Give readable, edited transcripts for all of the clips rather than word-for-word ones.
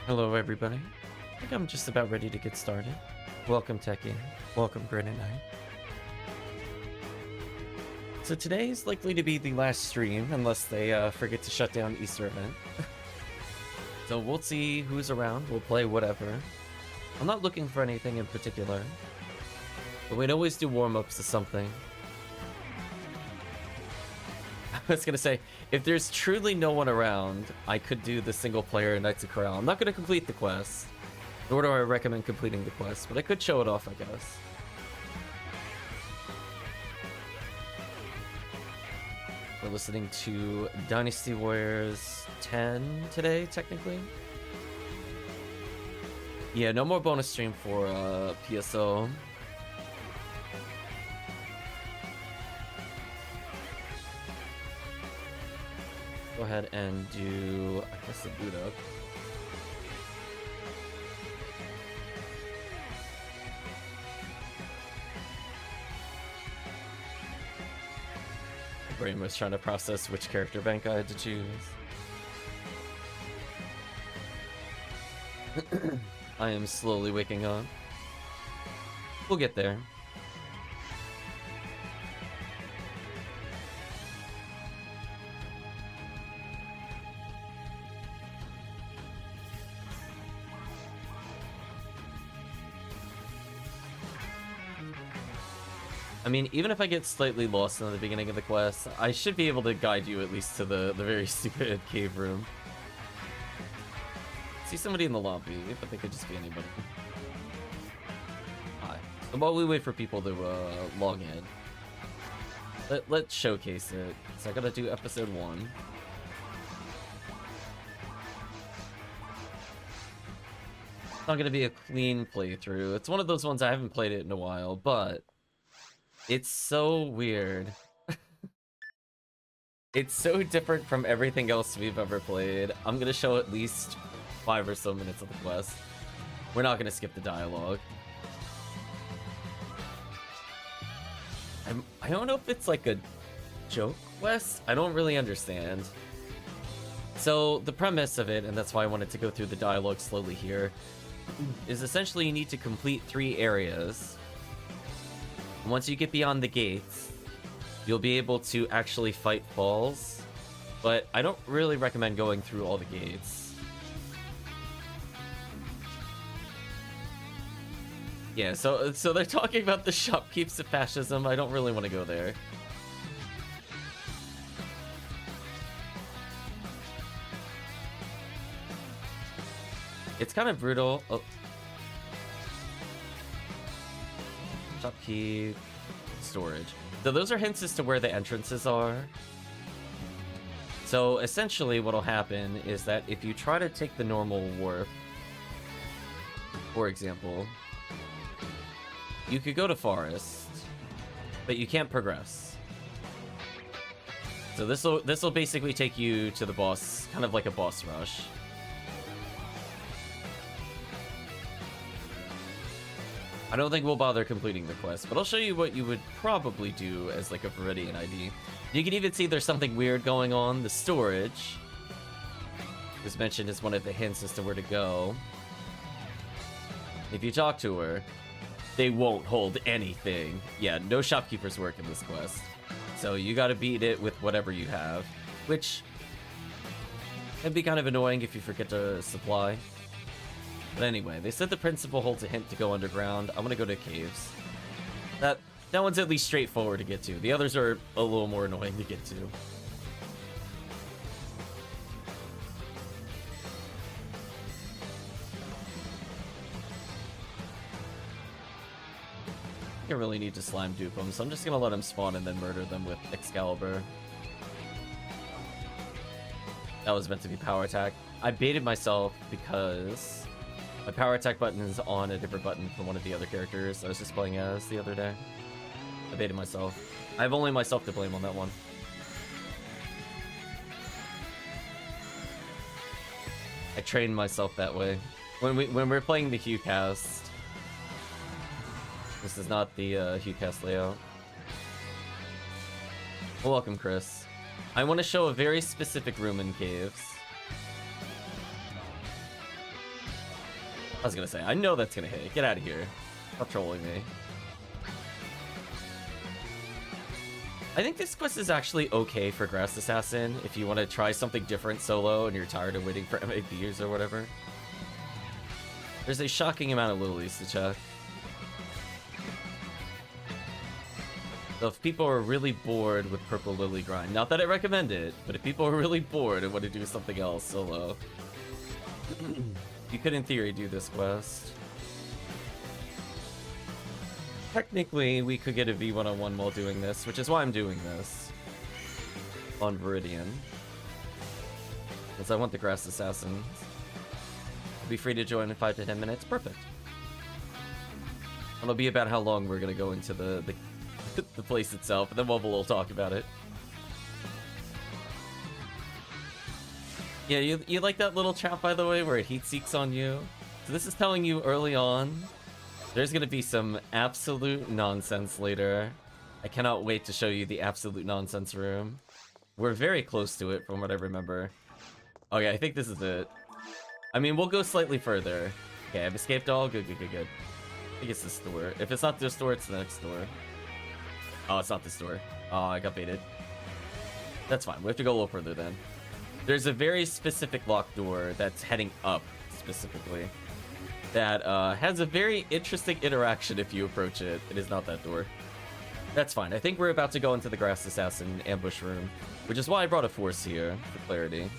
Hello everybody. I think I'm just about ready to get started. Welcome Techie. Welcome Granite Knight. So today is likely to be the last stream unless they forget to shut down Easter event. So we'll see who's around. We'll play whatever. I'm not looking for anything in particular, but we'd always do warm-ups to something. I was gonna say, if there's truly no one around, I could do the single-player Knights of Corral. I'm not gonna complete the quest, nor do I recommend completing the quest, but I could show it off, I guess. We're listening to Dynasty Warriors 10 today, technically. Yeah, no more bonus stream for PSO. Go ahead and do, I guess, the boot up. My brain was trying to process which character bank I had to choose. I am slowly waking up. We'll get there. I mean, even if I get slightly lost in the beginning of the quest, I should be able to guide you at least to the very stupid cave room. See somebody in the lobby, but they could just be anybody. Hi. So while we wait for people to log in, let's showcase it. So I gotta do episode 1. It's not gonna be a clean playthrough. It's one of those ones I haven't played it in a while, but it's so weird. It's so different from everything else we've ever played. I'm gonna show at least 5 or so minutes of the quest. We're not gonna skip the dialogue. I don't know if it's like a joke quest. I don't really understand. So the premise of it, and that's why I wanted to go through the dialogue slowly here, is essentially you need to complete 3 areas. Once you get beyond the gates, you'll be able to actually fight falls, but I don't really recommend going through all the gates. Yeah, so they're talking about the shopkeeps of fascism. I don't really want to go there. It's kind of brutal. Oh. Shopkeep, storage. So those are hints as to where the entrances are. So essentially what'll happen is that if you try to take the normal warp, for example, you could go to forest, but you can't progress. So this'll basically take you to the boss, kind of like a boss rush. I don't think we'll bother completing the quest, but I'll show you what you would probably do as like a Viridian ID. You can even see there's something weird going on. The storage was mentioned as one of the hints as to where to go. If you talk to her, they won't hold anything. Yeah, no shopkeepers work in this quest. So you gotta beat it with whatever you have, which can be kind of annoying if you forget to supply. But anyway, they said the principal holds a hint to go underground. I'm gonna go to caves. That one's at least straightforward to get to. The others are a little more annoying to get to. I really need to slime dupe them, so I'm just gonna let them spawn and then murder them with Excalibur. That was meant to be power attack. I baited myself because my power attack button is on a different button from one of the other characters I was just playing as the other day. I baited myself. I have only myself to blame on that one. I trained myself that way. When we're playing the Hue cast, this is not the Hue cast layout. Well, welcome, Chris. I want to show a very specific room in caves. I was gonna say, I know that's gonna hit. Get out of here. Stop trolling me. I think this quest is actually okay for Grass Assassin if you want to try something different solo and you're tired of waiting for MAPs or whatever. There's a shocking amount of lilies to check. So if people are really bored with Purple Lily Grind, not that I recommend it, but if people are really bored and want to do something else solo, you could in theory do this quest. Technically, we could get a V1-on-1 while doing this, which is why I'm doing this on Viridian. Because I want the Grass Assassins. Be free to join in 5 to 10 minutes. Perfect. It'll be about how long we're gonna go into the place itself, and then we'll talk about it. Yeah, you like that little chat, by the way, where it heat seeks on you? So this is telling you early on, there's gonna be some absolute nonsense later. I cannot wait to show you the absolute nonsense room. We're very close to it from what I remember. Okay, I think this is it. I mean, we'll go slightly further. Okay, I've escaped all. Good. I think it's this door. If it's not this door, it's the next door. Oh, it's not this door. Oh, I got baited. That's fine. We have to go a little further then. There's a very specific locked door that's heading up, specifically. That has a very interesting interaction if you approach it. It is not that door. That's fine. I think we're about to go into the Grass Assassin ambush room, which is why I brought a force here, for clarity.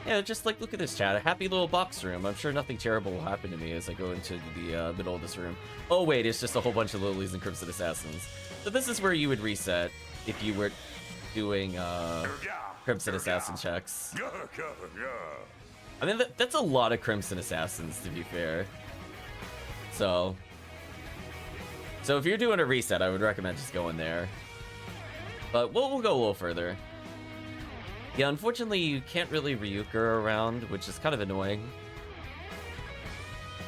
Yeah, just like, look at this, chat. A happy little box room. I'm sure nothing terrible will happen to me as I go into the middle of this room. Oh, wait, it's just a whole bunch of lilies and Crimson Assassins. So this is where you would reset if you were doing Crimson Assassin checks. I mean, that's a lot of Crimson Assassins, to be fair. So if you're doing a reset, I would recommend just going there. But we'll go a little further. Yeah, unfortunately, you can't really Ryuker around, which is kind of annoying.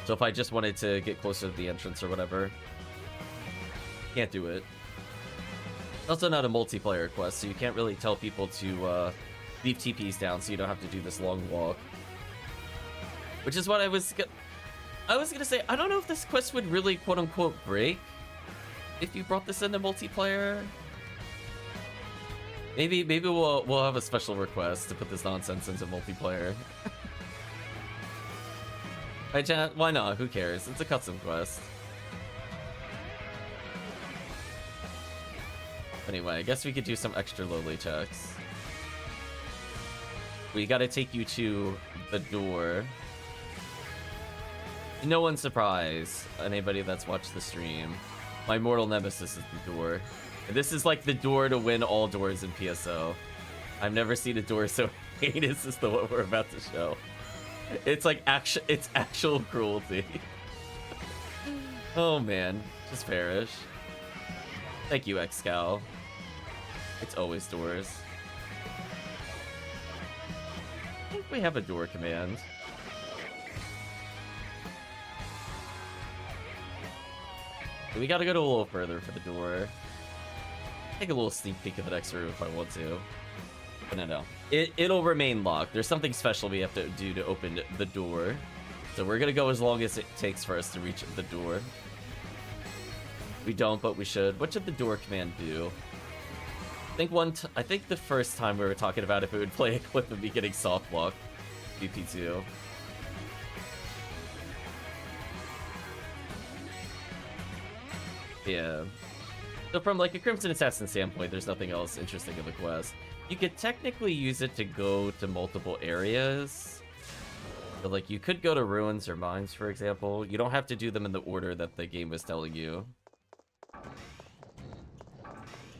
So if I just wanted to get closer to the entrance or whatever, can't do it. It's also not a multiplayer quest, so you can't really tell people to leave TPs down so you don't have to do this long walk. Which is what I was gonna say. I don't know if this quest would really quote-unquote break if you brought this into multiplayer. Maybe we'll have a special request to put this nonsense into multiplayer. Right, chat? Why not? Who cares? It's a custom quest. Anyway, I guess we could do some extra lowly checks. We gotta take you to the door. No one's surprised, anybody that's watched the stream. My mortal nemesis is the door. And this is like the door to win all doors in PSO. I've never seen a door so heinous as the one we're about to show. It's like actual cruelty. Oh man, just perish. Thank you, Xcal. It's always doors. I think we have a door command. We gotta go a little further for the door. Take a little sneak peek of the next room if I want to. But no. It'll remain locked. There's something special we have to do to open the door. So we're gonna go as long as it takes for us to reach the door. We don't, but we should. What should the door command do? I think the first time we were talking about if it would play a clip of me getting soft block VP2. Yeah. So from like a Crimson Assassin standpoint, there's nothing else interesting in the quest. You could technically use it to go to multiple areas. So like you could go to ruins or mines, for example. You don't have to do them in the order that the game was telling you.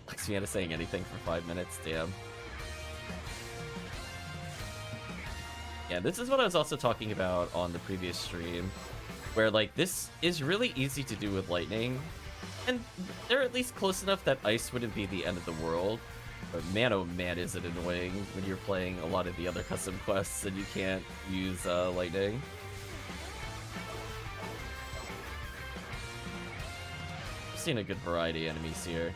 Ephinea saying anything for 5 minutes, damn. Yeah, this is what I was also talking about on the previous stream, where like this is really easy to do with lightning. And they're at least close enough that ice wouldn't be the end of the world. But man, oh man, is it annoying when you're playing a lot of the other custom quests and you can't use lightning. I've seen a good variety of enemies here.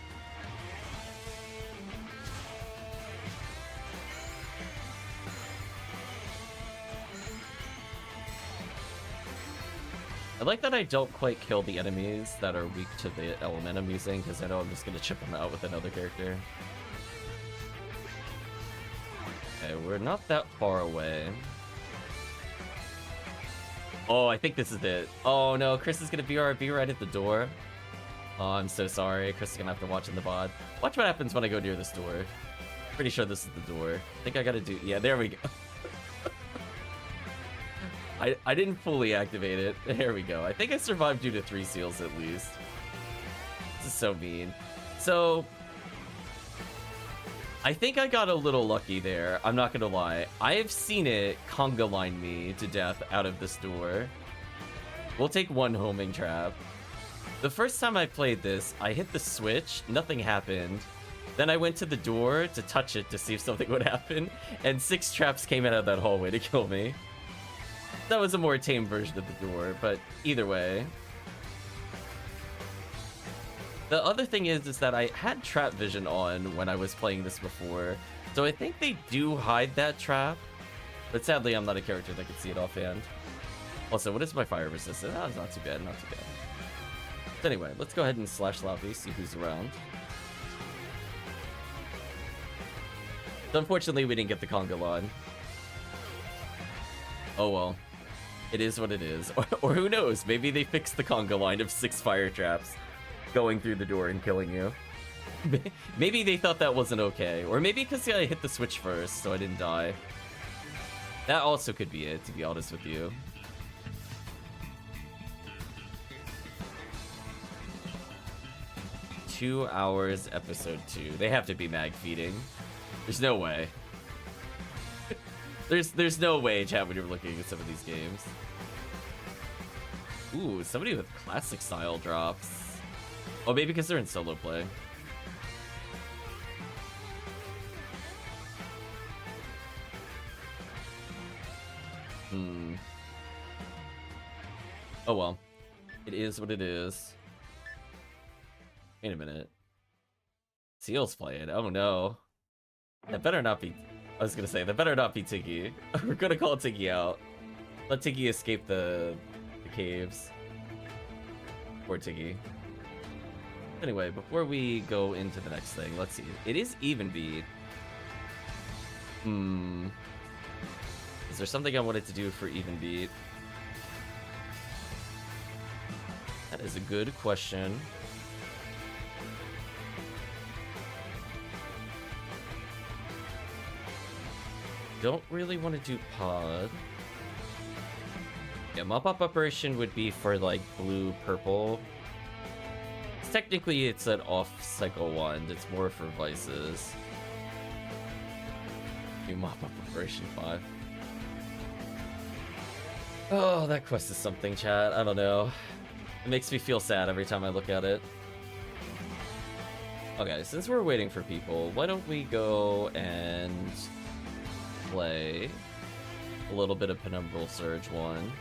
I like that I don't quite kill the enemies that are weak to the element I'm using, because I know I'm just going to chip them out with another character. Okay, we're not that far away. Oh, I think this is it. Oh no, Chris is going to BRB right at the door. Oh, I'm so sorry. Chris is going to have to watch in the VOD. Watch what happens when I go near this door. Pretty sure this is the door. I think I got to do... Yeah, there we go. I didn't fully activate it. There we go. I think I survived due to 3 seals at least. This is so mean. So... I think I got a little lucky there. I'm not gonna lie. I have seen it conga line me to death out of this door. We'll take 1 homing trap. The first time I played this, I hit the switch, nothing happened. Then I went to the door to touch it to see if something would happen, and 6 traps came out of that hallway to kill me. That was a more tame version of the door, but either way. The other thing is that I had trap vision on when I was playing this before, so I think they do hide that trap, but sadly I'm not a character that can see it offhand. Also, what is my fire resistance? Oh, it's not too bad, not too bad. But anyway, let's go ahead and slash lobby, see who's around. So unfortunately, we didn't get the conga line. Oh well. It is what it is. Or who knows, maybe they fixed the conga line of 6 fire traps going through the door and killing you. Maybe they thought that wasn't okay. Or maybe because I hit the switch first, so I didn't die. That also could be it, to be honest with you. "2 hours, episode 2. They have to be mag feeding. There's no way. There's no way, chat, when you're looking at some of these games. Ooh, somebody with classic style drops. Oh, maybe because they're in solo play. Oh well. It is what it is. Wait a minute. Seal's playing. Oh no. That better not be... I was gonna say, that better not be Tiggy. We're gonna call Tiggy out. Let Tiggy escape the caves. Poor Tiggy. Anyway, before we go into the next thing, let's see. It is even beat. Is there something I wanted to do for even beat? That is a good question. Don't really want to do pod. Yeah, mop-up operation would be for like blue, purple. Technically, it's an off-cycle wand. It's more for vices. Do mop-up operation 5. Oh, that quest is something, chat. I don't know. It makes me feel sad every time I look at it. Okay, since we're waiting for people, why don't we go and play a little bit of Penumbral Surge 1. I'm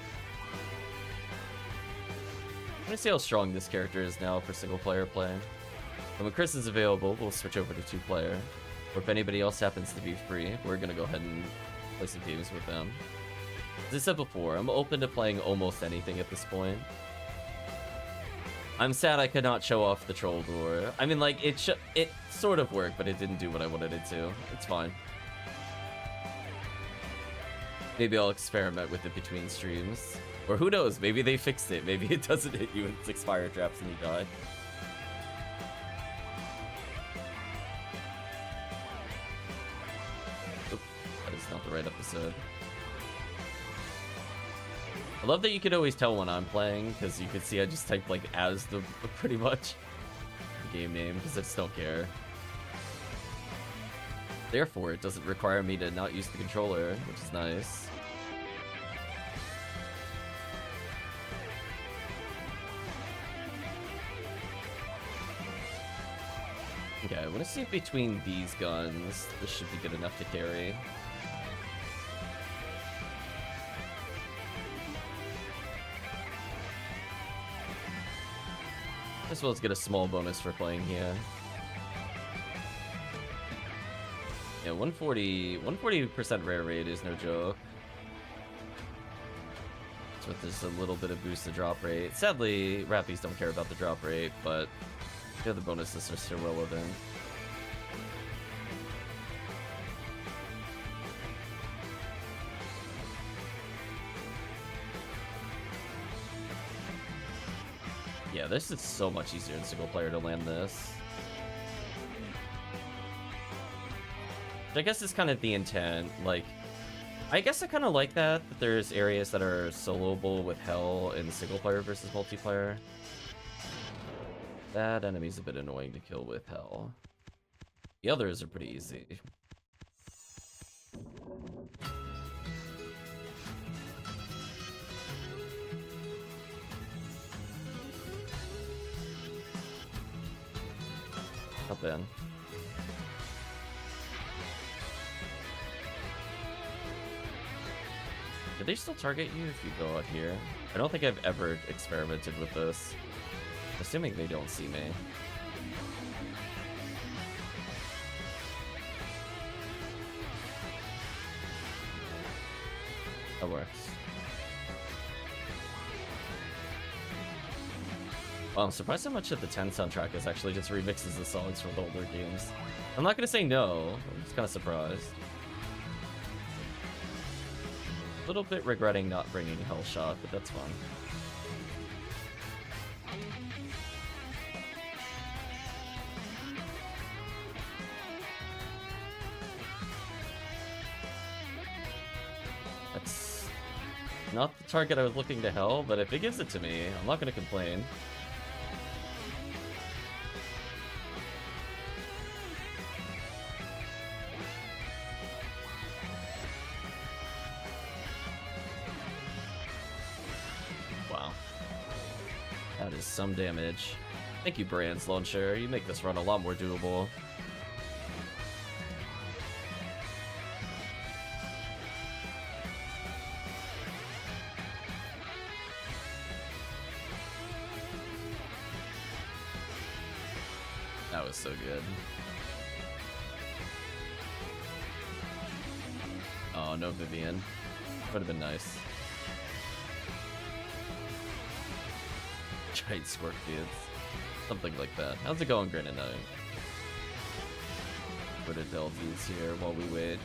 gonna see how strong this character is now for single player play. And when Chris is available, we'll switch over to 2-player. Or if anybody else happens to be free, we're gonna go ahead and play some games with them. As I said before, I'm open to playing almost anything at this point. I'm sad I could not show off the troll door. I mean, like, it sort of worked, but it didn't do what I wanted it to. It's fine. Maybe I'll experiment with it between streams. Or who knows, maybe they fixed it. Maybe it doesn't hit you with 6 fire traps and you die. Oop, that is not the right episode. I love that you could always tell when I'm playing, because you could see I just typed like as the pretty much game name, because I just don't care. Therefore, it doesn't require me to not use the controller, which is nice. Okay, I want to see if between these guns, this should be good enough to carry. As well as get a small bonus for playing here. Yeah, 140% rare rate is no joke. with just a little bit of boost to drop rate. Sadly, Rappies don't care about the drop rate, but the other bonuses are still relevant. Yeah, this is so much easier in single player to land this. I guess it's kind of the intent. Like, I guess I kind of like that there's areas that are soloable with Hell in single player versus multiplayer. That enemy's a bit annoying to kill with Hell. The others are pretty easy. Not bad. Do they still target you if you go out here? I don't think I've ever experimented with this. Assuming they don't see me. That works. Wow, I'm surprised how much of the 10 soundtrack is actually just remixes the songs from the older games. I'm not gonna say no, I'm just kind of surprised. A little bit regretting not bringing Hellshot, but that's fun. That's not the target I was looking to Hell, but if it gives it to me, I'm not gonna complain. Some damage. Thank you, Brand's Launcher. You make this run a lot more doable. That was so good. Oh, no Vivian. Would have been nice. Giant scorpions. Something like that. How's it going, Grin and I? Put it LVs here while we wait.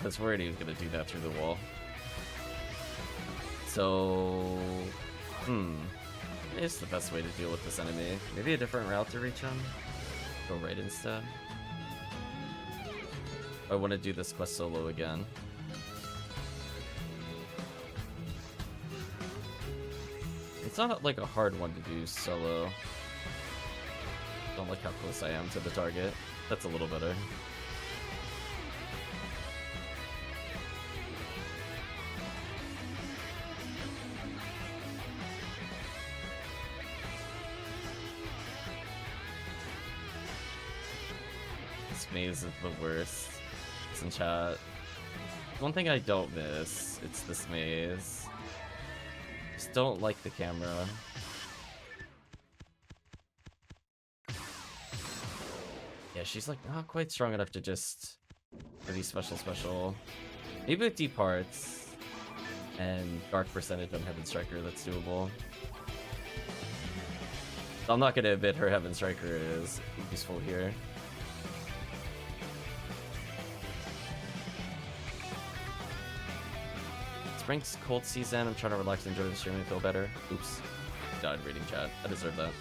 I was worried he was gonna do that through the wall. So, it's the best way to deal with this enemy. Maybe a different route to reach him? Go right instead? I want to do this quest solo again. It's not like a hard one to do solo. Don't like how close I am to the target. That's a little better. Maze is the worst. It's in chat. One thing I don't miss, it's this maze. Just don't like the camera. Yeah, she's like not quite strong enough to just be special. Maybe with deep hearts and dark percentage on Heaven Striker, that's doable. I'm not gonna admit her Heaven Striker is useful here. Spring's cold season. I'm trying to relax and enjoy the stream and feel better. Oops. Died reading chat. I deserve that.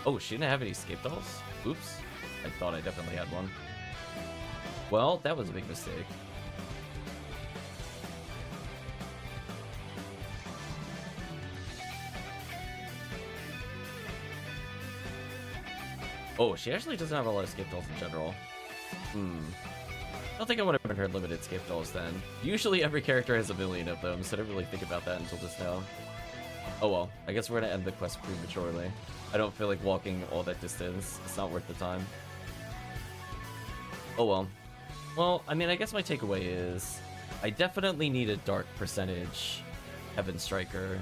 Oh, she didn't have any escape dolls? Oops. I thought I definitely had one. Well, that was a big mistake. Oh, she actually doesn't have a lot of escape dolls in general. I don't think I would have given her limited escape dolls then. Usually every character has a million of them, so I didn't really think about that until just now. Oh well, I guess we're gonna end the quest prematurely. I don't feel like walking all that distance. It's not worth the time. Oh well. Well, I mean, I guess my takeaway is I definitely need a dark percentage Heaven Striker.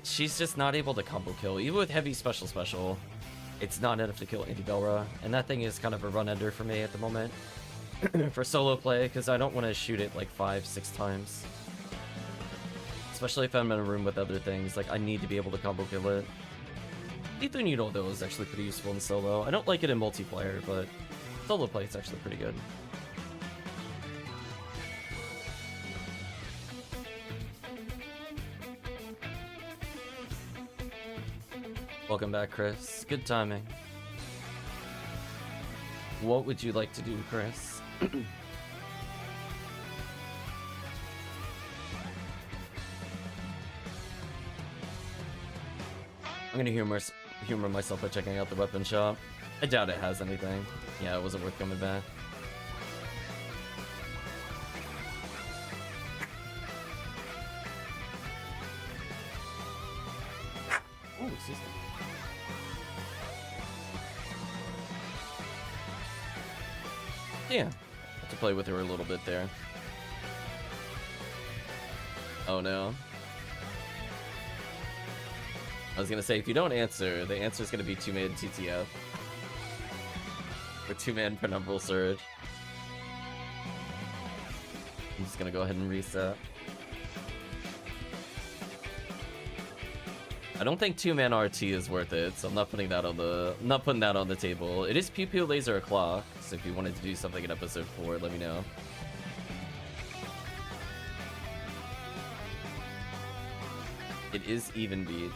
She's just not able to combo kill. Even with heavy special, it's not enough to kill Anti-Belra. And that thing is kind of a run ender for me at the moment. For solo play, because I don't want to shoot it like 5-6 times. Especially if I'm in a room with other things. Like, I need to be able to combo kill it. Ether Needle, though, is actually pretty useful in solo. I don't like it in multiplayer, but solo play is actually pretty good. Welcome back, Chris. Good timing. What would you like to do, Chris? I'm gonna humor myself by checking out the weapon shop. I doubt it has anything. Yeah, it wasn't worth coming back. Oh, excuse me. Yeah, have to play with her a little bit there. Oh no. I was gonna say, if you don't answer, the answer is gonna be 2-man TTF. Or 2-man Penumbral Surge. I'm just gonna go ahead and reset. I don't think 2-man RT is worth it, so I'm not putting that on the table. It is Pew Pew Laser O'Clock, so if you wanted to do something in episode 4, let me know. It is even beat.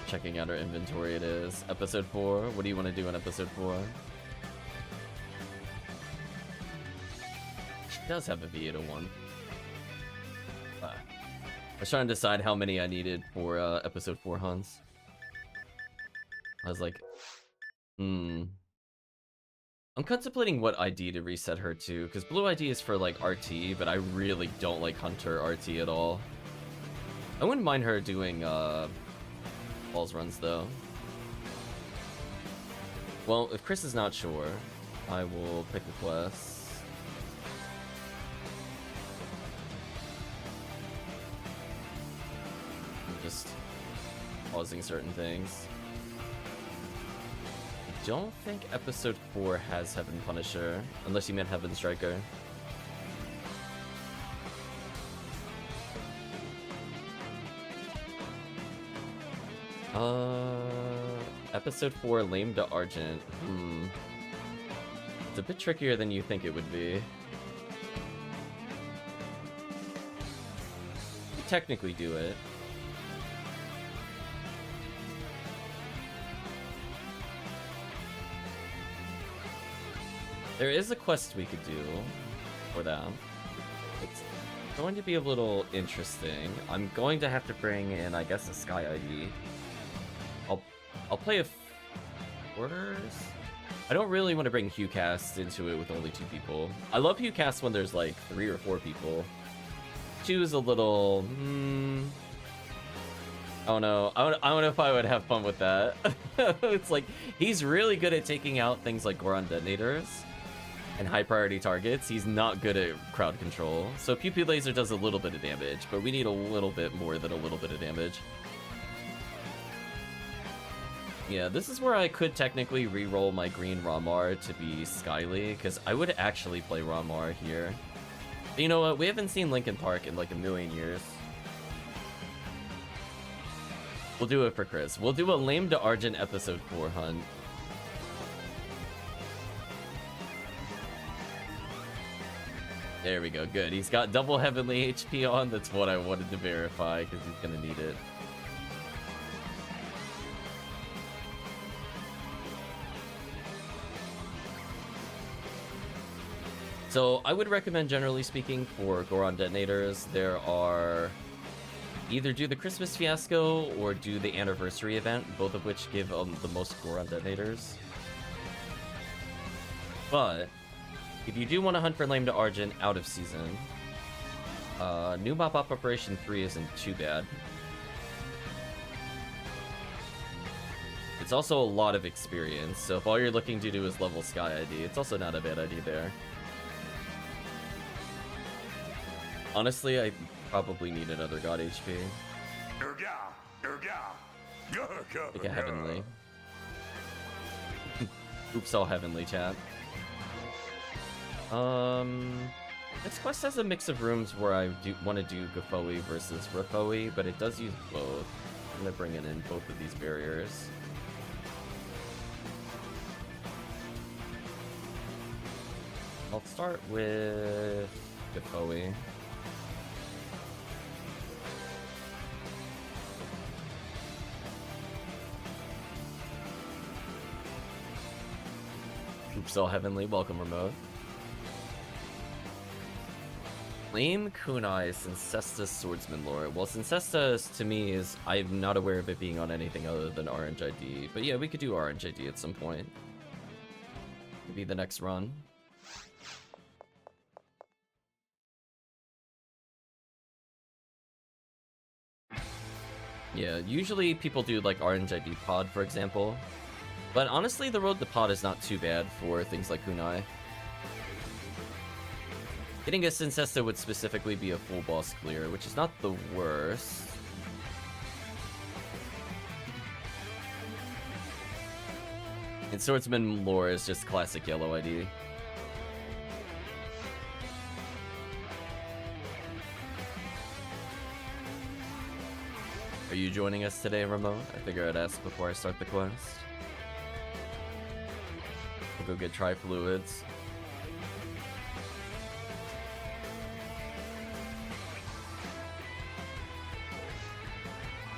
Checking out our inventory, it is episode 4. What do you want to do in episode 4? She does have a V801. I was trying to decide how many I needed for episode 4 hunts. I was like, I'm contemplating what ID to reset her to, because Blue ID is for like RT, but I really don't like Hunter RT at all. I wouldn't mind her doing balls runs though. Well, if Chris is not sure, I will pick a quest. I'm just pausing certain things. I don't think episode 4 has Heaven Punisher, unless you meant Heaven Striker. Episode 4, Lame to Argent. It's a bit trickier than you think it would be. You technically do it. There is a quest we could do for that. It's going to be a little interesting. I'm going to have to bring in, I guess, a Sky ID. I'll play a quarters. I don't really want to bring HughCast into it with only 2 people. I love HughCast when there's like 3 or 4 people. 2 is a little. Oh no, I don't know if I would have fun with that. It's like he's really good at taking out things like Goron detonators and high priority targets. He's not good at crowd control. So Pew Pew Laser does a little bit of damage, but we need a little bit more than a little bit of damage. Yeah, this is where I could technically re-roll my green Ramar to be Skyly, because I would actually play Ramar here. But you know what? We haven't seen Linkin Park in like a million years. We'll do it for Chris. We'll do a Lame to Argent episode 4 hunt. There we go, good. He's got double heavenly HP on. That's what I wanted to verify, because he's gonna need it. So I would recommend, generally speaking, for Goron detonators, there are either do the Christmas Fiasco or do the Anniversary event, both of which give the most Goron detonators. But if you do want to hunt for Lame to Argent out of season, New Bop Operation 3 isn't too bad. It's also a lot of experience, so if all you're looking to do is level Sky ID, it's also not a bad idea there. Honestly, I probably need another God HP. Like a Heavenly. Oops, all Heavenly, chat. This quest has a mix of rooms where I want to do Gafoi versus Rafoi, but it does use both. I'm gonna bring in both of these barriers. I'll start with Gafoi. Oops, all Heavenly, welcome remote. Claim Kunai Cincestus Swordsman lore. Well, Cincestus to me is, I'm not aware of it being on anything other than RNGID. But yeah, we could do RNGID at some point. Maybe the next run. Yeah, usually people do like RNGID pod, for example. But honestly, the road to pod is not too bad for things like Kunai. Getting a Cincesta would specifically be a full boss clear, which is not the worst. And Swordsman lore is just classic yellow ID. Are you joining us today, Ramon? I figure I'd ask before I start the quest. We'll go get tri-fluids.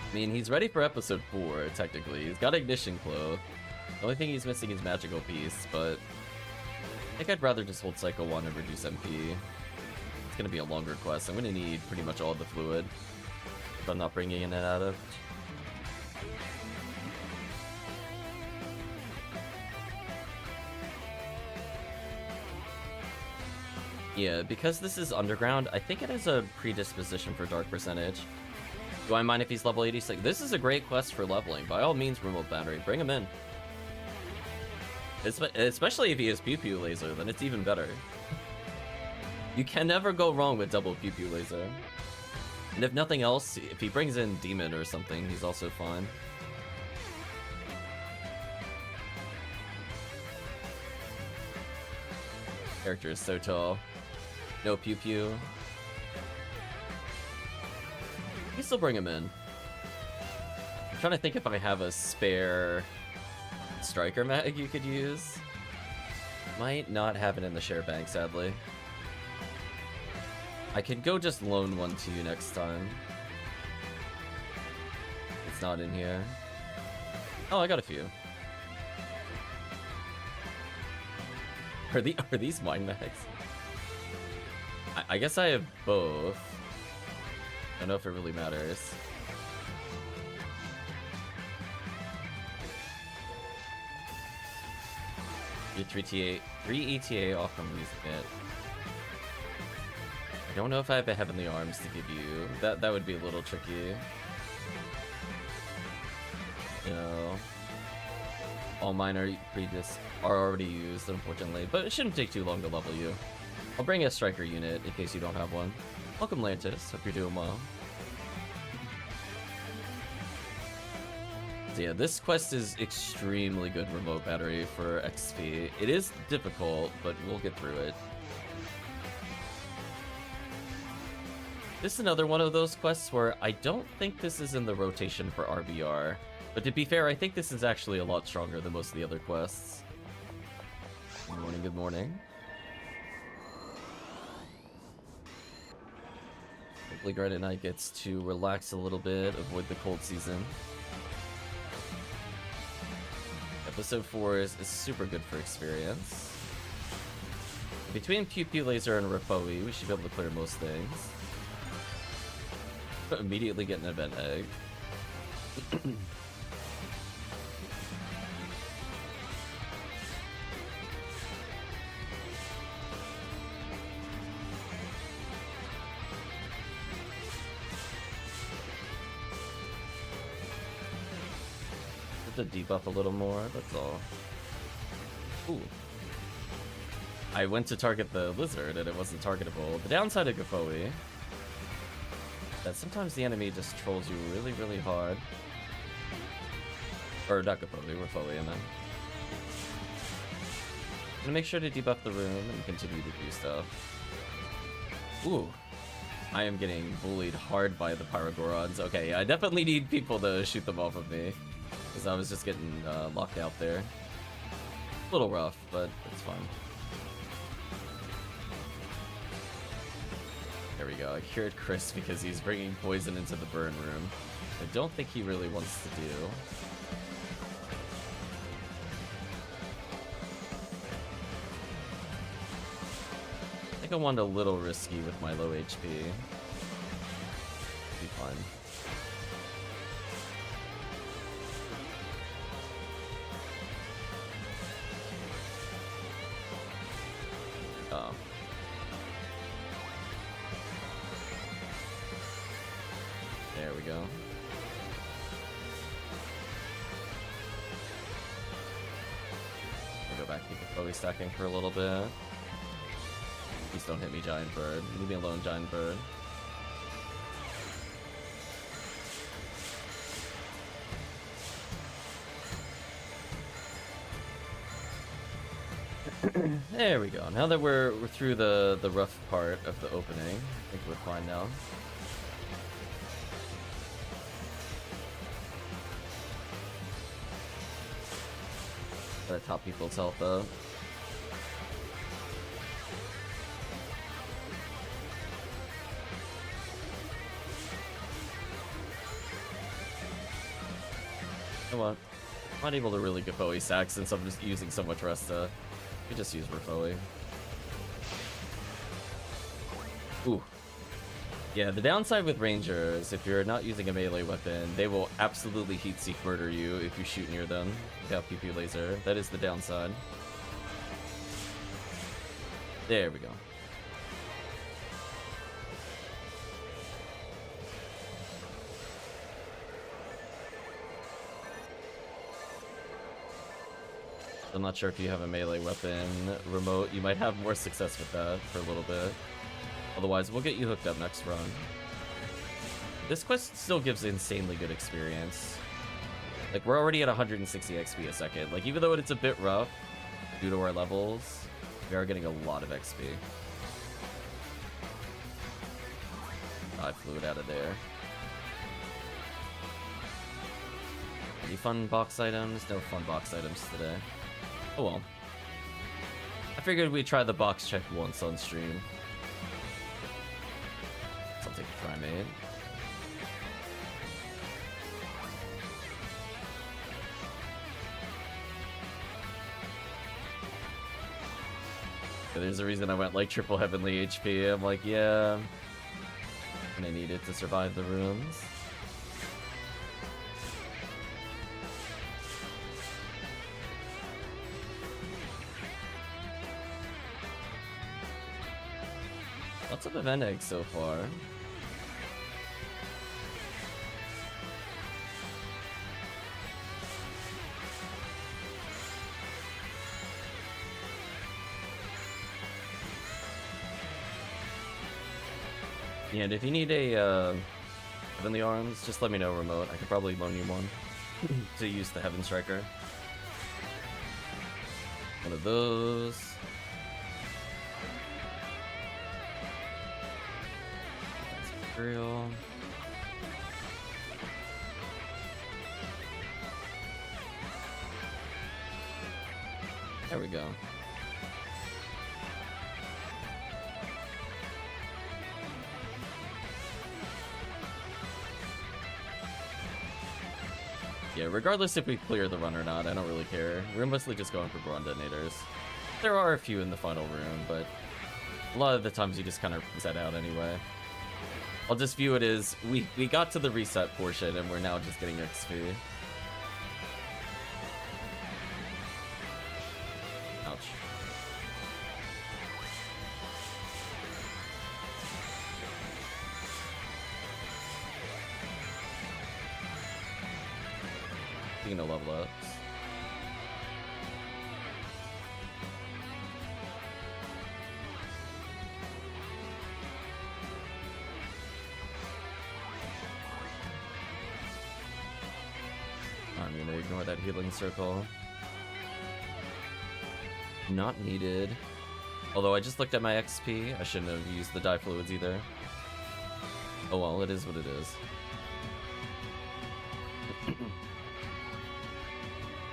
I mean, he's ready for episode 4, technically. He's got Ignition Cloak. The only thing he's missing is Magical Piece, but I think I'd rather just hold Cycle 1 and reduce MP. It's gonna be a longer quest. I'm gonna need pretty much all the fluid if I'm not bringing in it out of. Yeah, because this is underground, I think it has a predisposition for dark percentage. Do I mind if he's level 86? This is a great quest for leveling. By all means, remote battery. Bring him in. Especially if he has Pew Pew Laser, then it's even better. You can never go wrong with double Pew Pew Laser. And if nothing else, if he brings in Demon or something, he's also fine. Character is so tall. No Pew Pew. You still bring him in. I'm trying to think if I have a spare striker mag you could use. Might not have it in the share bank, sadly. I could go just loan one to you next time. It's not in here. Oh, I got a few. Are these mine mags? I guess I have both. I don't know if it really matters. Three ETA off from using it. I don't know if I have a Heavenly Arms to give you. That would be a little tricky. You know, all mine are already used, unfortunately, but it shouldn't take too long to level you. I'll bring a striker unit in case you don't have one. Welcome, Lantis. Hope you're doing well. So yeah, this quest is extremely good remote battery for XP. It is difficult, but we'll get through it. This is another one of those quests where I don't think this is in the rotation for RBR. But to be fair, I think this is actually a lot stronger than most of the other quests. Good morning, good morning. Hopefully Granite Knight gets to relax a little bit, avoid the cold season. Episode 4 is super good for experience. Between Pew Pew Laser and Ripoi, we should be able to clear most things. Immediately get an event egg. to debuff a little more, that's all. Ooh. I went to target the lizard and it wasn't targetable. The downside of Gafoi, that sometimes the enemy just trolls you really, really hard. Or not Gafoi, Rafoi, and then. I'm gonna make sure to debuff the room and continue to do stuff. Ooh. I am getting bullied hard by the Pyrogorons. Okay, I definitely need people to shoot them off of me. Because I was just getting locked out there. A little rough, but it's fine. There we go. I cured Chris because he's bringing poison into the burn room. I don't think he really wants to do. I think I wanted a little risky with my low HP. Be fine. Oh. There we go. I'll go back to the Bowie stacking for a little bit. Please don't hit me, Giant Bird. Leave me alone, Giant Bird. There we go. Now that we're through the rough part of the opening, I think we're fine now. Gotta top people's health up. You know what? I'm not able to really get Bowie sack since I'm just using so much Resta. You just use Rafoi. Ooh. Yeah, the downside with Rangers, if you're not using a melee weapon, they will absolutely heat seek murder you if you shoot near them without PP laser. That is the downside. There we go. I'm not sure if you have a melee weapon remote. You might have more success with that for a little bit. Otherwise, we'll get you hooked up next run. This quest still gives insanely good experience. Like, we're already at 160 XP a second. Like, even though it's a bit rough due to our levels, we are getting a lot of XP. I flew it out of there. Any fun box items? No fun box items today. Oh well. I figured we'd try the box check once on stream. So I'll take a primate. Yeah, there's a reason I went like triple heavenly HP. I'm like, yeah. And I need it to survive the rooms. Lots of event eggs so far. Yeah, and if you need a Heavenly Arms, just let me know, remote. I could probably loan you one to use the Heaven Striker. One of those. Material. There we go. Yeah, regardless if we clear the run or not, I don't really care. We're mostly just going for Brawn Detonators. There are a few in the final room, but a lot of the times you just kind of set out anyway. I'll just view it as we got to the reset portion and we're now just getting XP. Ouch. Speaking of level ups. I'm gonna ignore that healing circle. Not needed. Although I just looked at my XP, I shouldn't have used the dye fluids either. Oh well, it is what it is.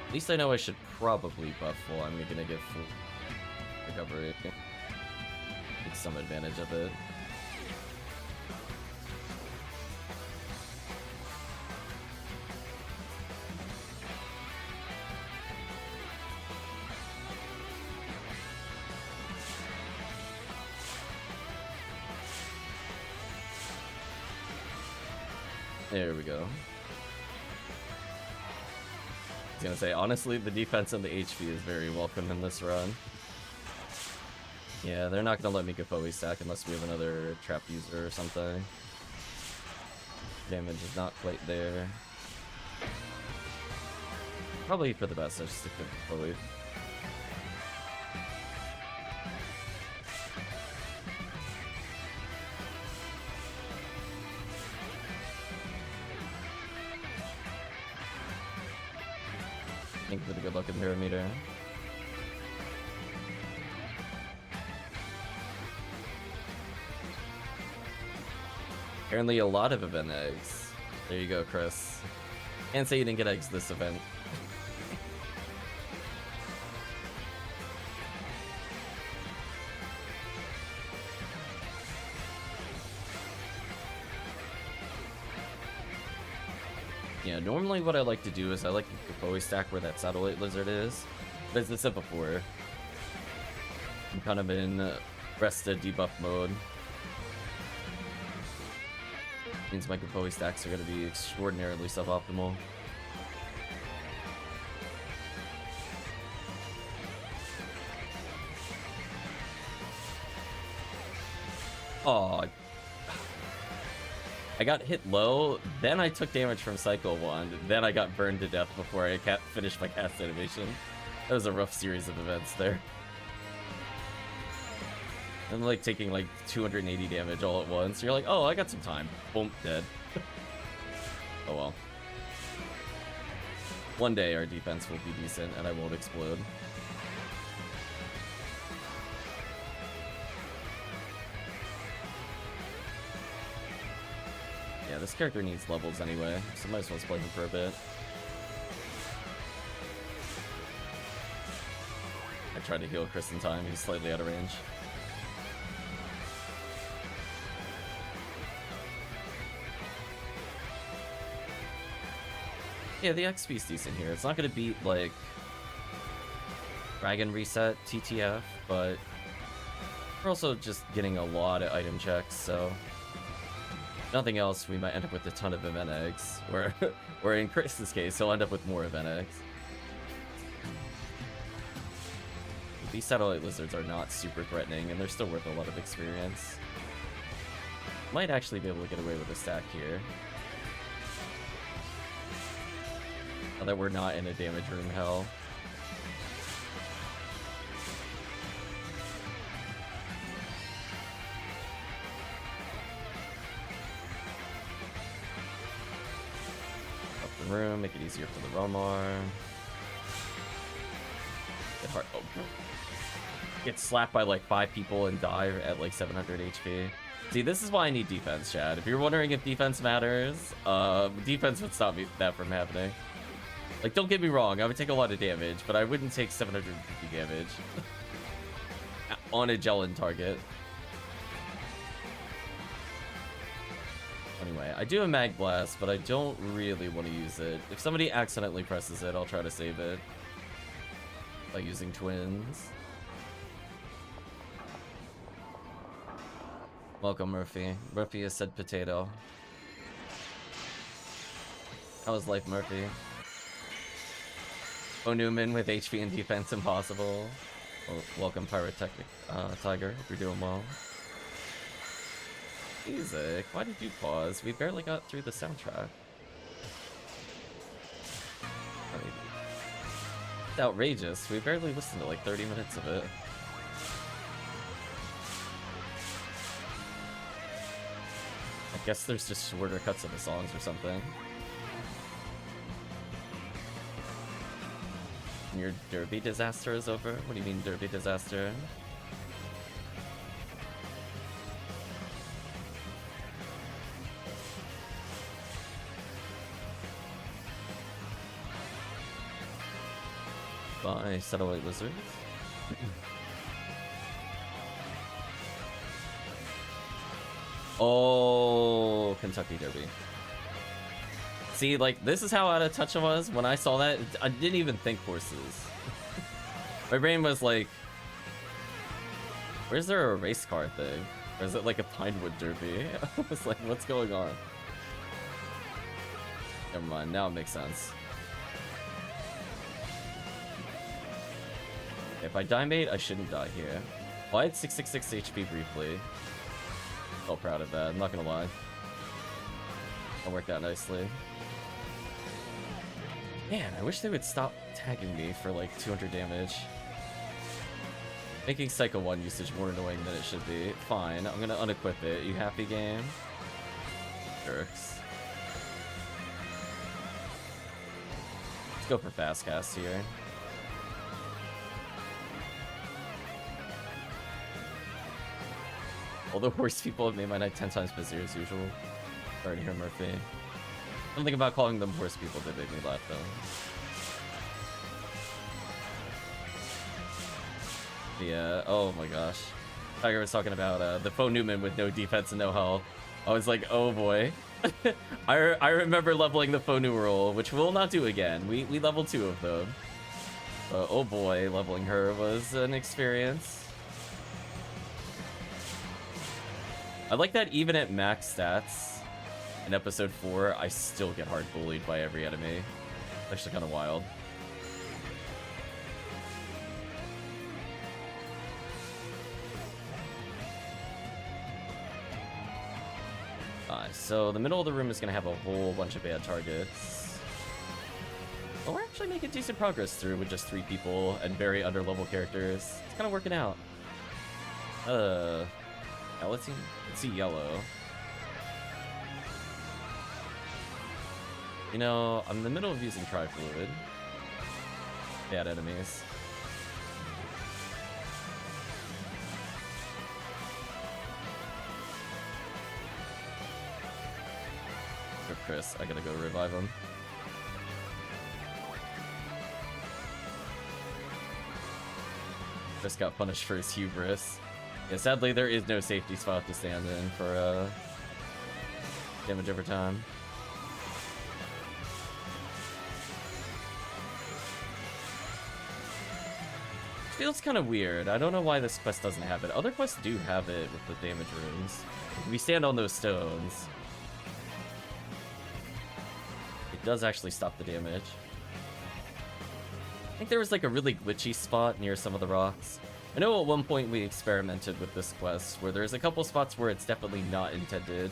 At least I know I should probably buff full. I'm gonna get full recovery. Take some advantage of it. There we go. I was gonna say, honestly, the defense and the HP is very welcome in this run. Yeah, they're not gonna let me go Foe stack unless we have another trap user or something. Damage is not quite there. Probably for the best, I just stick to Foe. Thank you for the good luck in Parameter. Apparently a lot of event eggs. There you go, Chris. Can't say you didn't get eggs this event. Yeah, normally what I like to do is I like to always stack where that satellite lizard is. But as I said before, I'm kind of in rested debuff mode. Means my Kapoe stacks are going to be extraordinarily suboptimal. Oh, I got hit low, then I took damage from Psycho Wand, then I got burned to death before I finished my cast animation. That was a rough series of events there. I'm like taking like 280 damage all at once. You're like, oh, I got some time. Boom, dead. Oh well. One day our defense will be decent and I won't explode. Yeah, this character needs levels anyway, so might as well play him for a bit. I tried to heal Chris in time, he's slightly out of range. Yeah, the XP's decent here. It's not gonna beat, like, Dragon Reset, TTF, but we're also just getting a lot of item checks, so nothing else, we might end up with a ton of event eggs. Where in Chris's case, he'll end up with more event eggs. These satellite lizards are not super threatening, and they're still worth a lot of experience. Might actually be able to get away with a stack here. Now that we're not in a damage room hell. Up the room, make it easier for the Romar. Get hard. Oh. Get slapped by like 5 people and die at like 700 HP. See, this is why I need defense, Chad. If you're wondering if defense matters, defense would stop that from happening. Like, don't get me wrong, I would take a lot of damage, but I wouldn't take 750 damage on a Jellin target. Anyway, I do a Mag Blast, but I don't really want to use it. If somebody accidentally presses it, I'll try to save it by using twins. Welcome, Murphy. Murphy has said potato. How was life, Murphy? Oh, Newman with HP and defense impossible. Well, welcome, Pyrotechnic Tiger. Hope you're doing well. Music, why did you pause? We barely got through the soundtrack. It's outrageous. We barely listened to like 30 minutes of it. I guess there's just shorter cuts of the songs or something. Your derby disaster is over? What do you mean derby disaster? Bye, satellite lizards. Oh, Kentucky Derby. See, like, this is how out of touch I was when I saw that. I didn't even think horses. My brain was like, where's there a race car thing? Or is it like a Pinewood Derby? I was like, what's going on? Never mind, now it makes sense. If I die mate, I shouldn't die here. Well, I had 666 HP briefly. Felt proud of that, I'm not gonna lie. That worked out nicely. Man, I wish they would stop tagging me for like 200 damage. Making Psycho 1 usage more annoying than it should be. Fine, I'm gonna unequip it. You happy, game? Jerks. Let's go for fast cast here. All the horse people have made my night 10 times busier as usual. Sorry to hear, Murphy. Something about calling them horse people did make me laugh, though. Yeah, oh my gosh. Tiger was talking about the Faux Newman with no defense and no health. I was like, oh boy. I remember leveling the Faux Numeral, which we'll not do again. We leveled 2 of them. Oh boy, leveling her was an experience. I like that even at max stats in episode 4, I still get hard bullied by every enemy. It's actually kind of wild. So the middle of the room is going to have a whole bunch of bad targets. But we're actually making decent progress through with just 3 people and very underlevel characters. It's kind of working out. Now let's see yellow. You know, I'm in the middle of using Tri-Fluid. Bad enemies. For Chris, I gotta go revive him. Chris got punished for his hubris. Yeah, sadly, there is no safety spot to stand in for damage over time. Feels kind of weird. I don't know why this quest doesn't have it. Other quests do have it with the damage runes. If we stand on those stones, it does actually stop the damage. I think there was like a really glitchy spot near some of the rocks. I know at one point we experimented with this quest where there's a couple spots where it's definitely not intended.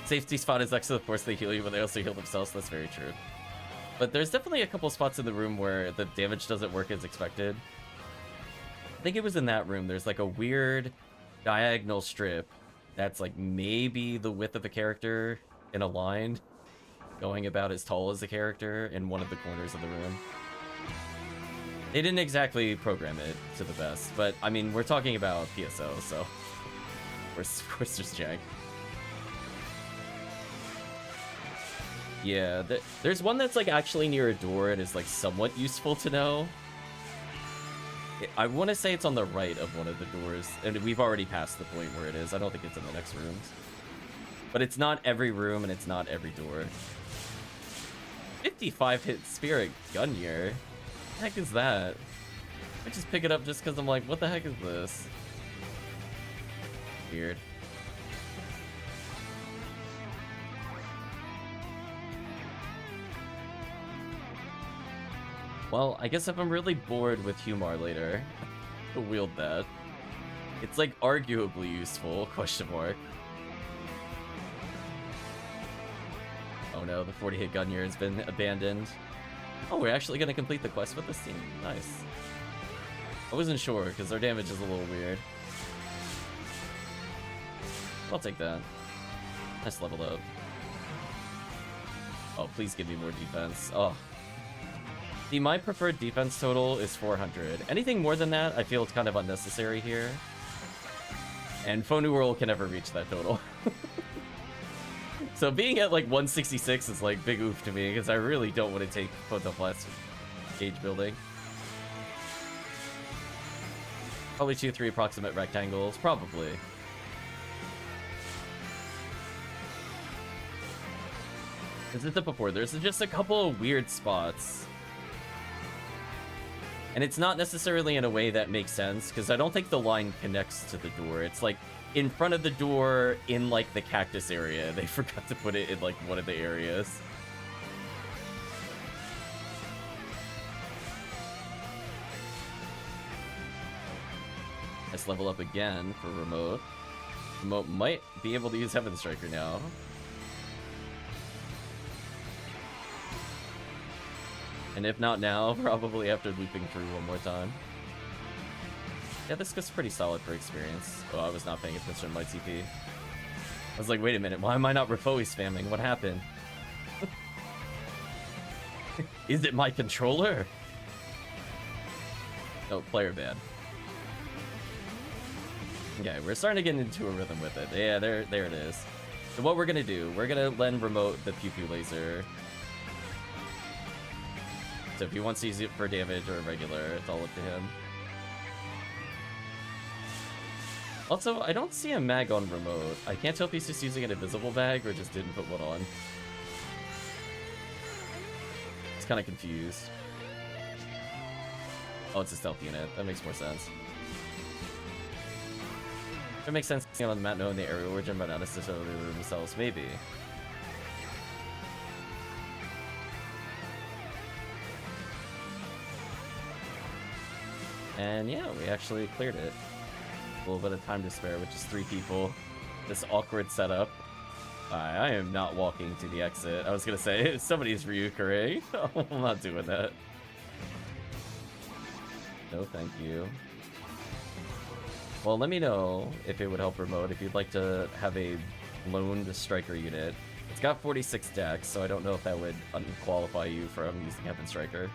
Safety spot is next to the force they heal you, but they also heal themselves. That's very true. But there's definitely a couple spots in the room where the damage doesn't work as expected. I think it was in that room. There's like a weird diagonal strip that's like maybe the width of a character in a line, going about as tall as a character in one of the corners of the room. They didn't exactly program it to the best, but I mean, we're talking about PSO, so we're just jank. Yeah, there's one that's like actually near a door and is like somewhat useful to know. I want to say it's on the right of one of the doors, and we've already passed the point where it is. I don't think it's in the next rooms. But it's not every room and it's not every door. 55 hit Spirit Gunyear. What the heck is that? I just pick it up just because I'm like, what the heck is this? Weird. Well, I guess if I'm really bored with Humar later, I'll wield that. It's like arguably useful, question mark. Oh no, the 40 hit Gunyear has been abandoned. Oh, we're actually gonna complete the quest with this team? Nice. I wasn't sure, because our damage is a little weird. I'll take that. Nice leveled up. Oh, please give me more defense. Oh. See, my preferred defense total is 400. Anything more than that, I feel it's kind of unnecessary here. And Fonuworld can never reach that total. So being at like 166 is like big oof to me, because I really don't want to take Photoflast gauge building. Probably 2-3 approximate rectangles, probably. As I said before, there's just a couple of weird spots. And it's not necessarily in a way that makes sense, because I don't think the line connects to the door. It's like in front of the door in like the cactus area. They forgot to put it in like one of the areas. Let's level up again for Remote. Remote might be able to use Heaven Striker now. And if not now, probably after looping through one more time. Yeah, this gets pretty solid for experience. Oh, I was not paying attention to my TP. I was like, wait a minute, why am I not Rifoi spamming? What happened? Is it my controller? No, player bad. Okay, we're starting to get into a rhythm with it. Yeah, there it is. So what we're gonna do, we're gonna lend Remote the Pew Pew Laser. So if he wants to use it for damage or regular, it's all up to him. Also, I don't see a mag on Remote. I can't tell if he's just using an invisible bag or just didn't put one on. It's kind of confused. Oh, it's a stealth unit. That makes more sense. It makes sense on the map knowing the area origin, but not necessarily themselves. Maybe. And yeah, we actually cleared it. A little bit of time to spare, which is 3 people. This awkward setup. I am not walking to the exit. I was gonna say, somebody's Ryukuri. I'm not doing that. No, thank you. Well, let me know if it would help Remote, if you'd like to have a loaned striker unit. It's got 46 dex, so I don't know if that would unqualify you from using Heaven Striker.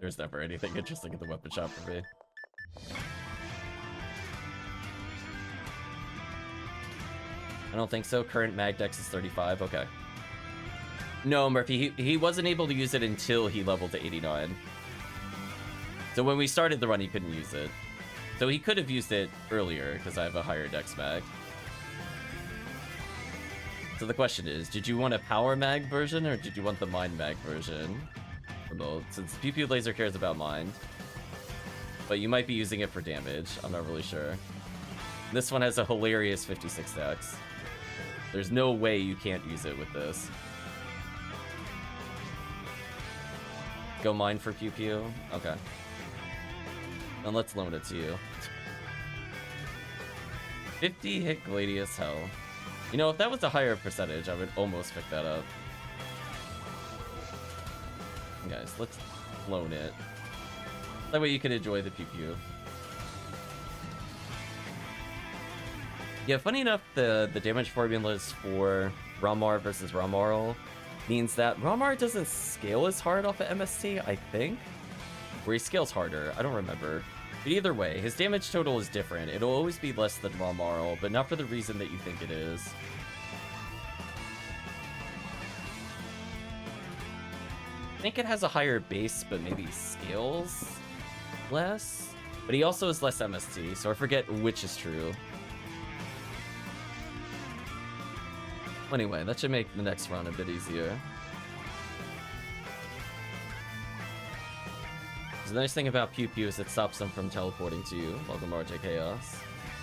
There's never anything interesting at the weapon shop for me. I don't think so. Current mag dex is 35. Okay. No, Murphy, he wasn't able to use it until he leveled to 89. So when we started the run, he couldn't use it. So he could have used it earlier, because I have a higher dex mag. So the question is, did you want a power mag version, or did you want the mind mag version? Remote, since Pew Pew Laser cares about mind. But you might be using it for damage. I'm not really sure. This one has a hilarious 56 dex. There's no way you can't use it with this. Go mine for Pew Pew? Okay. Then let's loan it to you. 50 hit Gladius Hell. You know, if that was a higher percentage, I would almost pick that up. Guys, let's loan it. That way you can enjoy the Pew Pew. Yeah, funny enough, the damage formulas for Ramar versus Ramarl means that Ramar doesn't scale as hard off of MST, I think? Or he scales harder, I don't remember. But either way, his damage total is different. It'll always be less than Ramarl, but not for the reason that you think it is. I think it has a higher base, but maybe scales less. But he also has less MST, so I forget which is true. Anyway, that should make the next run a bit easier. So the nice thing about Pew Pew is it stops them from teleporting to you. Welcome RJ Chaos.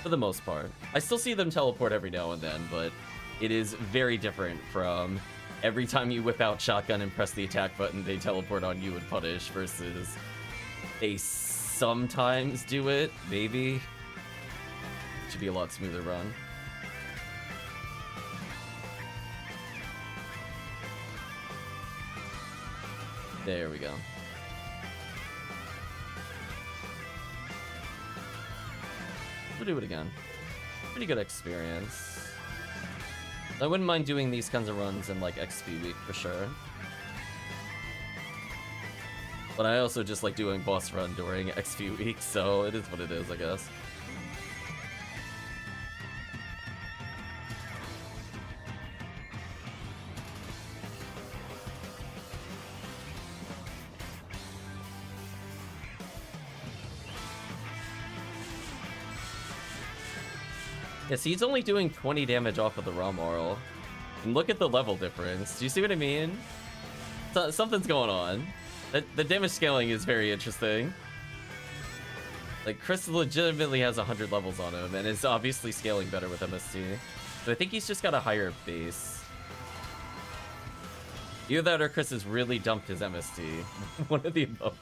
For the most part. I still see them teleport every now and then, but it is very different from every time you whip out shotgun and press the attack button, they teleport on you and punish, versus they sometimes do it, maybe. Should be a lot smoother run. There we go. We'll do it again. Pretty good experience. I wouldn't mind doing these kinds of runs in like XP week for sure. But I also just like doing boss run during XP week, so it is what it is, I guess. Yeah, see, he's only doing 20 damage off of the RaCaseal. And look at the level difference. Do you see what I mean? Something's going on. The damage scaling is very interesting. Like, Chris legitimately has 100 levels on him, and is obviously scaling better with MST. But I think he's just got a higher base. Either that or Chris has really dumped his MST. One of the above.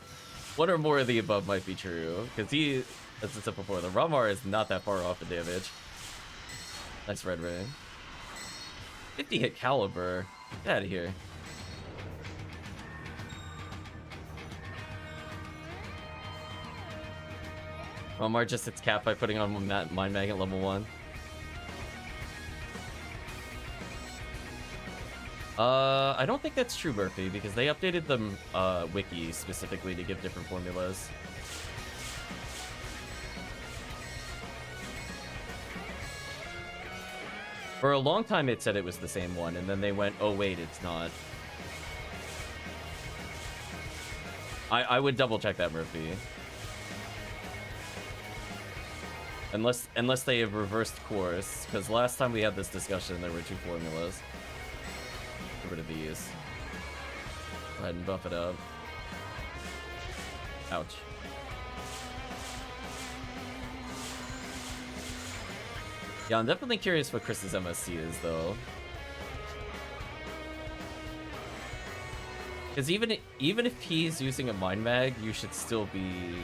One or more of the above might be true. Because he, as I said before, the RaCaseal is not that far off in damage. Nice red ring. 50 hit caliber. Get out of here. Romar just hits cap by putting on Mind Mag at level 1. I don't think that's true, Murphy, because they updated the wiki specifically to give different formulas. For a long time, it said it was the same one, and then they went, oh, wait, it's not. I would double-check that, Murphy. Unless they have reversed course, because last time we had this discussion, there were 2 formulas. Get rid of these. Go ahead and buff it up. Ouch. Yeah, I'm definitely curious what Chris's MSC is, though. Because even if he's using a Mind Mag, you should still be,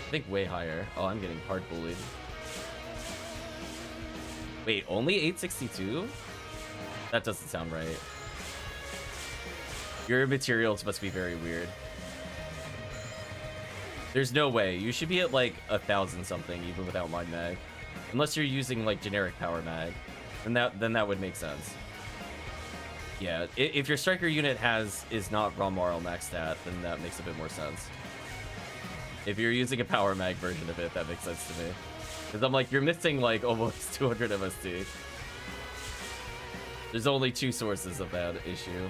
I think, way higher. Oh, I'm getting hard bullied. Wait, only 862? That doesn't sound right. Your materials must be very weird. There's no way. You should be at like 1,000 something, even without Mind Mag. Unless you're using like generic power mag, then that would make sense. Yeah, if your striker unit is not RaCaseal maxed out, then that makes a bit more sense. If you're using a power mag version of it, that makes sense to me. Because I'm like, you're missing like almost 200 MST. There's only 2 sources of that issue.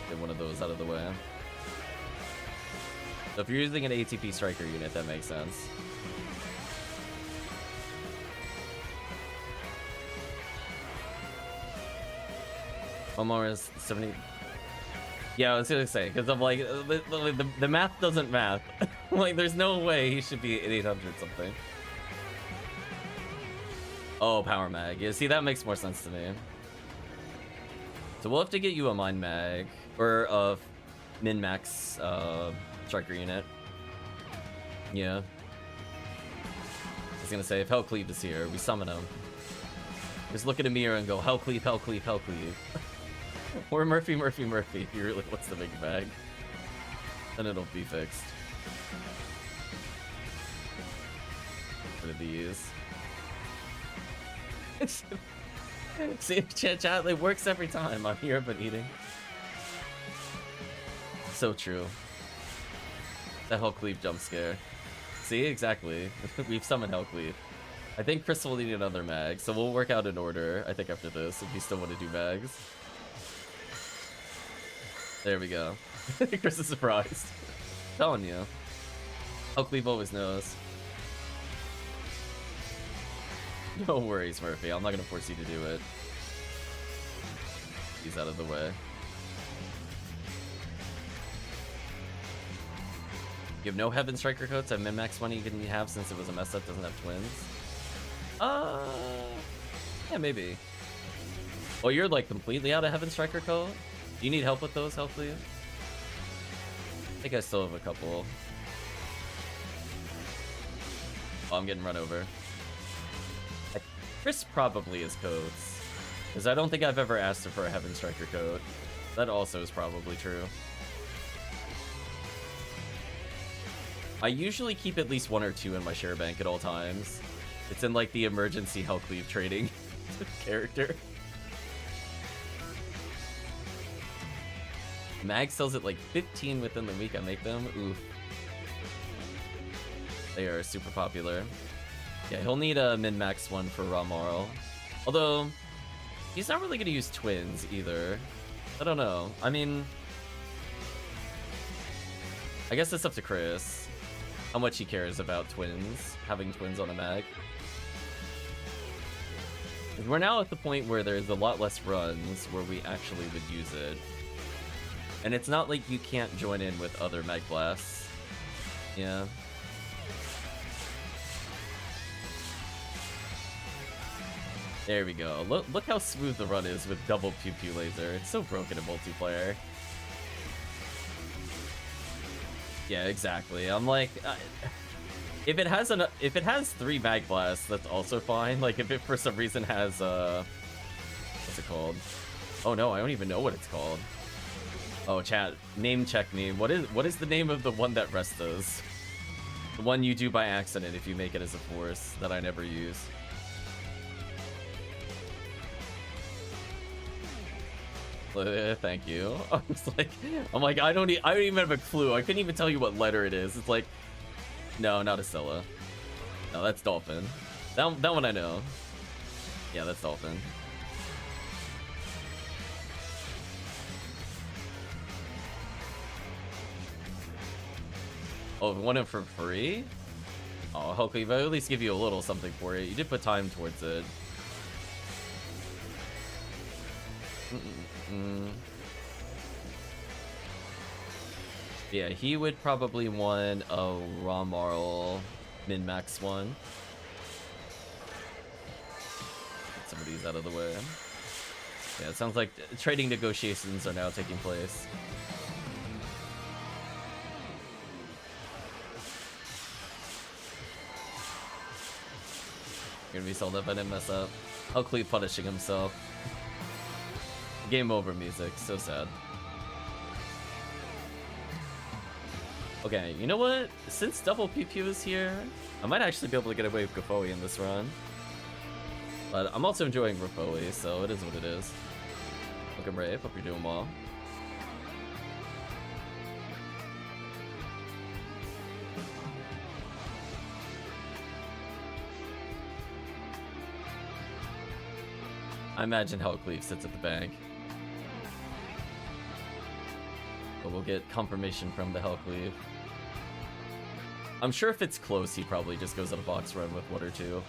Get one of those out of the way. So if you're using an ATP striker unit, that makes sense. Omar is 70. Yeah, I was gonna say, because I'm like, the math doesn't math. Like, there's no way he should be at 800 something. Oh, power mag. Yeah, see, that makes more sense to me. So we'll have to get you a Mind Mag, or a min-max striker unit. Yeah. I was gonna say, if Hellcleave is here, we summon him. Just look at a mirror and go, Hellcleave, Hellcleave, Hellcleave. Or Murphy, Murphy, Murphy, if you really wants the big bag. Then it'll be fixed. Rid of these. See, chat, it works every time. I'm here but eating. So true. That Hellcleave jump scare. See, exactly. We've summoned Hellcleave. I think Chris will need another mag, so we'll work out an order, I think, after this, if you still want to do mags. There we go. Chris is surprised. Telling you. Hellcleave always knows. No worries, Murphy. I'm not going to force you to do it. He's out of the way. You have no Heaven Striker coats? That min-max money you can have since it was a mess up, doesn't have twins? Yeah, maybe. Oh, you're like completely out of Heaven Striker coat? Do you need help with those, Hellcleave? I think I still have a couple. Oh, I'm getting run over. Chris probably is codes. Because I don't think I've ever asked him for a Heaven Striker code. That also is probably true. I usually keep at least 1 or 2 in my share bank at all times. It's in like the emergency Hell Cleave trading character. Mag sells at like 15 within the week I make them. Oof. They are super popular. Yeah, he'll need a min-max one for RaCaseal. Although, he's not really going to use twins either. I don't know. I mean, I guess it's up to Chris how much he cares about twins, having twins on a mag. We're now at the point where there's a lot less runs where we actually would use it. And it's not like you can't join in with other mag blasts. Yeah. There we go. Look how smooth the run is with double pew pew laser. It's so broken in multiplayer. Yeah, exactly. I'm like, if it has 3 mag blasts, that's also fine. Like if it for some reason has what's it called? Oh no, I don't even know what it's called. Oh, chat, name check me. What is the name of the one that Rest does? The one you do by accident if you make it as a force that I never use. Thank you. I'm like, I don't even have a clue. I couldn't even tell you what letter it is. It's like, no, not Estella. No, that's Dolphin. That one I know. Yeah, that's Dolphin. Oh, one of for free? Oh, hopefully, if I at least give you a little something for it. You did put time towards it. Yeah, he would probably want a RaCaseal min-max one. Get some of these out of the way. Yeah, it sounds like trading negotiations are now taking place. You're gonna be sold up, I didn't mess up. Huckley punishing himself. Game over music, so sad. Okay, you know what? Since double pew pew is here, I might actually be able to get away with Gafoe in this run. But I'm also enjoying Rafoe, so it is what it is. Welcome, Brave. Hope you're doing well. I imagine Hellcleave sits at the bank. But we'll get confirmation from the Hellcleave. I'm sure if it's close, he probably just goes on a box run with 1 or 2.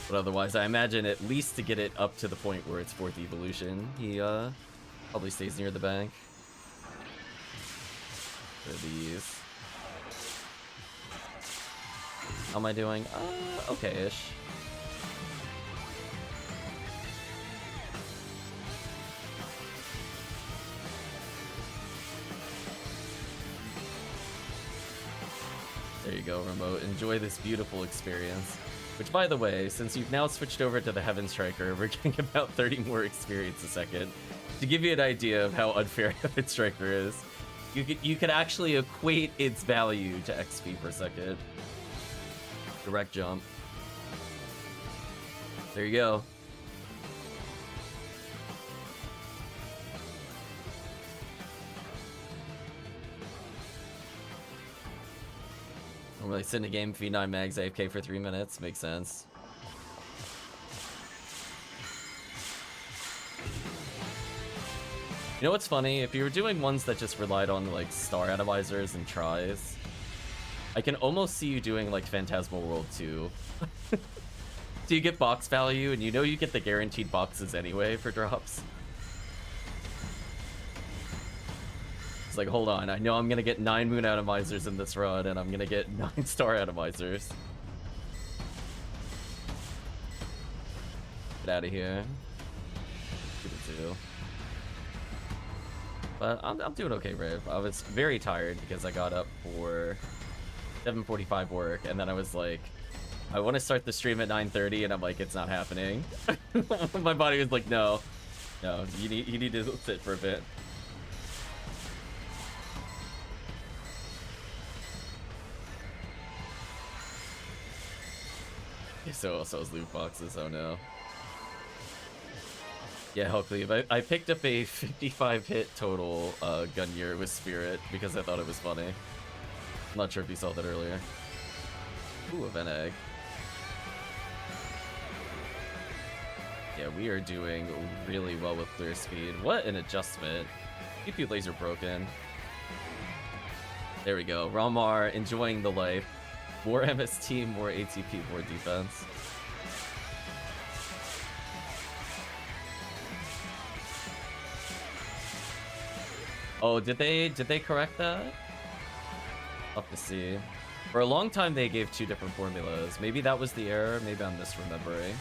But otherwise, I imagine at least to get it up to the point where it's 4th evolution, he probably stays near the bank. What are these? How am I doing? Okay-ish. There you go, Remote. Enjoy this beautiful experience. Which, by the way, since you've now switched over to the Heaven Striker, we're getting about 30 more experience a second. To give you an idea of how unfair Heaven Striker is, you could actually equate its value to XP per second. Direct jump. There you go. Normally sit in a game, feed 9 mags, AFK for 3 minutes. Makes sense. You know what's funny? If you were doing ones that just relied on like star atomizers and tries, I can almost see you doing like Phantasmal World 2. Do you get box value and you know you get the guaranteed boxes anyway for drops? It's like, hold on, I know I'm gonna get 9 moon atomizers in this run, and I'm gonna get 9 star atomizers. Get out of here. But I'm doing okay, Riv. I was very tired because I got up for 7:45 work, and then I was like, I want to start the stream at 9:30, and I'm like, it's not happening. My body was like, no, you need to sit for a bit. So also has loot boxes. Oh no. Yeah, Hellcleave. I picked up a 55 hit total gun year with Spirit because I thought it was funny. I'm not sure if you saw that earlier. Ooh, event egg. Yeah, we are doing really well with clear speed. What an adjustment. PP laser broken. There we go. Ramar enjoying the life. More MST, more ATP, more defense. Oh, did they correct that? I'll have to see. For a long time they gave two different formulas. Maybe that was the error, maybe I'm misremembering.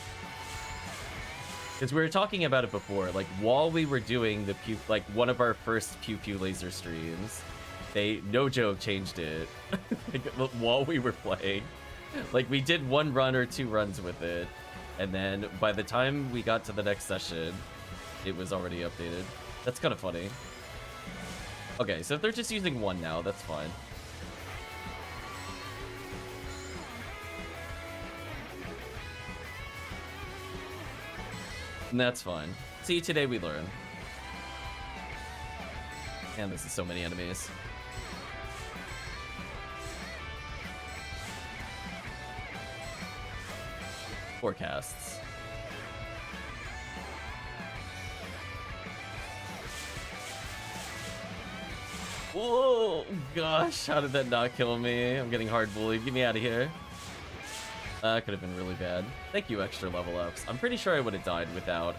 Because we were talking about it before, like while we were doing the pew, like one of our first Pew Pew laser streams, they no joke changed it like, while we were playing. Like we did one run or two runs with it, and then by the time we got to the next session, it was already updated. That's kind of funny. Okay, so if they're just using one now, that's fine. And that's fine. See, today we learn. And this is so many enemies. Forecasts. Whoa, gosh, how did that not kill me? I'm getting hard bullied. Get me out of here. That could have been really bad. Thank you, extra level ups. I'm pretty sure I would have died without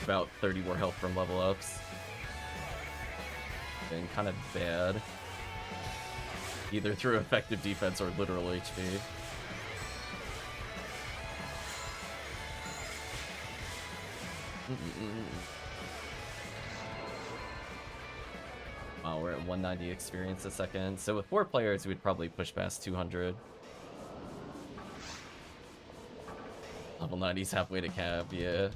about 30 more health from level ups. Been kind of bad. Either through effective defense or literal HP. Wow, we're at 190 experience a second. So with 4 players, we'd probably push past 200. Level 90's halfway to cap, yeah.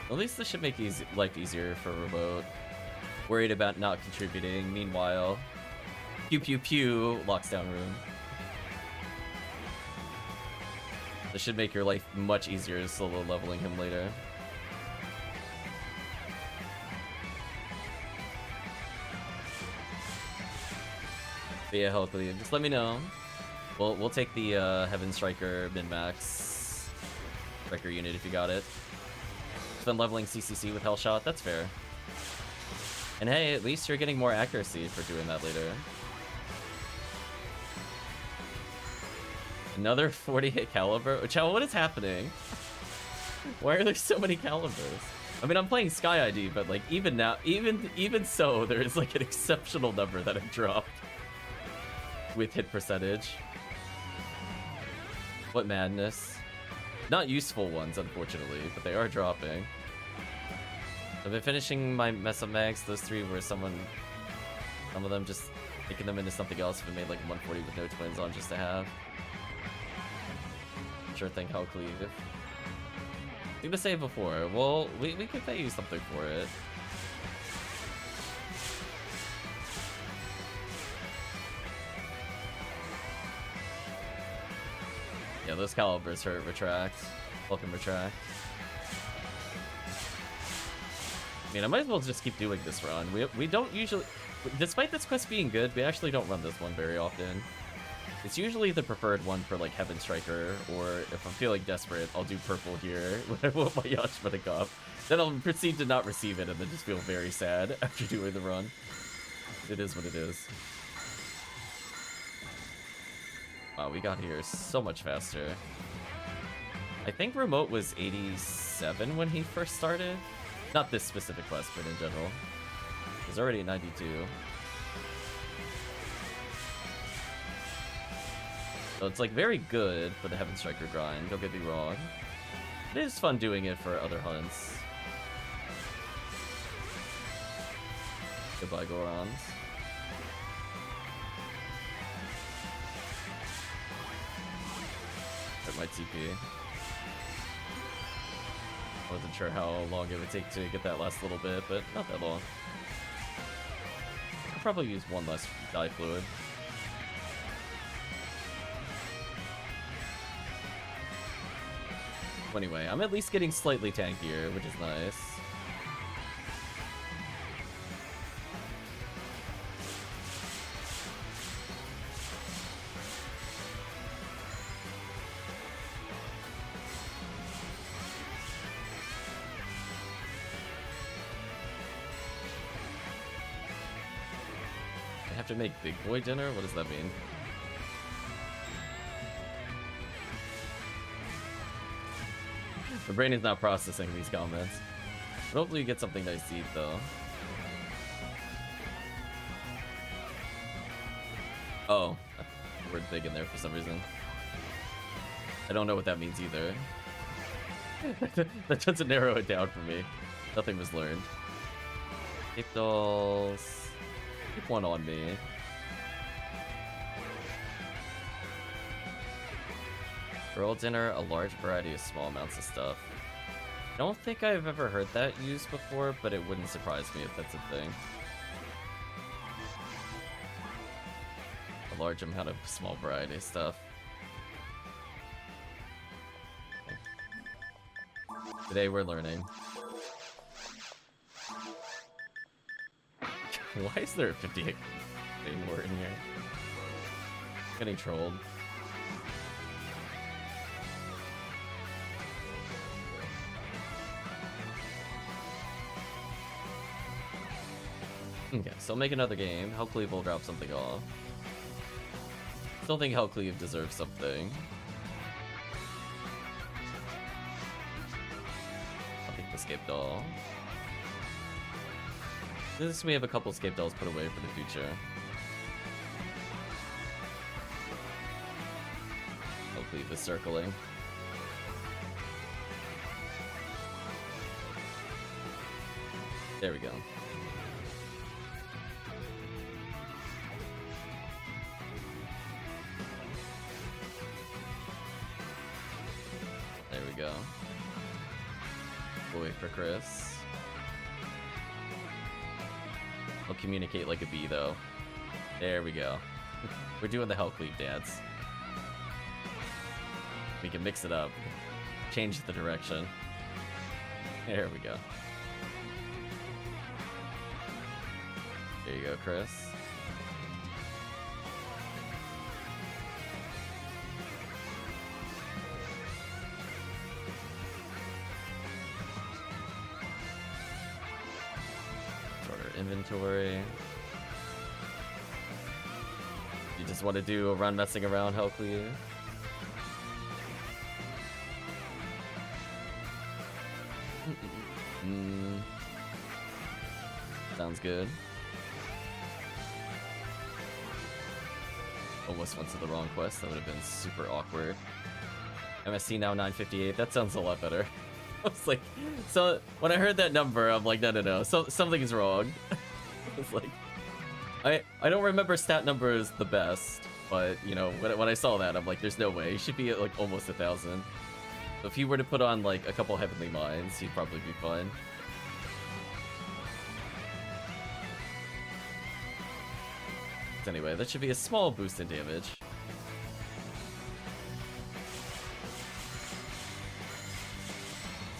At least this should make life easier for remote. Worried about not contributing. Meanwhile, pew pew pew locks down room. This should make your life much easier solo leveling him later. But yeah, hopefully, just let me know. We'll take the Heaven Striker min-max Striker unit if you got it. Then leveling CCC with Hellshot, that's fair. And hey, at least you're getting more accuracy for doing that later. Another 40 hit caliber? Chow, what is happening? Why are there so many calibers? I mean, I'm playing Sky ID, but like even now, even so, there is like an exceptional number that I've dropped with hit percentage. What madness. Not useful ones, unfortunately, but they are dropping. I've been finishing my mess up mags. Those 3 were some of them just making them into something else if it made like 140 with no twins on just to have. Sure thing, Hellcleave. You were saying before, well, we could pay you something for it. Yeah, those calibers hurt. Retract. Welcome, retract. I mean, I might as well just keep doing this run. We don't usually, despite this quest being good, we actually don't run this one very often. It's usually the preferred one for like Heaven Striker, or if I'm feeling desperate, I'll do purple here when I want my Yachmatic up. Then I'll proceed to not receive it and then just feel very sad after doing the run. It is what it is. Wow, we got here so much faster. I think Remote was 87 when he first started. Not this specific quest, but in general. He's already at 92. So it's like very good for the Heaven Striker grind, don't get me wrong. It is fun doing it for other hunts. Goodbye, Gorons. At my TP. I wasn't sure how long it would take to get that last little bit, but not that long. I'll probably use one less dye fluid. Anyway, I'm at least getting slightly tankier, which is nice. I have to make big boy dinner? What does that mean? My brain is not processing these comments. But hopefully you get something nice to eat, though. Oh, word big in there for some reason. I don't know what that means either. That doesn't narrow it down for me. Nothing was learned. Tape dolls. Keep one on me. Girl dinner, a large variety of small amounts of stuff. I don't think I've ever heard that used before, but it wouldn't surprise me if that's a thing. A large amount of small variety of stuff. Today we're learning. Why is there a 58 thing more in here? Getting trolled. Okay, so I'll make another game. Hellcleave will drop something off. Still think Hellcleave deserves something. I'll take the Scape Doll. This we have a couple Scape Dolls put away for the future. Hellcleave is circling. There we go. There we go. We'll wait for Chris. I'll communicate like a bee, though. There we go. We're doing the Hellcleave dance. We can mix it up. Change the direction. There we go. There you go, Chris. Inventory. You just want to do a run messing around, Hellcleave? Sounds good. Almost went to the wrong quest. That would have been super awkward. MSC now 958. That sounds a lot better. I was like, so when I heard that number, I'm like, no. So something is wrong. It's like, I don't remember stat numbers the best, but you know, when I saw that, I'm like, there's no way. He should be at like almost 1,000. So if he were to put on like a couple Heavenly Mines, he'd probably be fine. But anyway, that should be a small boost in damage.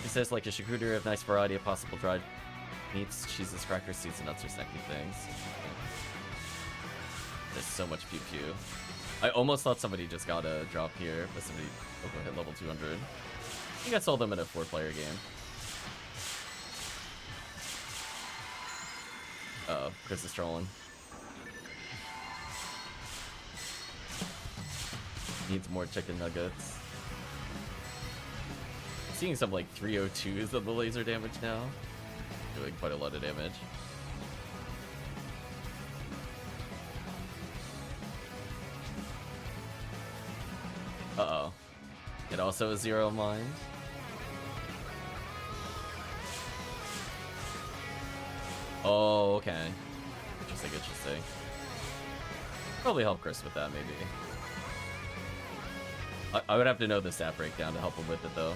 He says like a charcuterie of nice variety of possible dried meats, cheeses, crackers, seeds, and nuts or snacky things. There's so much pew pew. I almost thought somebody just got a drop here, but somebody hit level 200. I think I saw them in a 4-player game. Uh-oh, Chris is trolling. Needs more chicken nuggets. Seeing some like 302s of the laser damage now. Doing quite a lot of damage. Uh-oh. It also has 0 mind. Oh, okay. Interesting, interesting. Probably help Chris with that, maybe. I would have to know the stat breakdown to help him with it, though.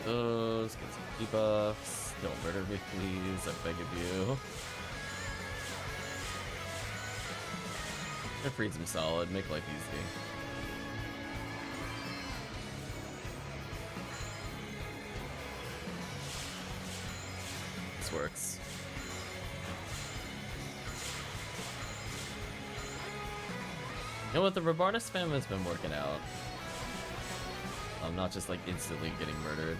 Let's get some debuffs. Don't murder me, please. I beg of you. It frees him solid. Make life easy. This works. You know what? The Rabarna spam has been working out. I'm not just like instantly getting murdered.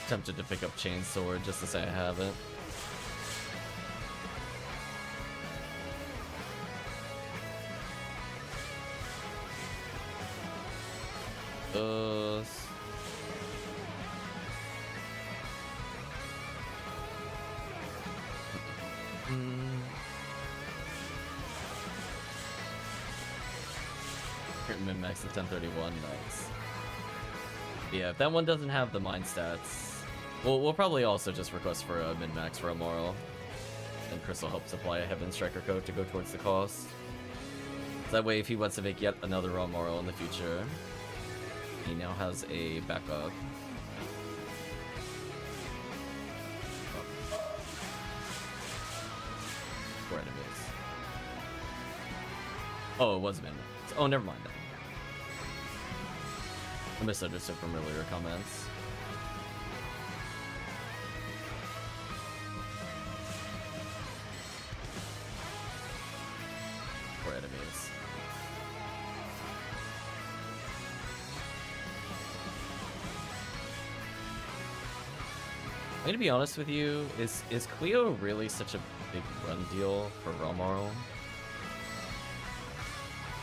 Tempted to pick up Chainsword just to say I have it. Min-max at 1031, nice. Yeah, if that one doesn't have the mine stats, we'll probably also just request for a min-max for a moral. And Chris will help supply a Heaven Striker code to go towards the cost. So that way, if he wants to make yet another raw moral in the future, he now has a backup. For enemies. Oh, it was min-max. Oh, never mind then. I misunderstood from earlier comments. For enemies. I'm gonna be honest with you, is Cleo really such a big run deal for Realmoral?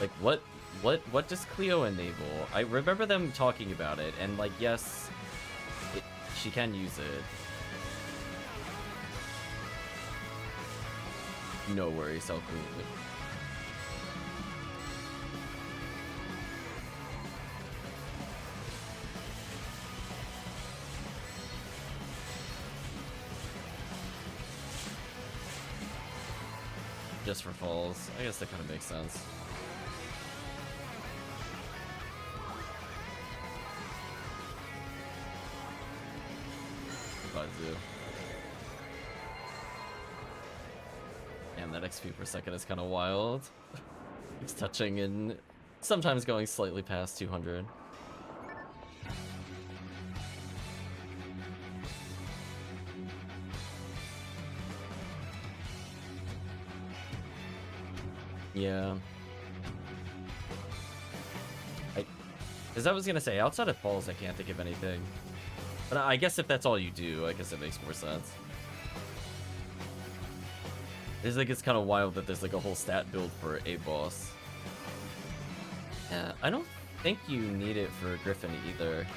Like, what does Cleo enable? I remember them talking about it, and like, yes, she can use it. No worries, I'll clean it. Just for falls. I guess that kind of makes sense. And that XP per second is kind of wild. It's touching and sometimes going slightly past 200. Yeah. Because I was gonna say, outside of falls, I can't think of anything. But I guess if that's all you do, I guess it makes more sense. It's like, it's kind of wild that there's like a whole stat build for a boss. Yeah, I don't think you need it for Griffin either.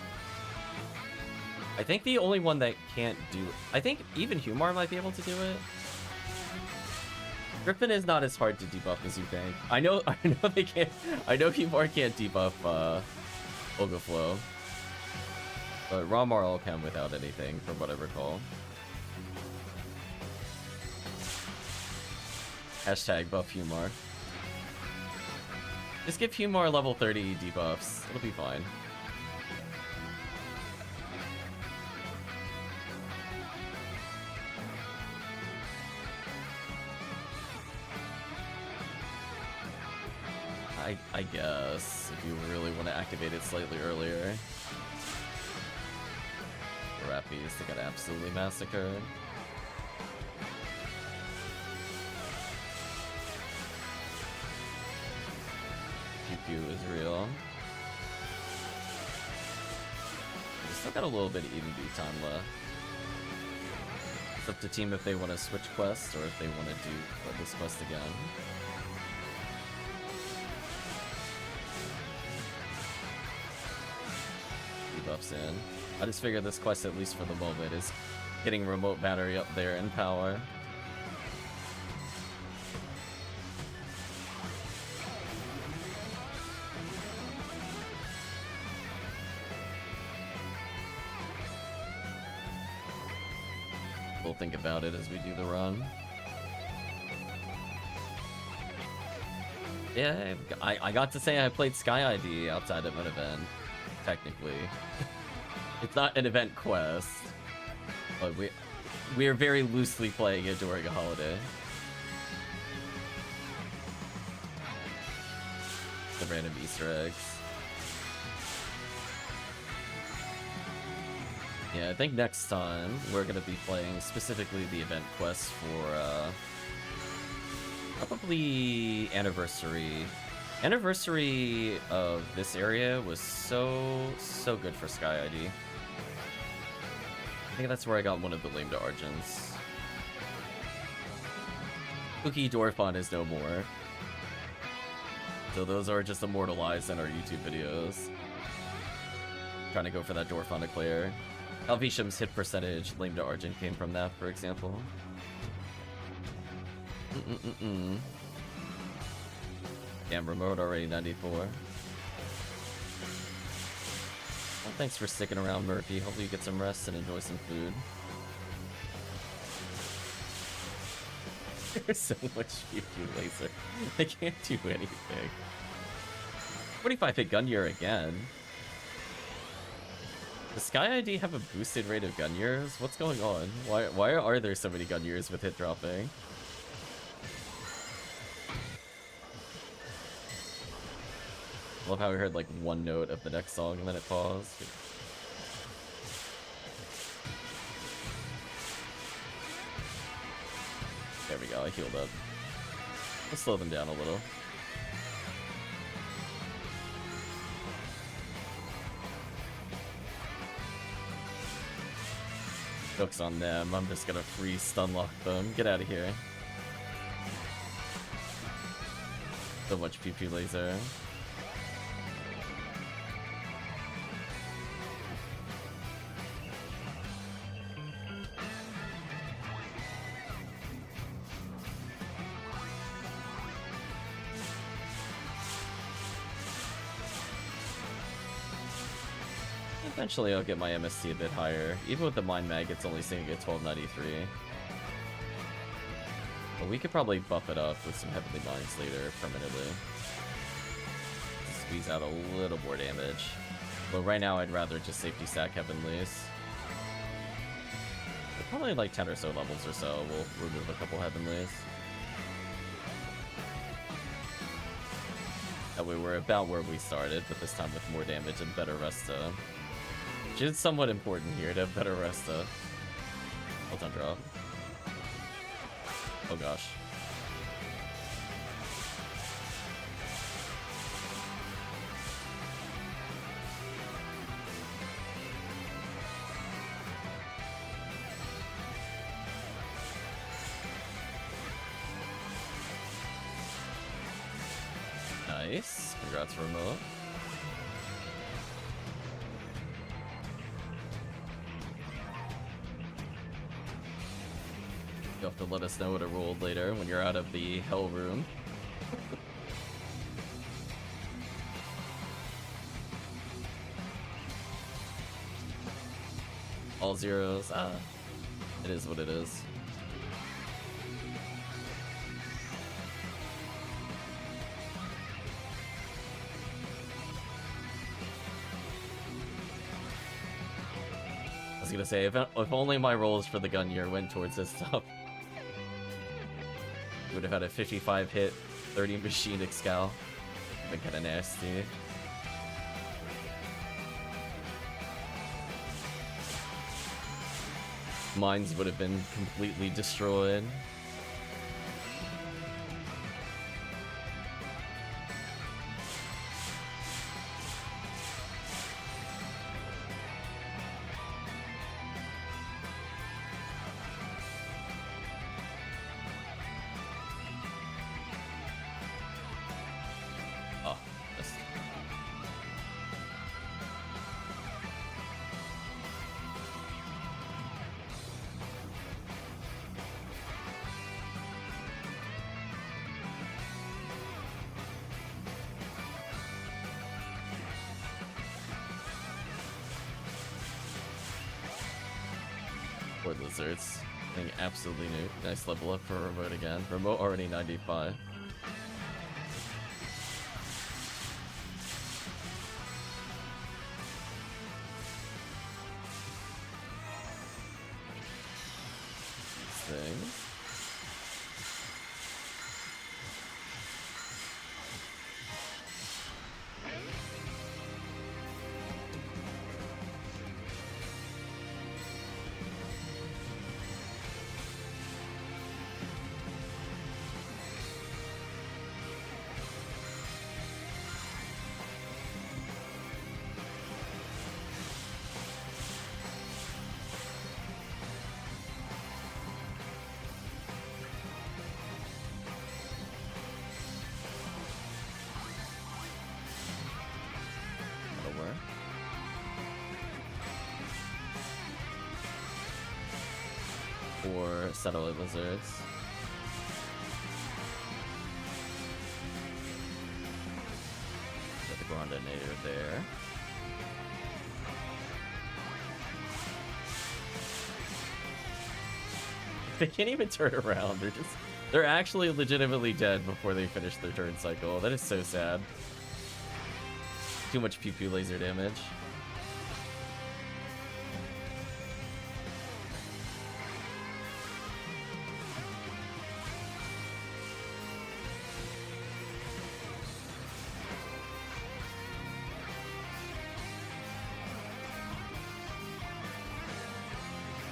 I think the only one that can't do... I think even Humar might be able to do it. Griffin is not as hard to debuff as you think. I know they can't... I know Humar can't debuff Ogaflow. But RaMarl can without anything, from what I recall. Hashtag buff Humar. Just give Humar level 30 debuffs. It'll be fine. I guess, if you really want to activate it slightly earlier. Rappies, they got absolutely massacred. QQ is real. We still got a little bit of even beat time left. It's up to team if they want to switch quests or if they want to do this quest again. buffs in. I just figured this quest, at least for the moment, is getting remote battery up there in power. We'll think about it as we do the run. Yeah, I got to say I played Sky ID outside of an event, technically. It's not an event quest, but we are very loosely playing it during a holiday. The random Easter eggs. Yeah, I think next time we're gonna be playing specifically the event quest for probably Anniversary. Anniversary of this area was so good for Sky ID. I think that's where I got one of the lame to Argents. Cookie Dorfon is no more. So those are just immortalized in our YouTube videos. Trying to go for that Dorfon Eclair. Alvisham's hit percentage, lame to Argent, came from that, for example. Damn, remote already 94. Well, thanks for sticking around, Murphy. Hopefully you get some rest and enjoy some food. There's so much PW laser. They can't do anything. 45 hit gun year again. Does Sky ID have a boosted rate of gun years? What's going on? Why are there so many gun years with hit dropping? Love how we heard like one note of the next song and then it paused. There we go, I healed up. Let's slow them down a little. Joke's on them, I'm just gonna free stun lock them. Get out of here. So much PP laser. Eventually I'll get my MST a bit higher. Even with the Mind Mag, it's only sitting at 1293. But we could probably buff it up with some Heavenly Minds later, permanently. Squeeze out a little more damage. But right now I'd rather just safety stack Heavenlies. But probably like 10 or so levels or so, we'll remove a couple Heavenlies. That way we're about where we started, but this time with more damage and better Resta. Which is somewhat important here to have better Resta. Hold on, drop. Oh gosh. Nice. Congrats, remote. You'll have to let us know what it rolled later when you're out of the hell room. All zeros. Ah, it is what it is. I was gonna say, if only my rolls for the gun year went towards this stuff. Would have had a 55 hit, 30 machine excal. Been kinda nasty. Mines would have been completely destroyed. teleport lizards. Thing absolutely new. Nice level up for remote again. Remote already 95. Things. For satellite lizards. Got the Grandinator there. They can't even turn around. They're actually legitimately dead before they finish their turn cycle. That is so sad. Too much pew pew laser damage.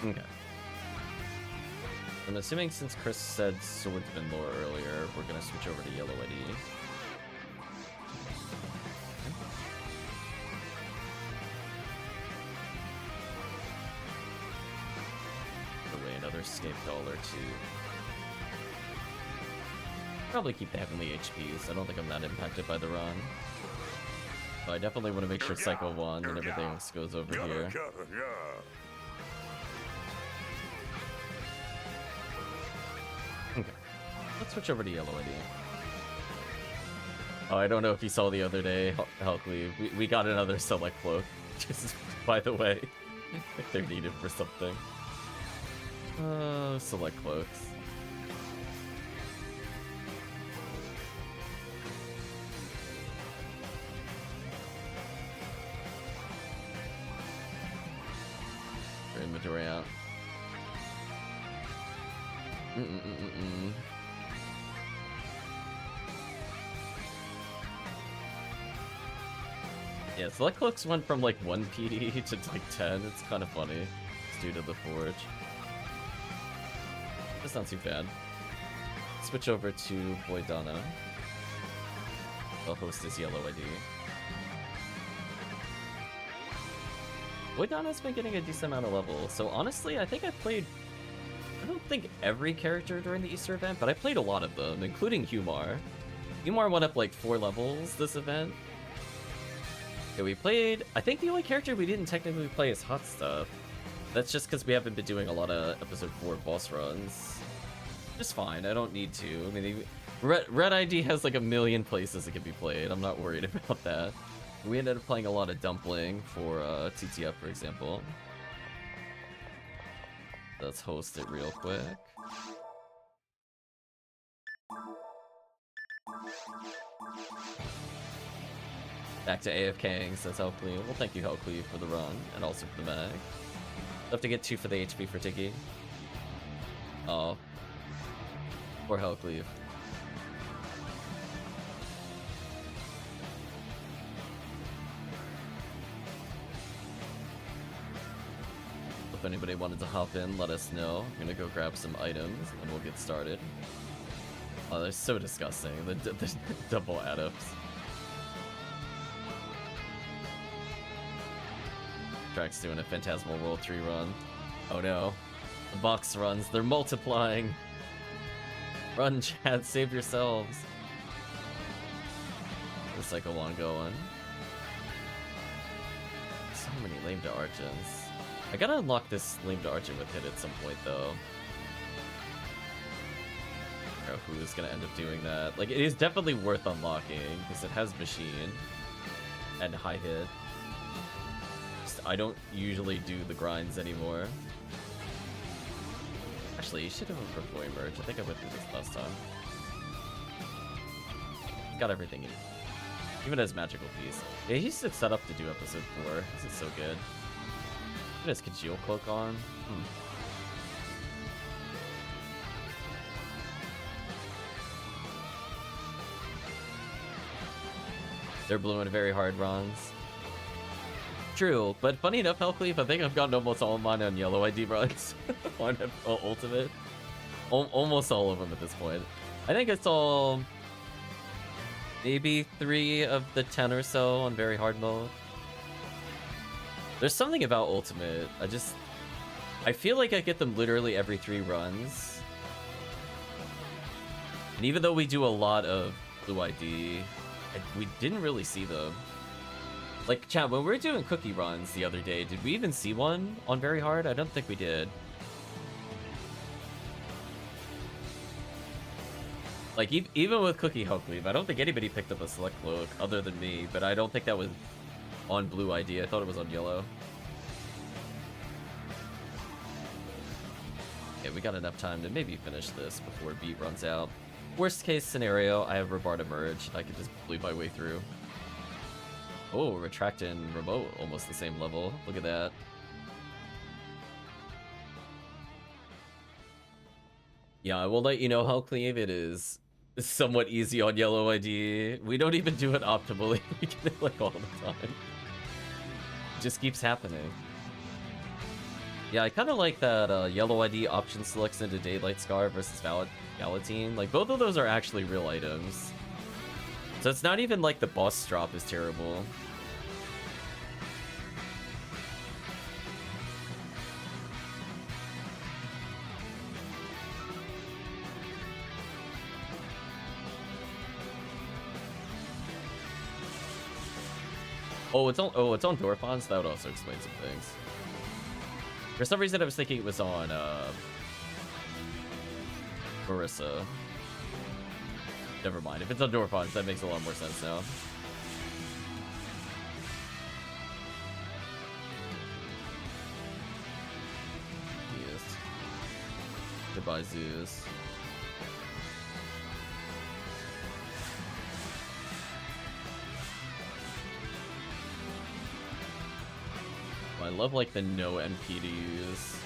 Okay. I'm assuming since Chris said Swordsman lore earlier, we're gonna switch over to Yellow Eddie. Away another Scape Doll or two. Probably keep the heavenly HPs. I don't think I'm that impacted by the run. But I definitely want to make sure Cycle 1 and everything else goes over here. Okay, let's switch over to Yellow Eddie. Oh, I don't know if you saw the other day, Helcley. We got another Select Cloak, just by the way, if they're needed for something. Select Cloaks. Your inventory out. Yeah, Select Cloaks went from like 1 PD to like 10. It's kind of funny. It's due to the Forge. That's not too bad. Switch over to Boydana. I'll host this Yellow ID. Boydana's been getting a decent amount of levels, so honestly, I think I played... I don't think every character during the Easter event, but I played a lot of them, including Humar. Humar went up like 4 levels this event. Yeah, we played... I think the only character we didn't technically play is Hot Stuff. That's just because we haven't been doing a lot of Episode 4 boss runs. Just fine, I don't need to. I mean, Red ID has like a million places it can be played. I'm not worried about that. We ended up playing a lot of Dumpling for TTF, for example. Let's host it real quick. Back to AFKing, says Helcley. Well, thank you, Helcley, for the run, and also for the mag. Have to get 2 for the HP for Tiki. Oh. Poor Helcley. If anybody wanted to hop in, let us know. I'm gonna go grab some items, and we'll get started. Oh, they're so disgusting. The double adapts. Track's doing a Phantasmal World 3 run. Oh no. The box runs, they're multiplying. Run, chat, save yourselves. The Cycle 1 going. So many lame to Archons. I gotta unlock this lame to Archon with hit at some point though. I don't know who's gonna end up doing that. Like, it is definitely worth unlocking, because it has Machine and high hit. I don't usually do the grinds anymore. Actually, you should have a Boy merge. I think I went through this last time. Got everything you need. Even as magical piece. Yeah, he's set up to do episode 4. This is so good. Even his Congeal Cloak on. They're blue in very hard runs. True, but funny enough, Hellcleave, I think I've gotten almost all of mine on yellow ID runs on Ultimate. Almost all of them at this point. I think it's all maybe 3 of the 10 or so on very hard mode. There's something about Ultimate. I feel like I get them literally every 3 runs. And even though we do a lot of blue ID, we didn't really see them. Like, chat, when we were doing cookie runs the other day, did we even see one on very hard? I don't think we did. Like, even with Cookie Hellcleave, I don't think anybody picked up a Select Cloak other than me, but I don't think that was on blue ID. I thought it was on yellow. Okay, we got enough time to maybe finish this before beat runs out. Worst case scenario, I have Rabarda merge, and I can just bleed my way through. Oh, Retract and Remote, almost the same level. Look at that. Yeah, I will let you know Hellcleave, it is somewhat easy on yellow ID. We don't even do it optimally. We get it like all the time. It just keeps happening. Yeah, I kind of like that yellow ID option selects into Daylight Scar versus Galatine. Like, both of those are actually real items. So it's not even like the boss drop is terrible. Oh, it's on Dorphons? That would also explain some things. For some reason I was thinking it was on Marissa. Never mind. If it's on Dorphons, that makes a lot more sense now. Yes. Goodbye, Zeus. I love like the no NP to use.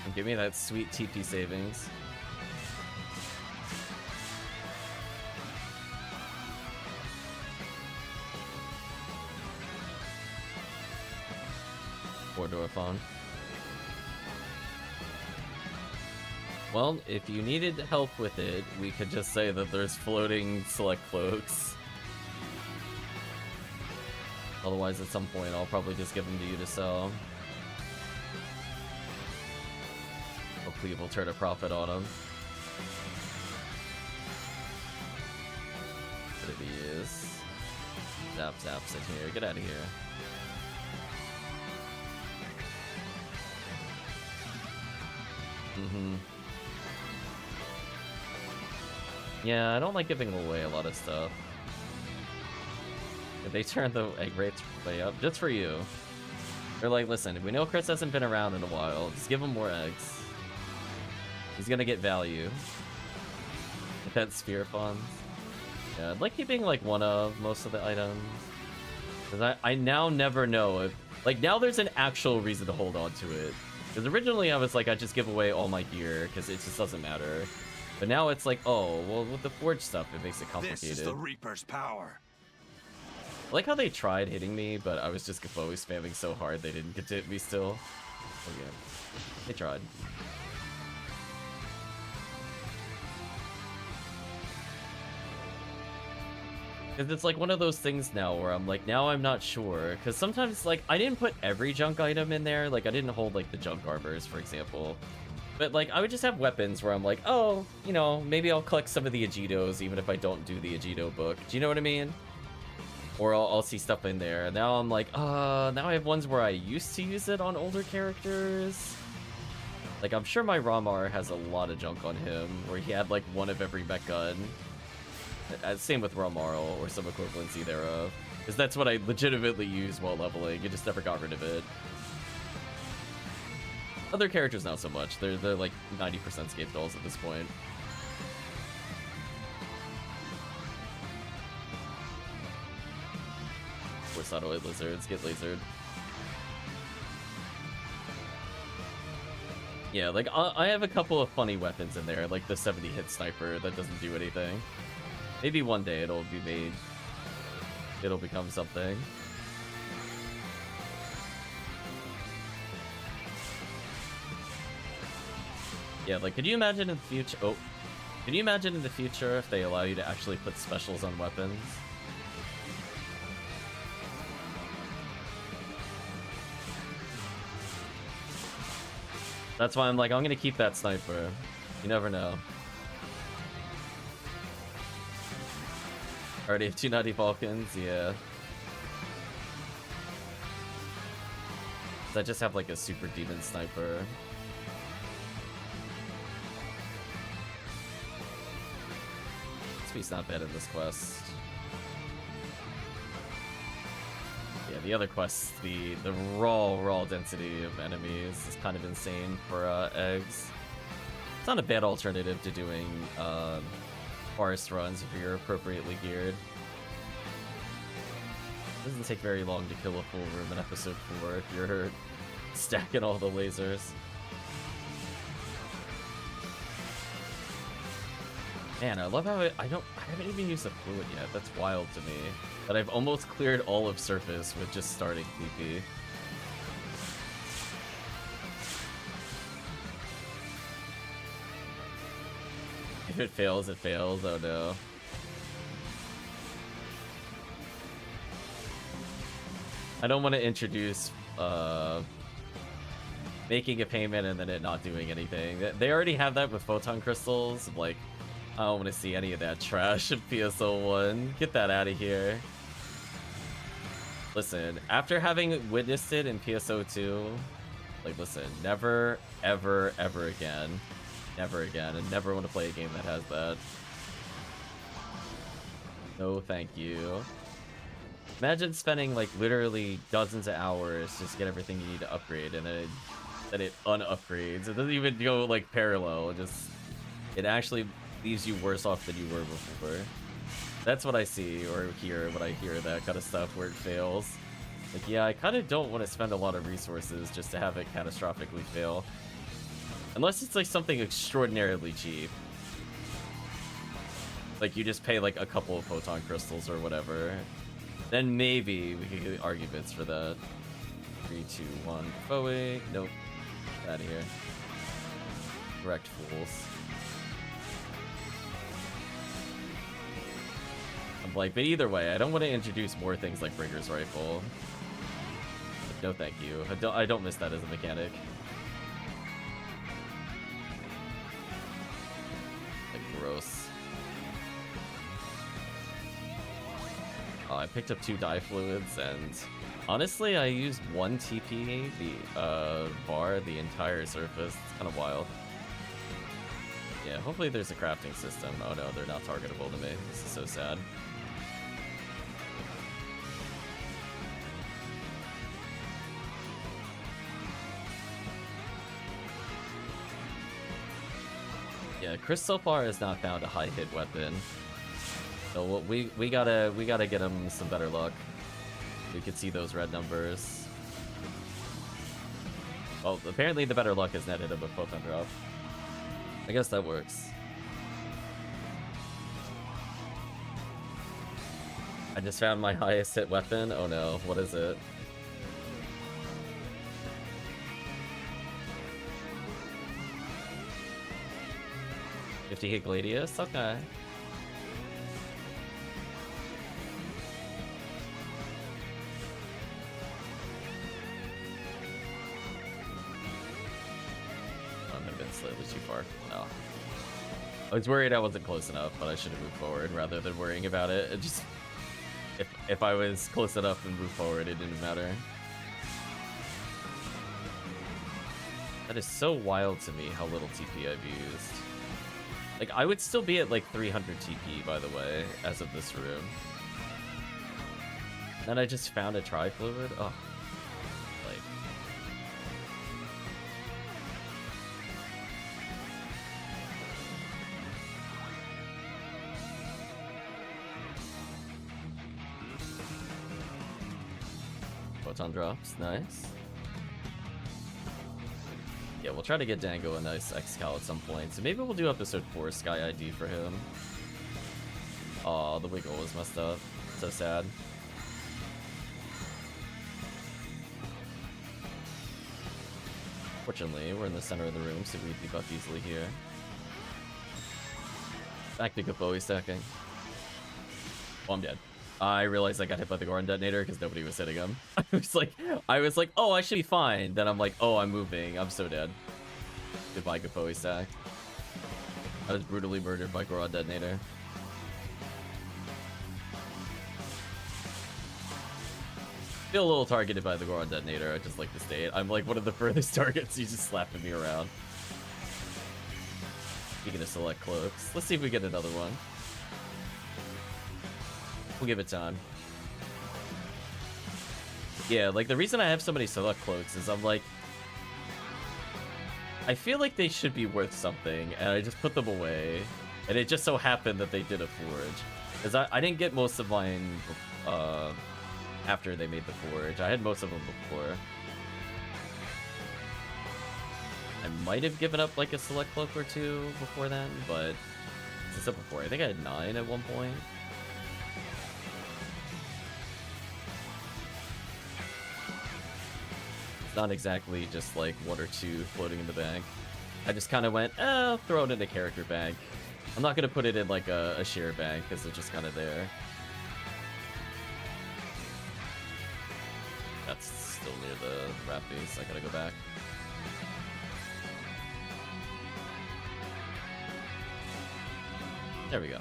And give me that sweet TP savings. Or Dorphon. Well, if you needed help with it, we could just say that there's floating select cloaks. Otherwise, at some point, I'll probably just give them to you to sell. Hopefully, we'll turn a profit on them. What it is? Zap, sit here. Get out of here. Yeah, I don't like giving away a lot of stuff. They turned the egg rates way up just for you. They're like, listen, we know Chris hasn't been around in a while. Just give him more eggs. He's gonna get value. Get that spear funds. Yeah, I'd like keeping like one of most of the items. Because I now never know if... Like, now there's an actual reason to hold on to it. Because originally I was like, I'd just give away all my gear because it just doesn't matter. But now it's like, oh, well, with the forge stuff, it makes it complicated. This is the Reaper's power. I like how they tried hitting me, but I was just always spamming so hard they didn't get to hit me still. Oh yeah, they tried. Because it's like one of those things now where I'm like, now I'm not sure. Because sometimes, like, I didn't put every junk item in there. Like, I didn't hold, like, the junk armors, for example. But, like, I would just have weapons where I'm like, oh, you know, maybe I'll collect some of the Agitos even if I don't do the Agito book. Do you know what I mean? Or I'll see stuff in there. Now I'm like, now I have ones where I used to use it on older characters. Like, I'm sure my Ramar has a lot of junk on him, where he had, like, one of every mech gun. Same with Ramaro, or some equivalency thereof. Because that's what I legitimately use while leveling. You just never got rid of it. Other characters not so much. They're like 90% scape dolls at this point. Satellite lizards get lasered. Yeah, like I have a couple of funny weapons in there, like the 70-hit sniper that doesn't do anything. Maybe one day it'll be made. It'll become something. Yeah, like could you imagine in the future? Oh, can you imagine in the future if they allow you to actually put specials on weapons? That's why I'm like, I'm gonna keep that sniper. You never know. Already have 290 Falcons, yeah. I just have like a super demon sniper. XP's not bad in this quest. Yeah, the other quests, the raw density of enemies is kind of insane for eggs. It's not a bad alternative to doing forest runs if you're appropriately geared. It doesn't take very long to kill a full room in episode 4 if you're stacking all the lasers. Man, I love how I haven't even used the fluid yet. That's wild to me. That I've almost cleared all of surface with just starting PP. If it fails, it fails. Oh no. I don't want to introduce making a payment and then it not doing anything. They already have that with photon crystals. Like, I don't want to see any of that trash in PSO 1. Get that out of here. Listen, after having witnessed it in PSO 2, like, listen, never, ever, ever again. Never again. And never want to play a game that has that. No, thank you. Imagine spending, like, literally dozens of hours just to get everything you need to upgrade, and then it un-upgrades. It doesn't even go, like, parallel. It actually leaves you worse off than you were before. That's what I see or hear when I hear that kind of stuff where it fails. Like, yeah, I kind of don't want to spend a lot of resources just to have it catastrophically fail. Unless it's like something extraordinarily cheap. Like you just pay like a couple of photon crystals or whatever. Then maybe we could get arguments for that. 3, 2, 1. Oh wait, nope. Get out of here. Correct fools. Like, but either way, I don't want to introduce more things like Bringer's Rifle. Like, no, thank you. I don't miss that as a mechanic. Like, gross. I picked up 2 dye fluids, and honestly, I used 1 TP, the bar, the entire surface. It's kind of wild. Yeah, hopefully there's a crafting system. Oh no, they're not targetable to me. This is so sad. Yeah, Chris so far has not found a high hit weapon, so we gotta get him some better luck. We could see those red numbers. Well, apparently the better luck is netted him a photon drop. I guess that works. I just found my highest hit weapon. Oh no, what is it? To hit Gladius? Okay. I might have been slightly too far. No. I was worried I wasn't close enough, but I should have moved forward rather than worrying about it. It just... If I was close enough and moved forward, it didn't matter. That is so wild to me how little TP I've used. Like, I would still be at, like, 300 TP, by the way, as of this room. Then I just found a tri-fluid? Oh. Like... Photon drops. Nice. Yeah, we'll try to get Dango a nice X-Cal at some point. So maybe we'll do episode 4 Sky ID for him. Aw, the wiggle was messed up. So sad. Fortunately, we're in the center of the room, so we debuff easily here. Back to Gaboe stacking. Oh, I'm dead. I realized I got hit by the Goron detonator because nobody was hitting him. I was like, oh, I should be fine. Then I'm like, oh, I'm moving. I'm so dead. Goodbye, Gaboe stack. I was brutally murdered by Goron detonator. Feel a little targeted by the Goron detonator. I just like to state. I'm like one of the furthest targets. He's just slapping me around. Speaking of select cloaks, let's see if we get another one. We'll give it time. Yeah, like the reason I have so many select cloaks is I'm like, I feel like they should be worth something, and I just put them away. And it just so happened that they did a forge. Because I didn't get most of mine after they made the forge. I had most of them before. I might have given up like a select cloak or two before then, but since up before, I think I had 9 at one point. It's not exactly just like 1 or 2 floating in the bag. I just kind of went, I'll throw it in a character bag. I'm not gonna put it in like a share bag because they're just kind of there. That's still near the rat base. I gotta go back. There we go.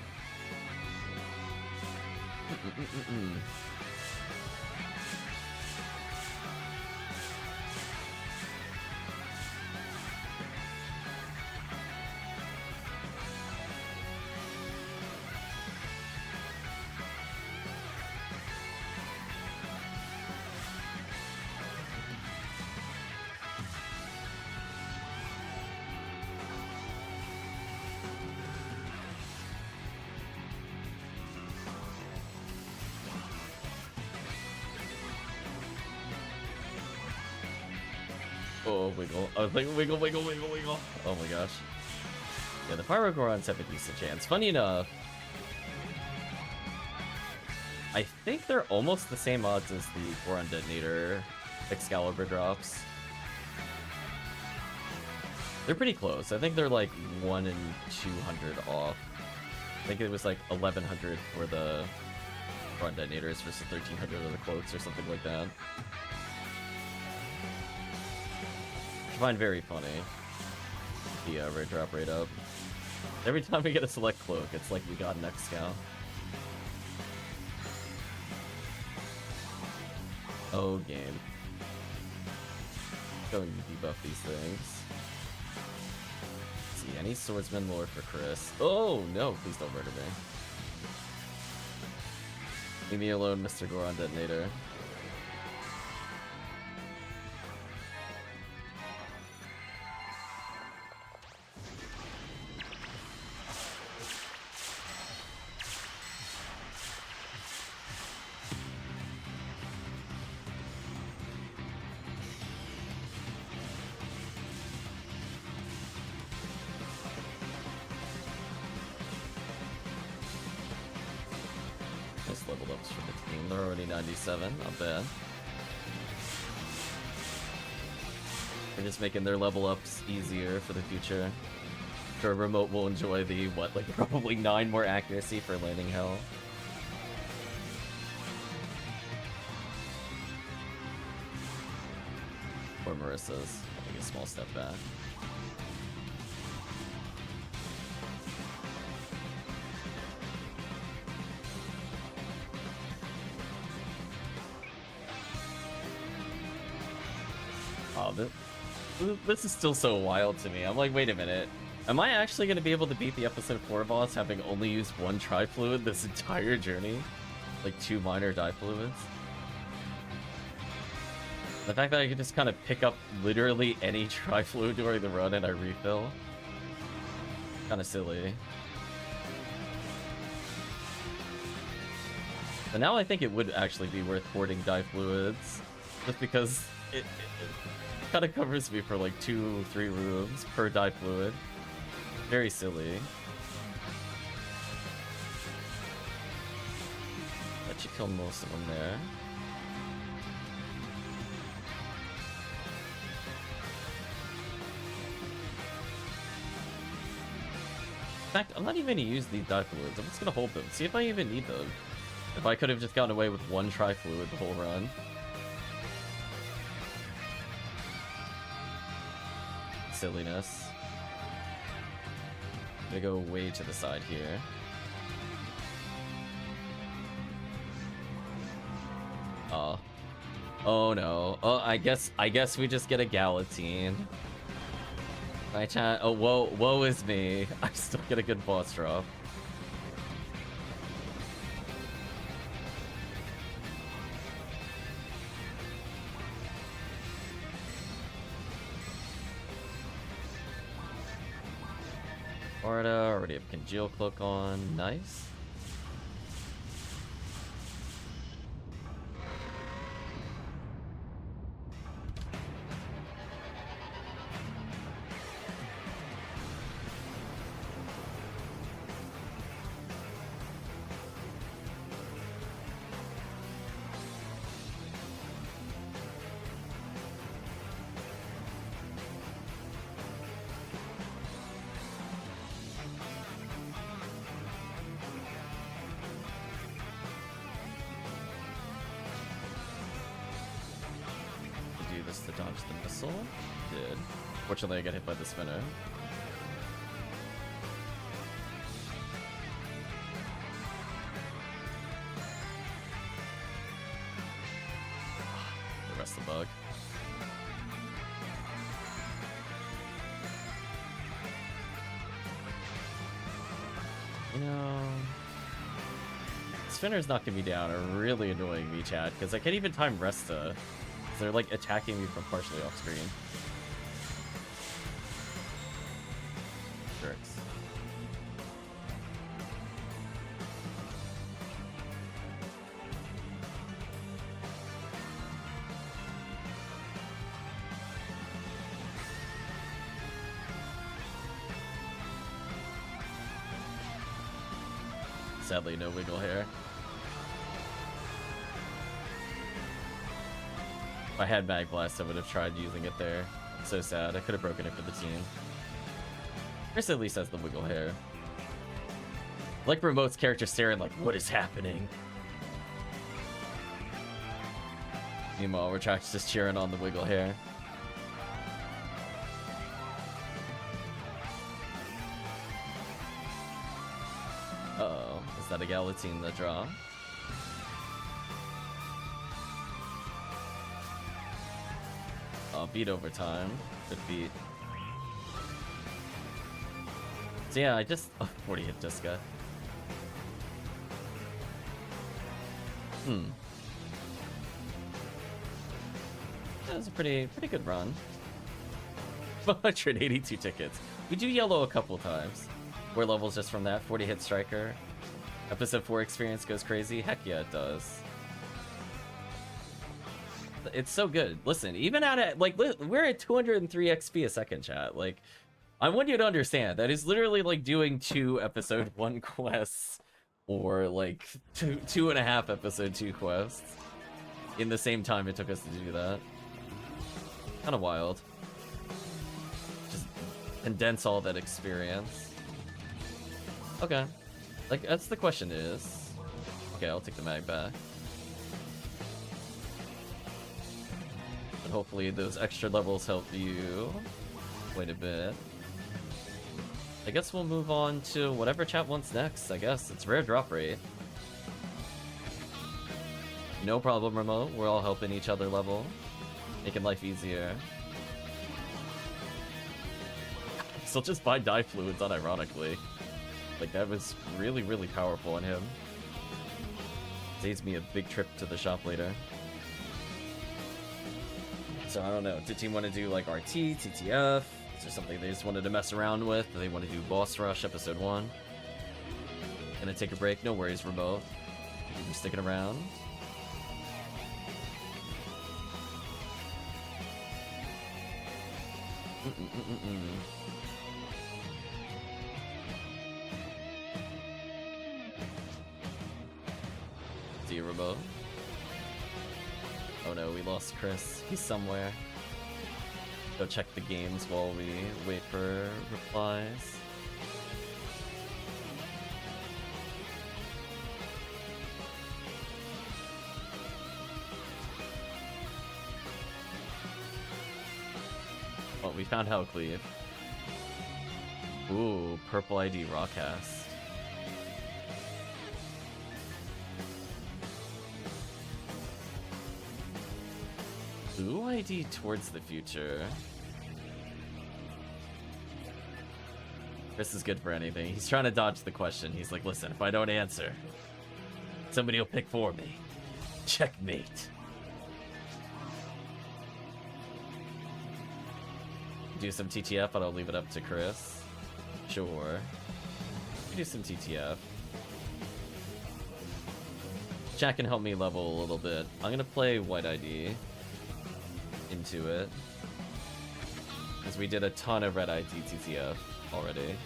Oh, wiggle. I was like, wiggle, wiggle, wiggle, wiggle. Oh my gosh. Yeah, the Pyro Gorons have a decent chance. Funny enough, I think they're almost the same odds as the Goron Detonator Excalibur drops. They're pretty close. I think they're like 1 in 200 off. I think it was like 1100 for the Goron Detonators versus 1300 of the Cloaks or something like that. I find very funny the rate drop rate up. Every time we get a select cloak, it's like we got an X-Scout. Oh, game. Going to debuff these things. Let's see, any swordsman lore for Chris? Oh no, please don't murder me. Leave me alone, Mr. Goron Detonator. Leveled ups for the team. They're already 97, not bad. They're just making their level ups easier for the future. Sure, remote will enjoy the, what, like probably 9 more accuracy for landing hell. Or Marissa's. I'll take a small step back. Oh, this is still so wild to me. I'm like, wait a minute. Am I actually going to be able to beat the episode 4 boss having only used 1 tri-fluid this entire journey? Like 2 minor di-fluids? The fact that I can just kind of pick up literally any tri-fluid during the run and I refill? Kind of silly. But now I think it would actually be worth hoarding di-fluids. Just because it kind of covers me for like 2-3 rooms per dye fluid. Very silly. Let you kill most of them there. In fact, I'm not even gonna use these dye fluids. I'm just gonna hold them. See if I even need them. If I could have just gotten away with one tri-fluid the whole run. Silliness. I'm gonna go way to the side here. Oh no. Oh, I guess we just get a Galatine. My chat. Oh, woe is me. I still get a good boss drop. Florida, already have Congeal Cloak on. Nice. To dodge the missile. Did. Fortunately, I got hit by the spinner. The rest of the bug. You know, spinner's knocking me down are really annoying me, chat, because I can't even time Resta. They're like attacking me from partially off screen. Jerks. Sadly, no wiggle hair. If I had Mag Blast, I would have tried using it there. It's so sad. I could have broken it for the team. Chris at least has the wiggle hair. Like Remote's character staring like, what is happening? Meanwhile, Retract's just cheering on the wiggle hair. Uh-oh. Is that a Galatine that draw? Beat overtime. Good beat. So yeah, I just 40 hit Disca. That was a pretty good run. 182 tickets. We do yellow a couple times. 4 levels just from that. 40 hit striker. Episode 4 experience goes crazy. Heck yeah, it does. It's so good. Listen, even at like we're at 203 XP a second, chat. Like, I want you to understand that is literally like doing 2 episode 1 quests or like 2.5 episode 2 quests in the same time it took us to do that. Kind of wild. Just condense all that experience. Okay, like that's the question is. Okay, I'll take the mag back. And hopefully those extra levels help you quite a bit. I guess we'll move on to whatever chat wants next. I guess it's rare drop rate. No problem, Remote. We're all helping each other level, making life easier. Still just buy dye fluids unironically. Like, that was really, really powerful on him. Saves me a big trip to the shop later. So I don't know. Did team want to do like RT, TTF? Is there something they just wanted to mess around with? Do they want to do Boss Rush episode 1? Gonna take a break? No worries, Remote. You're sticking around. See you, remote. Oh no, we lost Chris. He's somewhere. Go check the games while we wait for replies. Oh, we found Hellcleave. Ooh, purple ID RaCaseal. Blue ID towards the future. Chris is good for anything. He's trying to dodge the question. He's like, listen, if I don't answer, somebody will pick for me. Checkmate. Do some TTF, but I'll leave it up to Chris. Sure. Do some TTF. Jack can help me level a little bit. I'm gonna play White ID into it, because we did a ton of Red ID TTF already.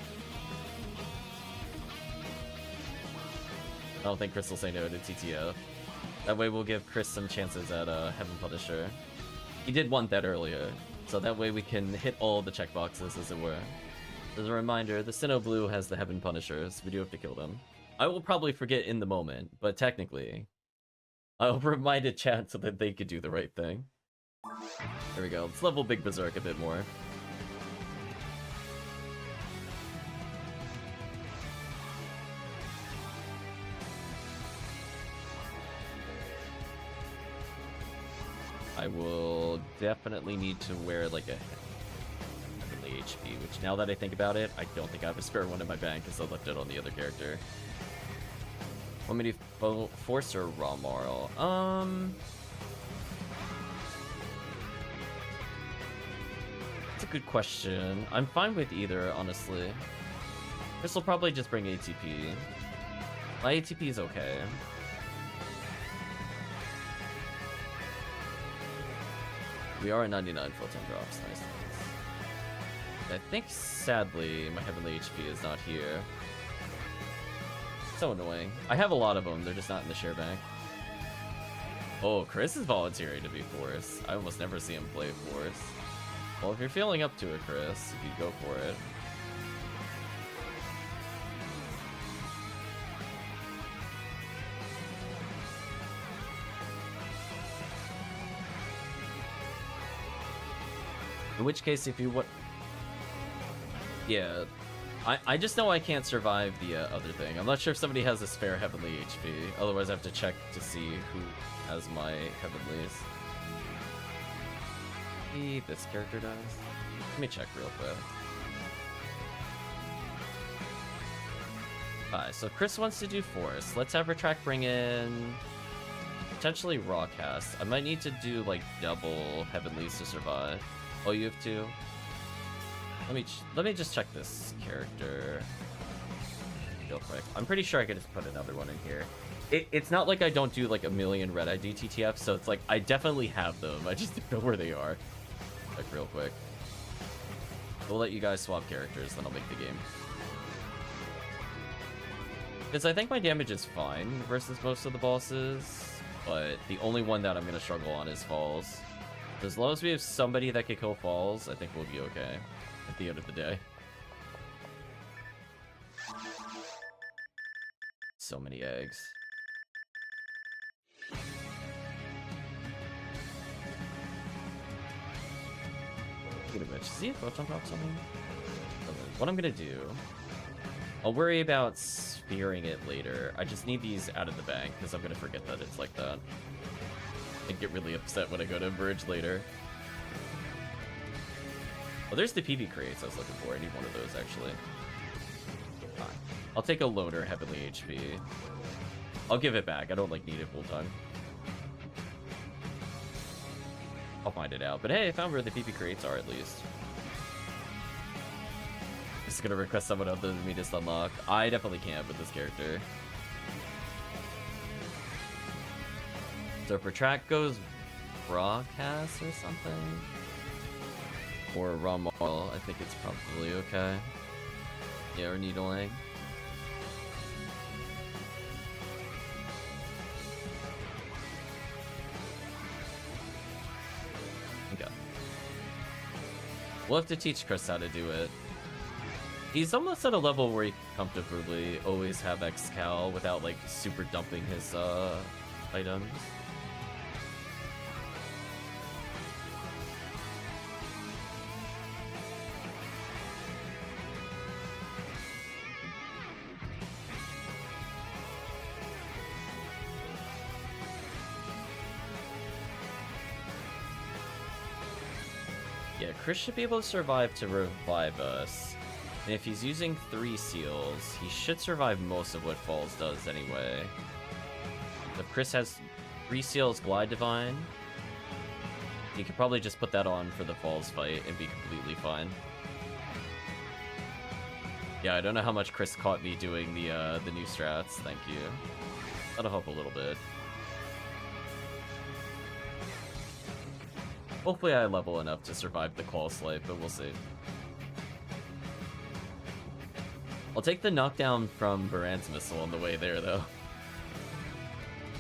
I don't think Chris will say no to TTF. That way we'll give Chris some chances at Heaven Punisher. He did want that earlier, so that way we can hit all the checkboxes, as it were. As a reminder, the Sinnoh Blue has the Heaven Punishers. We do have to kill them. I will probably forget in the moment, but technically, I'll remind a chat so that they could do the right thing. There we go. Let's level Big Berserk a bit more. I will definitely need to wear like a heavenly HP, which now that I think about it, I don't think I have a spare one in my bank because I left it on the other character. Want me to Force or Raw Moral? That's a good question. I'm fine with either, honestly. This will probably just bring ATP. My ATP is okay. We are at 99 full-time drops. Nice. I think, sadly, my heavenly HP is not here. So annoying. I have a lot of them, they're just not in the share bank. Oh, Chris is volunteering to be Force. I almost never see him play Force. Well, if you're feeling up to it, Chris, you go for it. In which case, if you yeah, I just know I can't survive the other thing. I'm not sure if somebody has a spare heavenly HP. Otherwise, I have to check to see who has my heavenlies. Maybe this character does. Let me check real quick. Alright, so Chris wants to do Force. Let's have Retract bring in potentially RaCaseal. I might need to do like double heavenlies to survive. Oh, you have two? Let me just check this character real quick. I'm pretty sure I could just put another one in here. It's not like I don't do like a million Red ID TTF, so it's like I definitely have them. I just don't know where they are. Like real quick. We'll let you guys swap characters, then I'll make the game. Because I think my damage is fine versus most of the bosses, but the only one that I'm going to struggle on is Falls. As long as we have somebody that can kill Falls, I think we'll be okay at the end of the day. So many eggs. Get a bitch. See if Photon drops something? What I'm gonna do, I'll worry about spearing it later. I just need these out of the bank because I'm gonna forget that it's like that. I get really upset when I go to Bridge later. Oh, there's the PV crates I was looking for. I need one of those, actually. Fine. I'll take a loader heavenly HP. I'll give it back. I don't, like, need it full time. I'll find it out. But hey, I found where the PV crates are, at least. Just gonna request someone other than me to unlock. I definitely can't with this character. So if Retract goes RaCaseal or something. or raw model, I think it's probably okay. Yeah, or needling. Okay. We'll have to teach Chris how to do it. He's almost at a level where he can comfortably always have XCal without, like, super dumping his, items. Yeah, Chris should be able to survive to revive us. And if he's using 3 seals, he should survive most of what Falls does anyway. If Chris has 3 seals Glide Divine, he could probably just put that on for the Falls fight and be completely fine. Yeah, I don't know how much Chris caught me doing the new strats, thank you. That'll help a little bit. Hopefully I level enough to survive the Claw Slice, but we'll see. I'll take the knockdown from Baran's missile on the way there, though.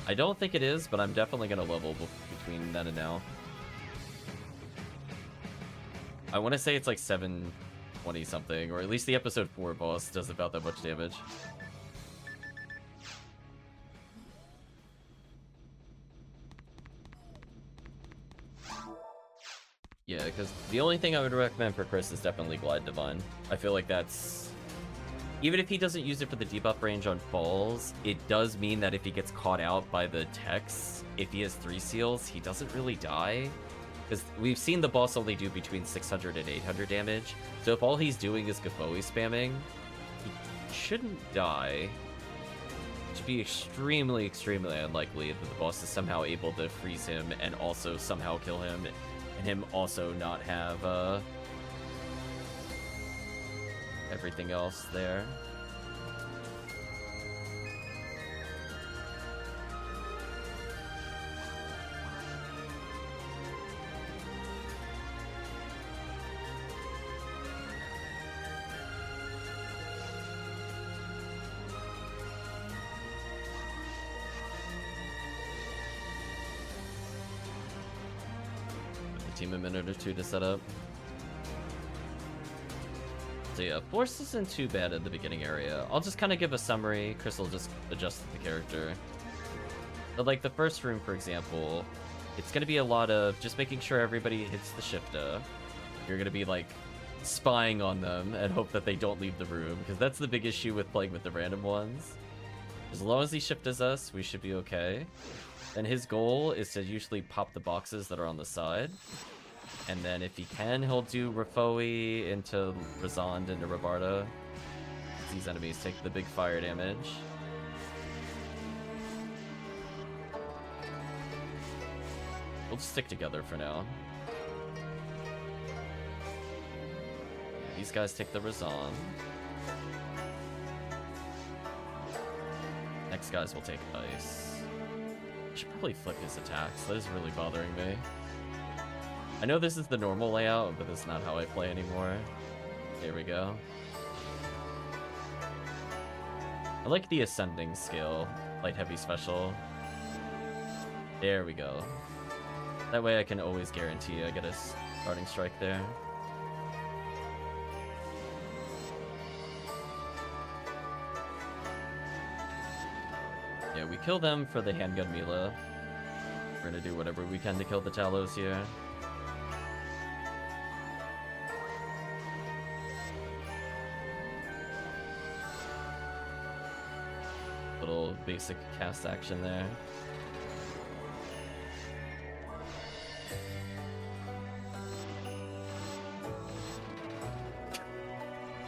I don't think it is, but I'm definitely going to level between then and now. I want to say it's like 720 something, or at least the episode 4 boss does about that much damage. Yeah, because the only thing I would recommend for Chris is definitely Glide Divine. I feel like that's... Even if he doesn't use it for the debuff range on Falls, it does mean that if he gets caught out by the techs, if he has 3 seals, he doesn't really die. Because we've seen the boss only do between 600 and 800 damage. So if all he's doing is Gafoe spamming, he shouldn't die. It should be extremely, extremely unlikely that the boss is somehow able to freeze him and also somehow kill him. And him also not have everything else there. Team a minute or two to set up. So yeah, Force isn't too bad at the beginning area. I'll just kind of give a summary. Chris will just adjust the character. But like the first room, for example, it's going to be a lot of just making sure everybody hits the shifta. You're going to be like spying on them and hope that they don't leave the room, because that's the big issue with playing with the random ones. As long as he shiftas us, we should be okay. And his goal is to usually pop the boxes that are on the side. And then if he can, he'll do Rafoe into Razond into Rabarda. These enemies take the big fire damage. We'll just stick together for now. These guys take the Razond. Next guys will take Ice. I should probably flip his attacks. That is really bothering me. I know this is the normal layout, but that's not how I play anymore. There we go. I like the ascending skill, light heavy special. There we go. That way I can always guarantee I get a starting strike there. Yeah, we kill them for the handgun Mila. We're gonna do whatever we can to kill the Talos here. Little basic cast action there.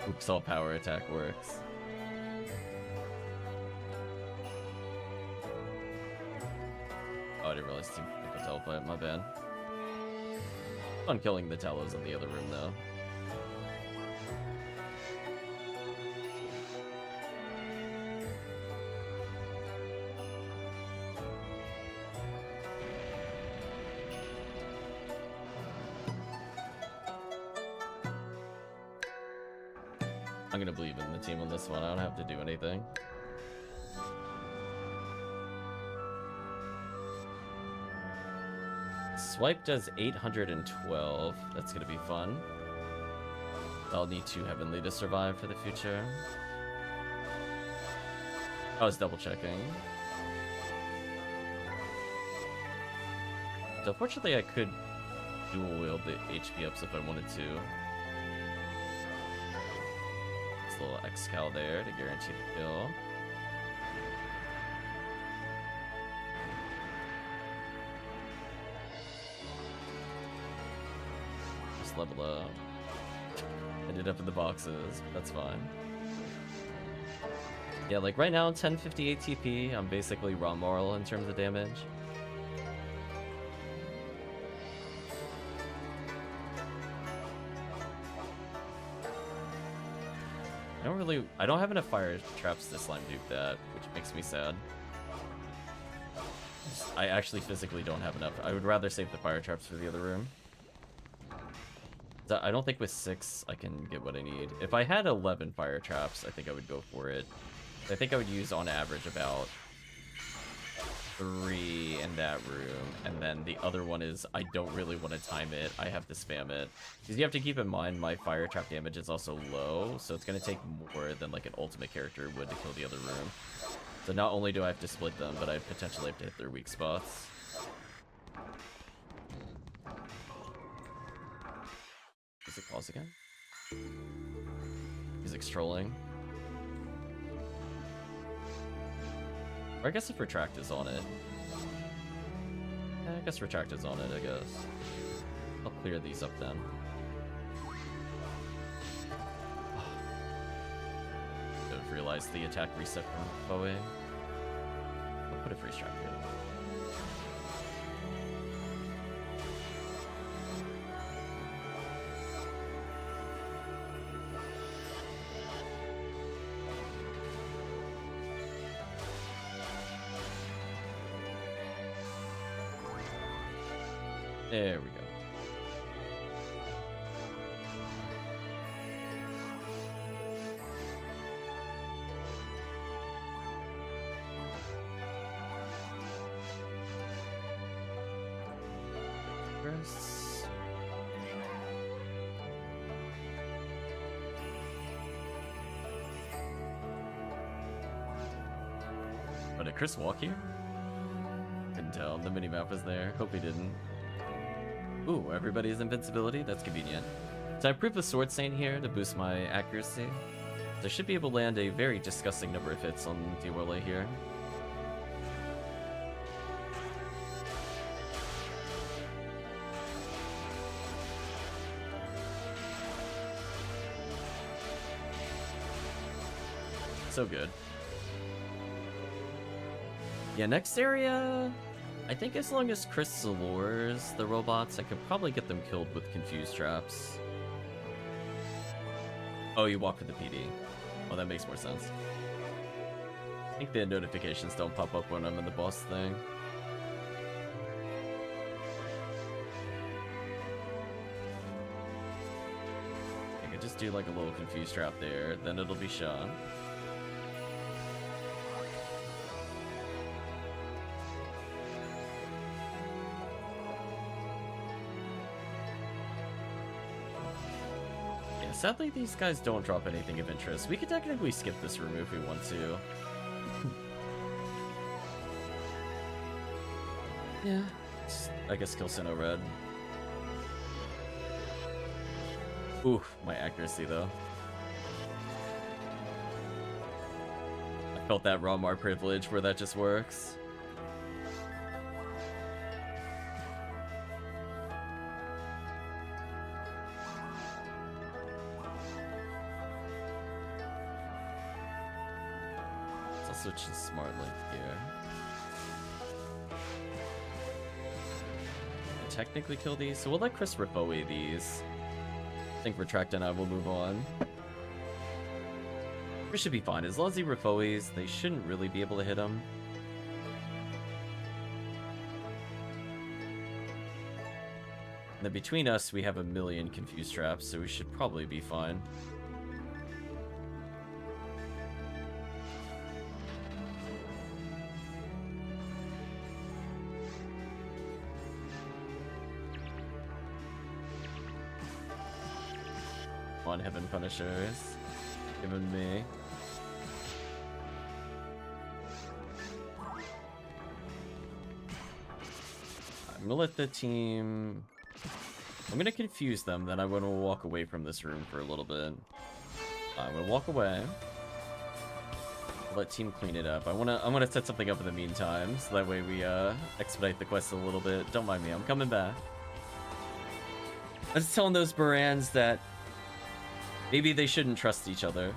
Oops, all power attack works. Oh, I didn't realize Team could teleport, my bad. Fun killing the Talos in the other room, though. I'm gonna believe in the team on this one. I don't have to do anything. Swipe does 812. That's gonna be fun. I'll need 2 Heavenly to survive for the future. I was double checking. So fortunately I could dual wield the HP ups if I wanted to. This little X-Cal there to guarantee the kill. Just level up. Ended up in the boxes, but that's fine. Yeah, like right now, 1058 TP, I'm basically raw moral in terms of damage. I don't have enough fire traps to slime dupe that, which makes me sad. I actually physically don't have enough. I would rather save the fire traps for the other room. I don't think with 6 I can get what I need. If I had 11 fire traps, I think I would go for it. I think I would use on average about 3 in that room, and then the other one is I don't really want to time it. I have to spam it. Because you have to keep in mind my fire trap damage is also low, so it's going to take more than like an ultimate character would to kill the other room. So not only do I have to split them, but I potentially have to hit their weak spots. Is it pause again? Music's trolling. Or I guess if Retract is on it. Yeah, I guess Retract is on it, I guess. I'll clear these up then. I've realized the attack reset from Boe. I'll put a freeze trap here. There we go. Chris. Oh, did Chris walk here? Couldn't tell. The minimap was there. Hope he didn't. Ooh, everybody's invincibility? That's convenient. So I improved the Sword Saint here to boost my accuracy. So I should be able to land a very disgusting number of hits on Diorle here. So good. Yeah, next area... I think as long as Chris lures the robots, I could probably get them killed with confused traps. Oh, you walk for the PD. Oh, that makes more sense. I think the notifications don't pop up when I'm in the boss thing. I could just do like a little confused trap there, then it'll be shot. Sadly, these guys don't drop anything of interest. We could technically skip this room if we want to. Yeah. I guess kill Sinnoh Red. Ooh, my accuracy though. I felt that Ramar privilege where that just works. Switch to smart link here. I technically kill these, so we'll let Chris rip away these. I think Retract and I will move on. We should be fine. As long as he refoes, they shouldn't really be able to hit him. And then between us, we have a million confused traps, so we should probably be fine. On Heaven Punishers. Given me. I'm gonna let the team... I'm gonna confuse them, then I'm gonna walk away from this room for a little bit. I'm gonna walk away. Let team clean it up. I'm gonna set something up in the meantime, so that way we expedite the quest a little bit. Don't mind me, I'm coming back. I'm just telling those Barans that maybe they shouldn't trust each other.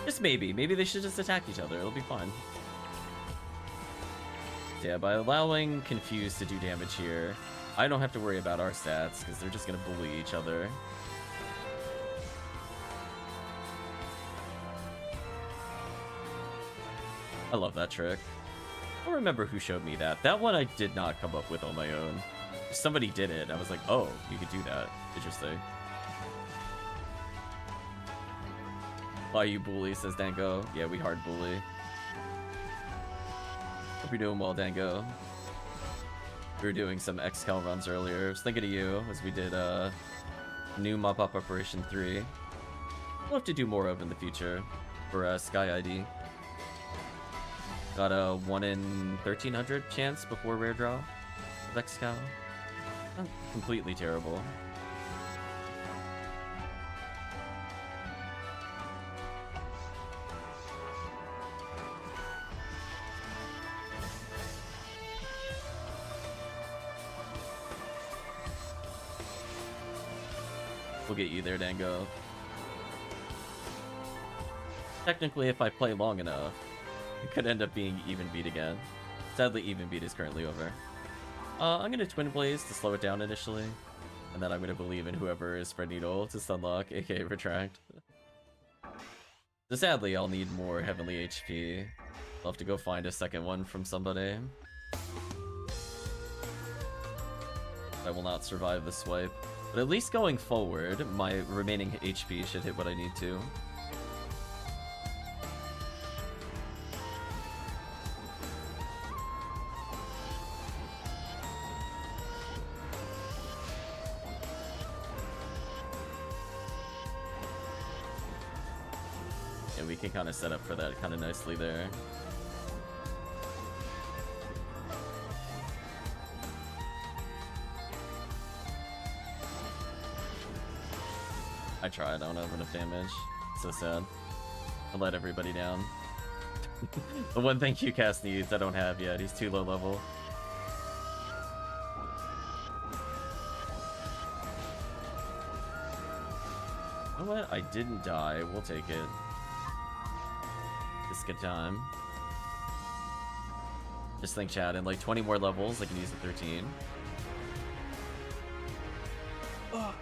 Just maybe. Maybe they should just attack each other. It'll be fine. Yeah, by allowing Confuse to do damage here, I don't have to worry about our stats, because they're just gonna bully each other. I love that trick. I don't remember who showed me that. That one I did not come up with on my own. Somebody did it. I was like, oh, you could do that. Interesting. Why you bully, says Dango. Yeah, we hard bully. Hope you're doing well, Dango. We were doing some XCal runs earlier. I was thinking of you as we did new Mop-Up Operation 3. We'll have to do more of in the future for Sky ID. Got a 1 in 1300 chance before rare draw of XCal. Not completely terrible. We'll get you there, Dango. Technically, if I play long enough, it could end up being even beat again. Sadly, even beat is currently over. I'm gonna Twin Blaze to slow it down initially, and then I'm gonna believe in whoever is Fred Needle to Stunlock, aka Retract. So sadly, I'll need more Heavenly HP. I'll have to go find a second one from somebody. I will not survive the swipe. But at least going forward, my remaining HP should hit what I need to. Yeah, we can kind of set up for that kind of nicely there. I tried, I don't have enough damage. So sad. I let everybody down. The one thing QCast needs I don't have yet, he's too low level. You know what? I didn't die, we'll take it. It's good time. Just think, chat, in like 20 more levels, I can use the 13. Oh.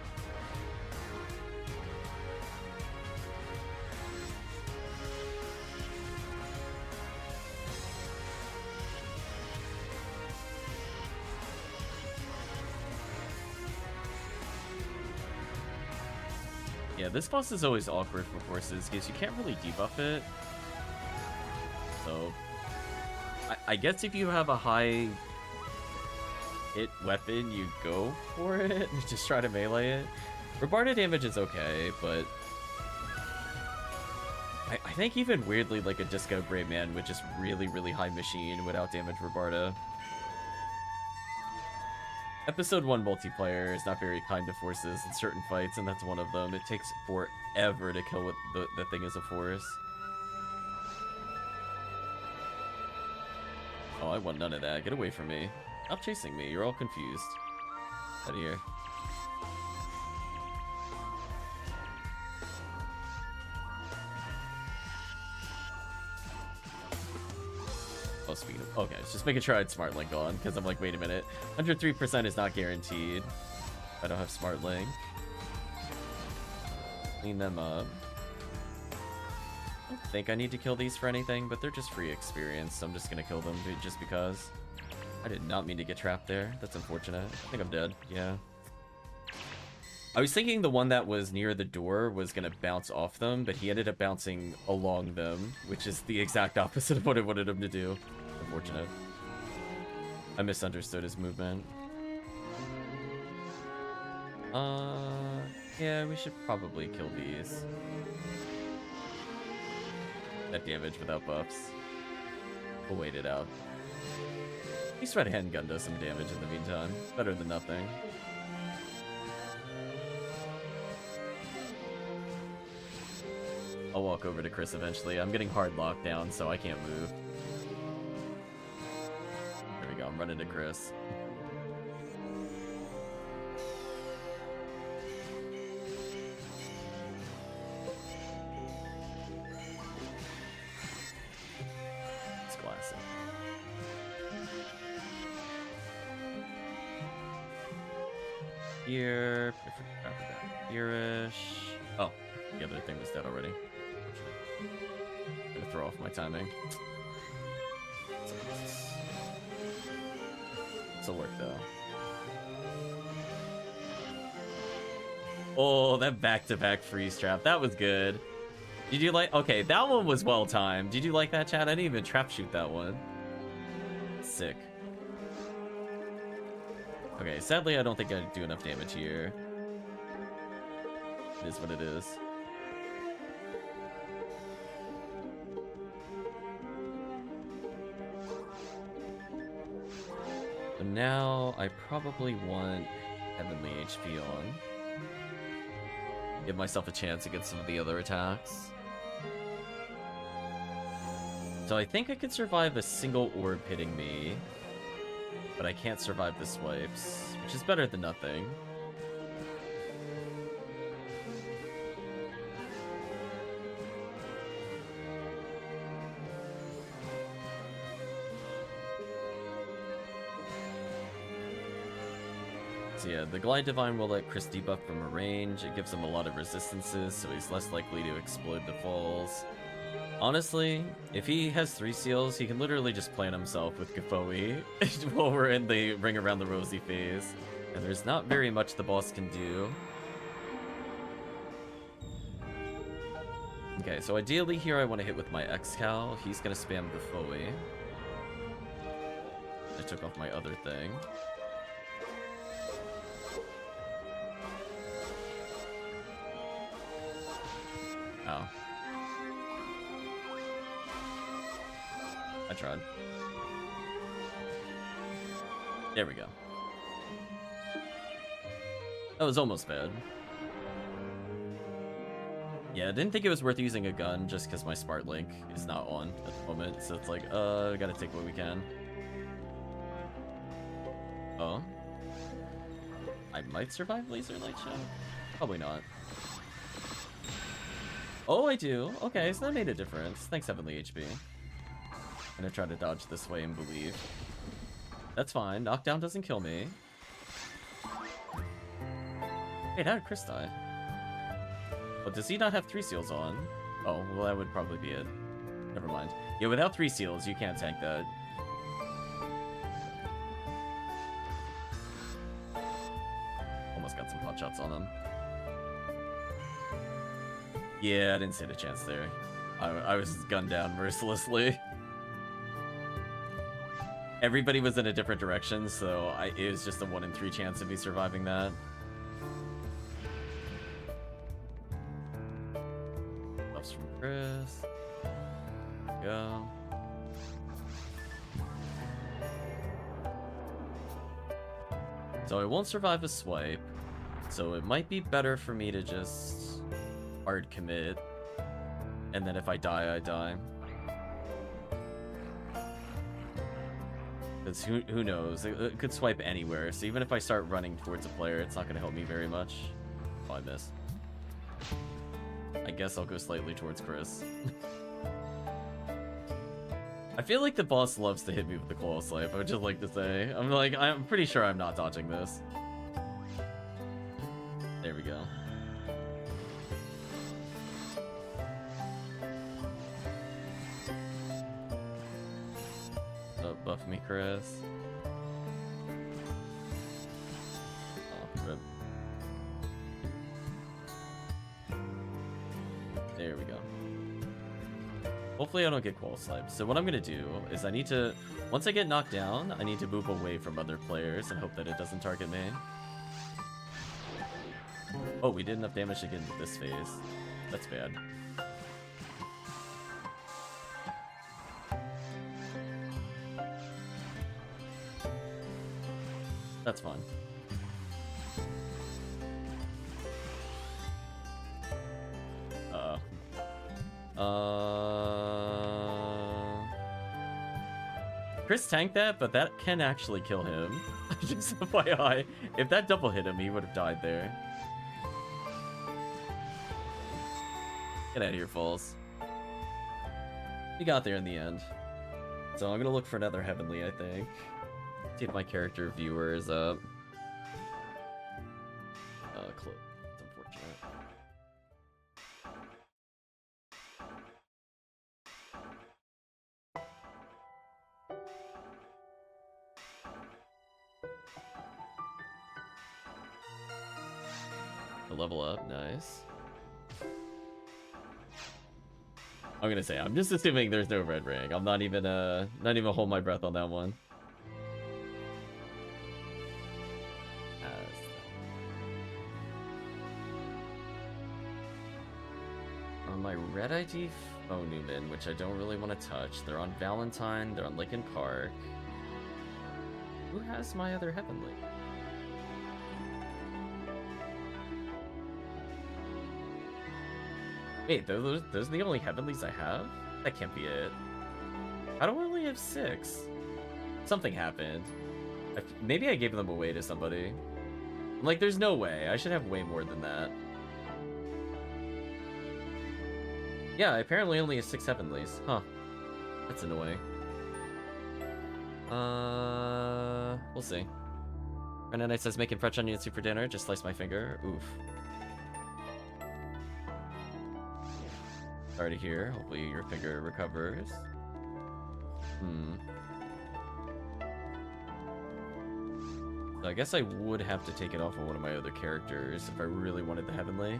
Yeah, this boss is always awkward for forces because you can't really debuff it. So, I guess if you have a high hit weapon, you go for it and just try to melee it. Rebarda damage is okay, but I think even weirdly, like a Disco Great Man with just really, really high machine would outdamage Rebarda. Episode 1 multiplayer is not very kind to forces in certain fights, and that's one of them. It takes forever to kill what the thing is a force. Oh, I want none of that. Get away from me. Stop chasing me. You're all confused. Out of here. Oh, speaking of... Okay, just making sure I had Smart Link on, because I'm like, wait a minute. 103% is not guaranteed. I don't have Smart Link. Clean them up. I don't think I need to kill these for anything, but they're just free experience, so I'm just gonna kill them just because. I did not mean to get trapped there. That's unfortunate. I think I'm dead. Yeah. I was thinking the one that was near the door was gonna bounce off them, but he ended up bouncing along them, which is the exact opposite of what I wanted him to do. Unfortunate. I misunderstood his movement. Yeah, we should probably kill these. That damage without buffs. We'll wait it out. At least Red Handgun does some damage in the meantime. Better than nothing. I'll walk over to Chris eventually. I'm getting hard locked down, so I can't move. There we go, I'm running to Chris. It's classic. Here, here-ish. Oh, the other thing was dead already. I'm gonna throw off my timing. This'll work though. Oh, that back-to-back freeze trap. That was good. Did you like... Okay, that one was well timed. Did you like that, chat? I didn't even trap shoot that one. Sick. Okay, sadly, I don't think I do enough damage here. It is what it is. So now, I probably want Heavenly HP on. Give myself a chance against some of the other attacks. So I think I could survive a single orb hitting me. But I can't survive the swipes, which is better than nothing. So yeah, the Glide Divine will let Chris debuff from a range. It gives him a lot of resistances, so he's less likely to explode the falls. Honestly, if he has 3 seals, he can literally just plant himself with Gafoe while we're in the Ring Around the Rosy phase. And there's not very much the boss can do. Okay, so ideally here I want to hit with my X-Cal. He's going to spam Gafoe. I took off my other thing. Oh. I tried. There we go. That was almost bad. Yeah, I didn't think it was worth using a gun just because my Smart Link is not on at the moment. So it's like, we gotta take what we can. Oh. I might survive Laser Light Show? Probably not. Oh, I do. Okay, so that made a difference. Thanks, Heavenly HP. I'm gonna try to dodge this way and believe. That's fine. Knockdown doesn't kill me. Wait, how did Chris die? Oh, does he not have 3 seals on? Oh, well, that would probably be it. Never mind. Yeah, without 3 seals, you can't tank that. Almost got some pot shots on him. Yeah, I didn't stand a chance there. I was gunned down mercilessly. Everybody was in a different direction, so it was just a 1 in 3 chance of me surviving that. Buffs from Chris. There we go. So I won't survive a swipe, so it might be better for me to just hard commit, and then if I die, I die. Because who knows? It could swipe anywhere, so even if I start running towards a player, it's not going to help me very much. Oh, I missed. I guess I'll go slightly towards Chris. I feel like the boss loves to hit me with the claw swipe, I would just like to say. I'm pretty sure I'm not dodging this. There we go. Buff me, Chris. Oh, rip. There we go. Hopefully I don't get qual swiped. So what I'm gonna do is I need to, once I get knocked down, I need to move away from other players and hope that it doesn't target me. Oh, we did enough damage to get into this phase. That's bad. That's fine. Chris tanked that, but that can actually kill him. Just FYI, if that double hit him, he would have died there. Get out of here, Falls. He got there in the end. So I'm gonna look for another Heavenly, I think. See if my character viewer is up. Close. It's unfortunate. A level up, nice. I'm gonna say, I'm just assuming there's no red ring. I'm not even hold my breath on that one. On my red ID phone Newman, which I don't really want to touch. They're on Valentine, they're on Lincoln Park. Who has my other Heavenly? Wait, those are the only Heavenlies I have? That can't be it. How do I only have 6? Something happened. Maybe I gave them away to somebody. Like, there's no way. I should have way more than that. Yeah, I apparently only have 6 Heavenlies. Huh. That's annoying. We'll see. Brandon Knight says, making French onion soup for dinner. Just slice my finger. Oof. Sorry to hear. Hopefully your finger recovers. So I guess I would have to take it off of one of my other characters if I really wanted the Heavenly.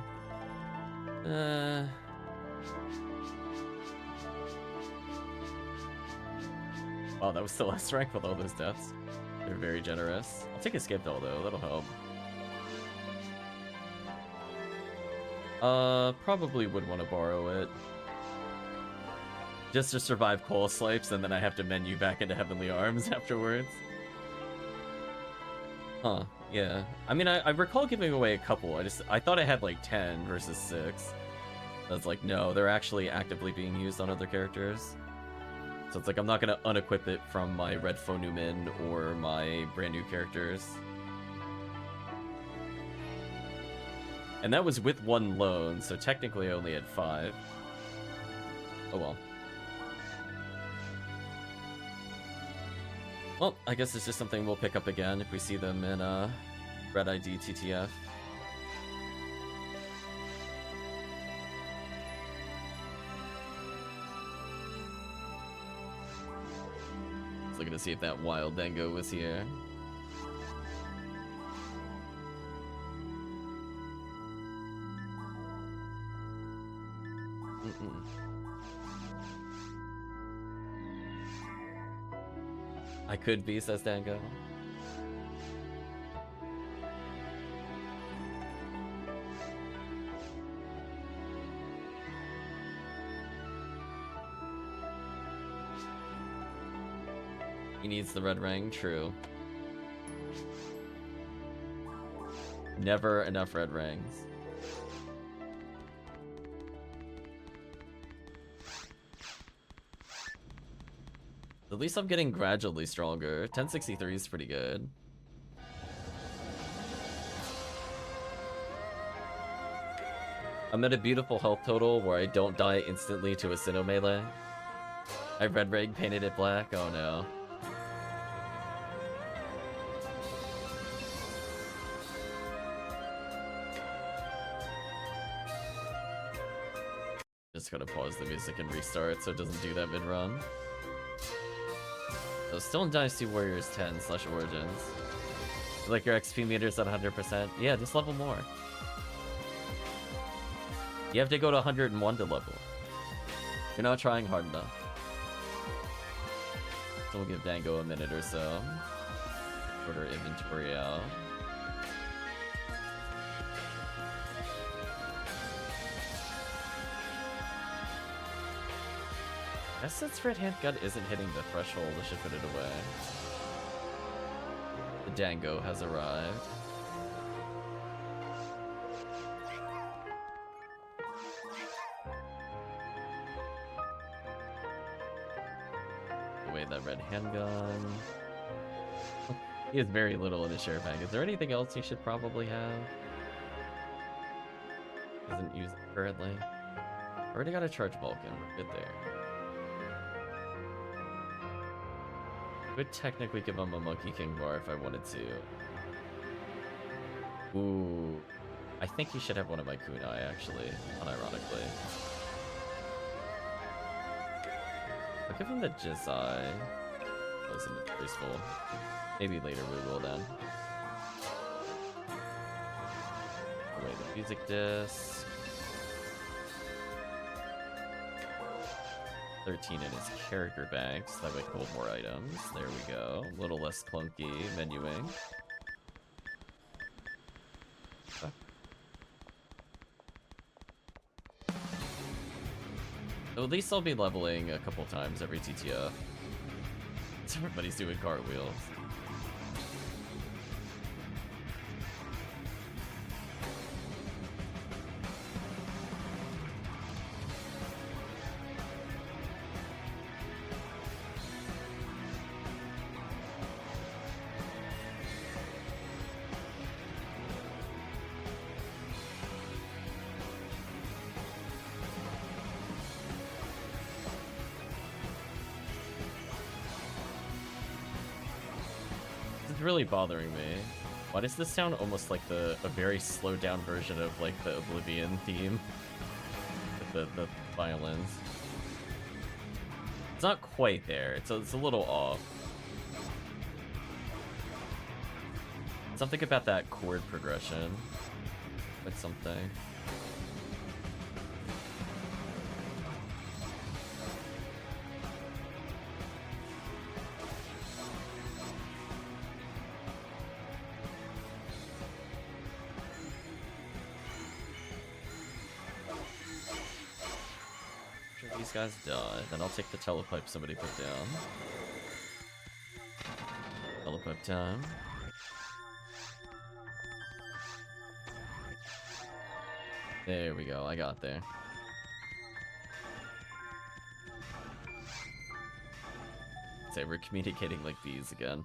Wow, that was still a strength with all those deaths. They're very generous. I'll take Escape Doll though, that'll help. Probably would want to borrow it. Just to survive Coal Slipes, and then I have to menu back into Heavenly Arms afterwards. Huh, yeah. I mean, I recall giving away a couple. I thought I had like 10 versus 6. I was like, no, they're actually actively being used on other characters. So it's like, I'm not going to unequip it from my Red Phonumin or my brand new characters. And that was with 1 loan, so technically I only had 5. Oh well. Well, I guess it's just something we'll pick up again if we see them in Red ID TTF. Just looking to see if that Wild Dango was here. I could be, says Dango. He needs the red ring, true. Never enough red rings. At least I'm getting gradually stronger. 1063 is pretty good. I'm at a beautiful health total where I don't die instantly to a Sinnoh melee. I red ring painted it black. Oh no. Just gotta pause the music and restart so it doesn't do that mid-run. So still in Dynasty Warriors 10/Origins. Like your XP meter's at 100%. Yeah, just level more. You have to go to 101 to level. You're not trying hard enough. So we'll give Dango a minute or so. Sort our inventory out. guess since Red Handgun isn't hitting the threshold, I should put it away. The Dango has arrived. Away that red handgun. He has very little in his share bag. Is there anything else he should probably have? Doesn't use it currently. Already got a charge Vulcan. We're good there. Could technically give him a Monkey King bar if I wanted to. Ooh. I think he should have one of my kunai, actually, unironically. I'll give him the Jizai. Wasn't graceful. Maybe later we will then. Away the music disc. 13 in his character banks. That way hold more items. There we go. A little less clunky menuing. Okay. So at least I'll be leveling a couple times every TTF. Everybody's doing cartwheels. Really bothering me. Why does this sound almost like a very slowed down version of like the Oblivion theme with the violins? It's not quite there. It's a little off. Something about that chord progression. Like something. Guys die, then I'll take the telepipe somebody put down. Telepipe time. There we go, I got there. Say we're communicating like bees again.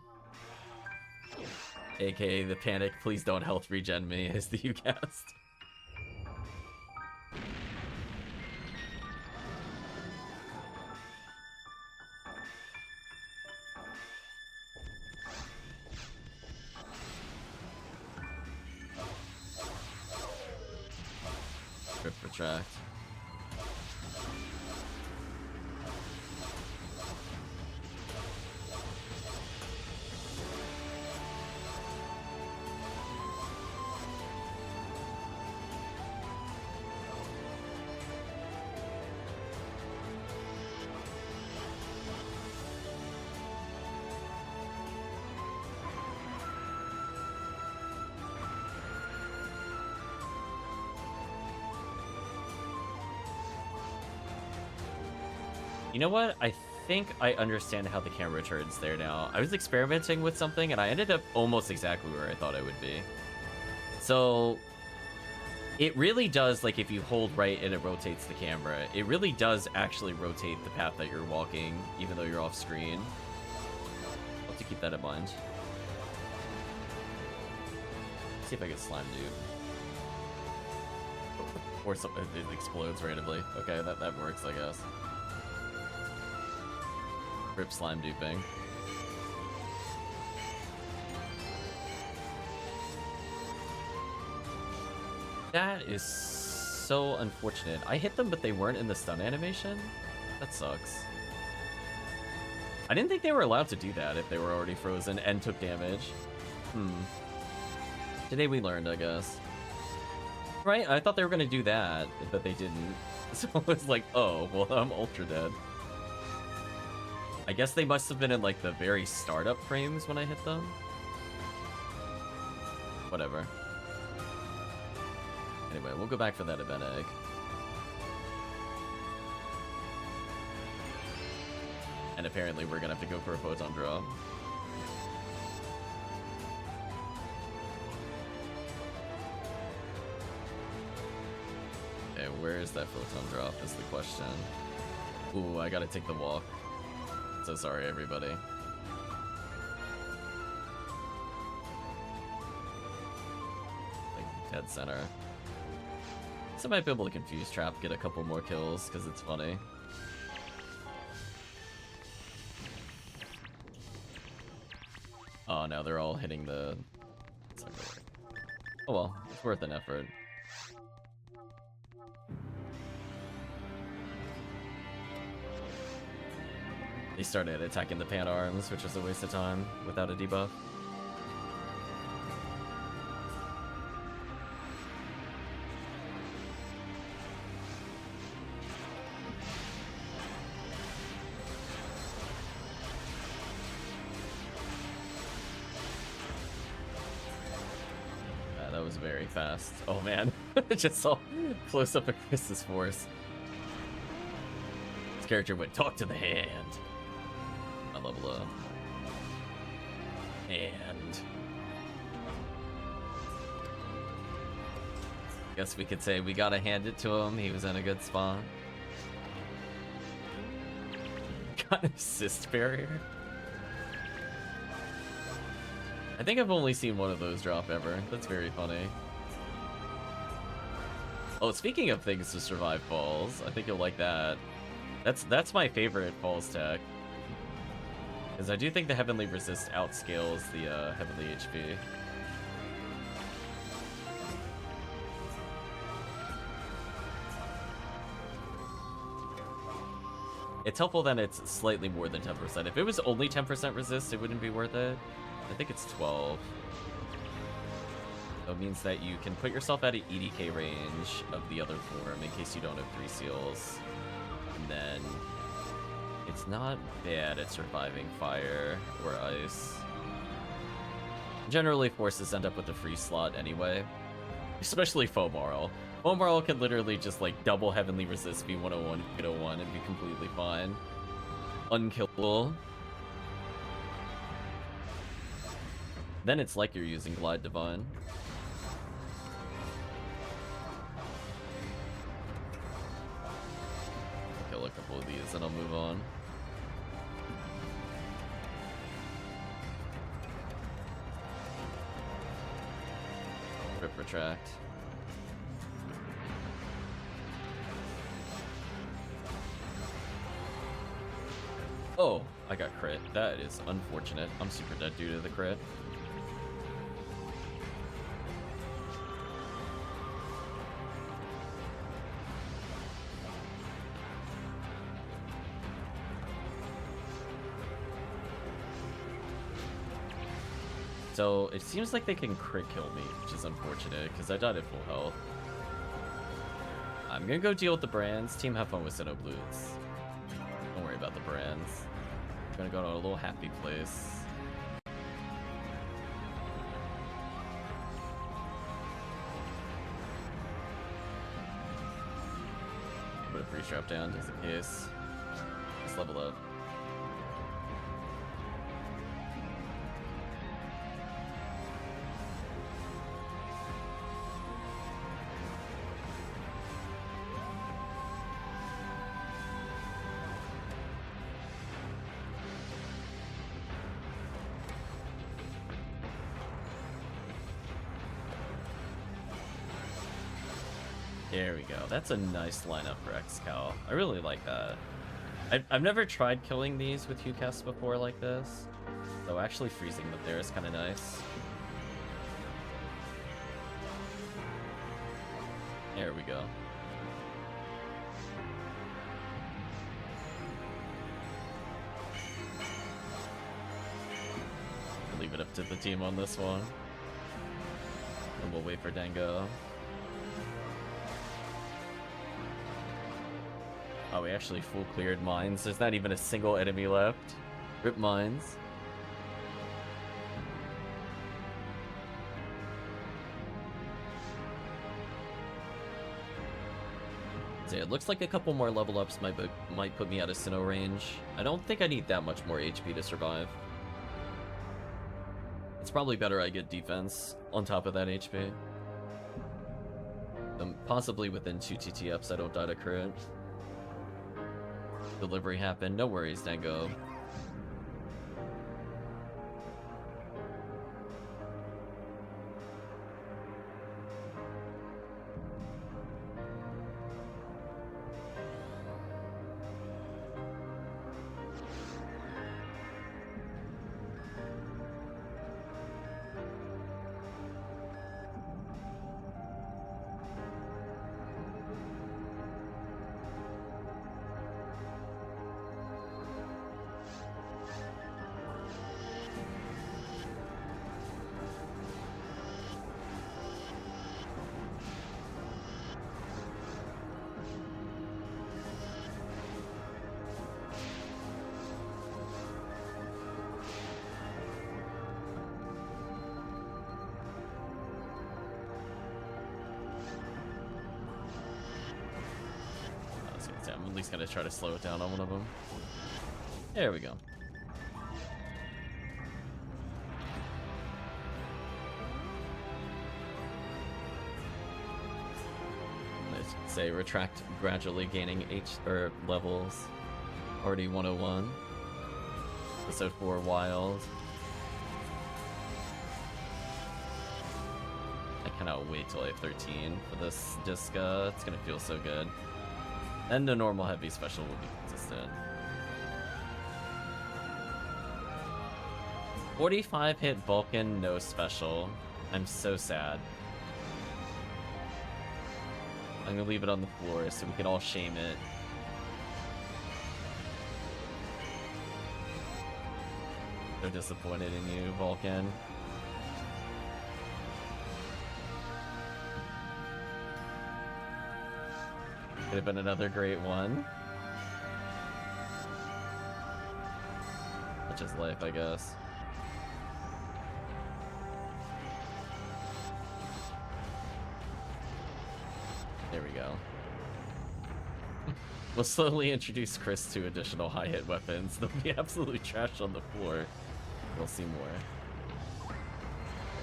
AKA the panic, please don't health regen me, is the UCast. Retract. You know what? I think I understand how the camera turns there now. I was experimenting with something and I ended up almost exactly where I thought I would be. So it really does, like if you hold right and it rotates the camera, it really does actually rotate the path that you're walking, even though you're off screen. I'll have to keep that in mind. Let's see if I get slime dude. Or something, it explodes randomly. Okay, that works, I guess. Rip slime duping. That is so unfortunate. I hit them, but they weren't in the stun animation? That sucks. I didn't think they were allowed to do that if they were already frozen and took damage. Today we learned, I guess. Right? I thought they were going to do that, but they didn't. So I was like, oh, well, I'm ultra dead. I guess they must have been in like the very startup frames when I hit them. Whatever. Anyway, we'll go back for that event egg. And apparently we're gonna have to go for a photon drop. Okay, where is that photon drop is the question. Ooh, I gotta take the walk. So sorry, everybody. Like, dead center. So I might be able to confuse trap, get a couple more kills, because it's funny. Oh no, they're all hitting the... Oh well, it's worth an effort. They started attacking the pan arms, which was a waste of time without a debuff. That was very fast. Oh man, just saw close up of Chris's force. This character would talk to the hand. I level up. And guess we could say we gotta hand it to him. He was in a good spot. Got an assist barrier. I think I've only seen one of those drop ever. That's very funny. Oh, speaking of things to survive falls, I think you'll like that. That's my favorite falls tech. Because I do think the Heavenly Resist outscales the Heavenly HP. It's helpful that it's slightly more than 10%. If it was only 10% resist, it wouldn't be worth it. I think it's 12. So it means that you can put yourself at an EDK range of the other form in case you don't have 3 seals. And then it's not bad at surviving fire or ice. Generally, forces end up with a free slot anyway. Especially Fomarl. Fomarl can literally just like double Heavenly Resist V101, V101 and be completely fine. Unkillable. Then it's like you're using Glide Divine. I'll kill a couple of these and I'll move on. Rip Retract. Oh, I got crit. That is unfortunate. I'm super dead due to the crit. So it seems like they can crit kill me, which is unfortunate because I died at full health. I'm gonna go deal with the brands. Team, have fun with Sinnoh Bloods. Don't worry about the brands. I'm gonna go to a little happy place. Put a free strap down just in case. Let's level up. There we go. That's a nice lineup for Xcal. I really like that. I've never tried killing these with Hewcast before like this, so actually freezing them there is kind of nice. There we go. I'll leave it up to the team on this one. And we'll wait for Dango. Oh, we actually full cleared mines. There's not even a single enemy left. Rip mines. So it looks like a couple more level ups might put me out of Sinnoh range. I don't think I need that much more HP to survive. It's probably better I get defense on top of that HP. Possibly within 2 TT ups I don't die to crit. Delivery happened. No worries, Dango. I'm at least gonna try to slow it down on one of them. There we go. Let's say retract gradually gaining levels. Already 101. Episode 4 wild. I cannot wait till I have 13 for this disc. It's gonna feel so good. And the normal heavy special will be consistent. 45 hit Vulcan, no special. I'm so sad. I'm gonna leave it on the floor so we can all shame it. They're disappointed in you, Vulcan. Could have been another great one. Such is life, I guess. There we go. We'll slowly introduce Chris to additional high-hit weapons. They'll be absolutely trashed on the floor. We'll see more. There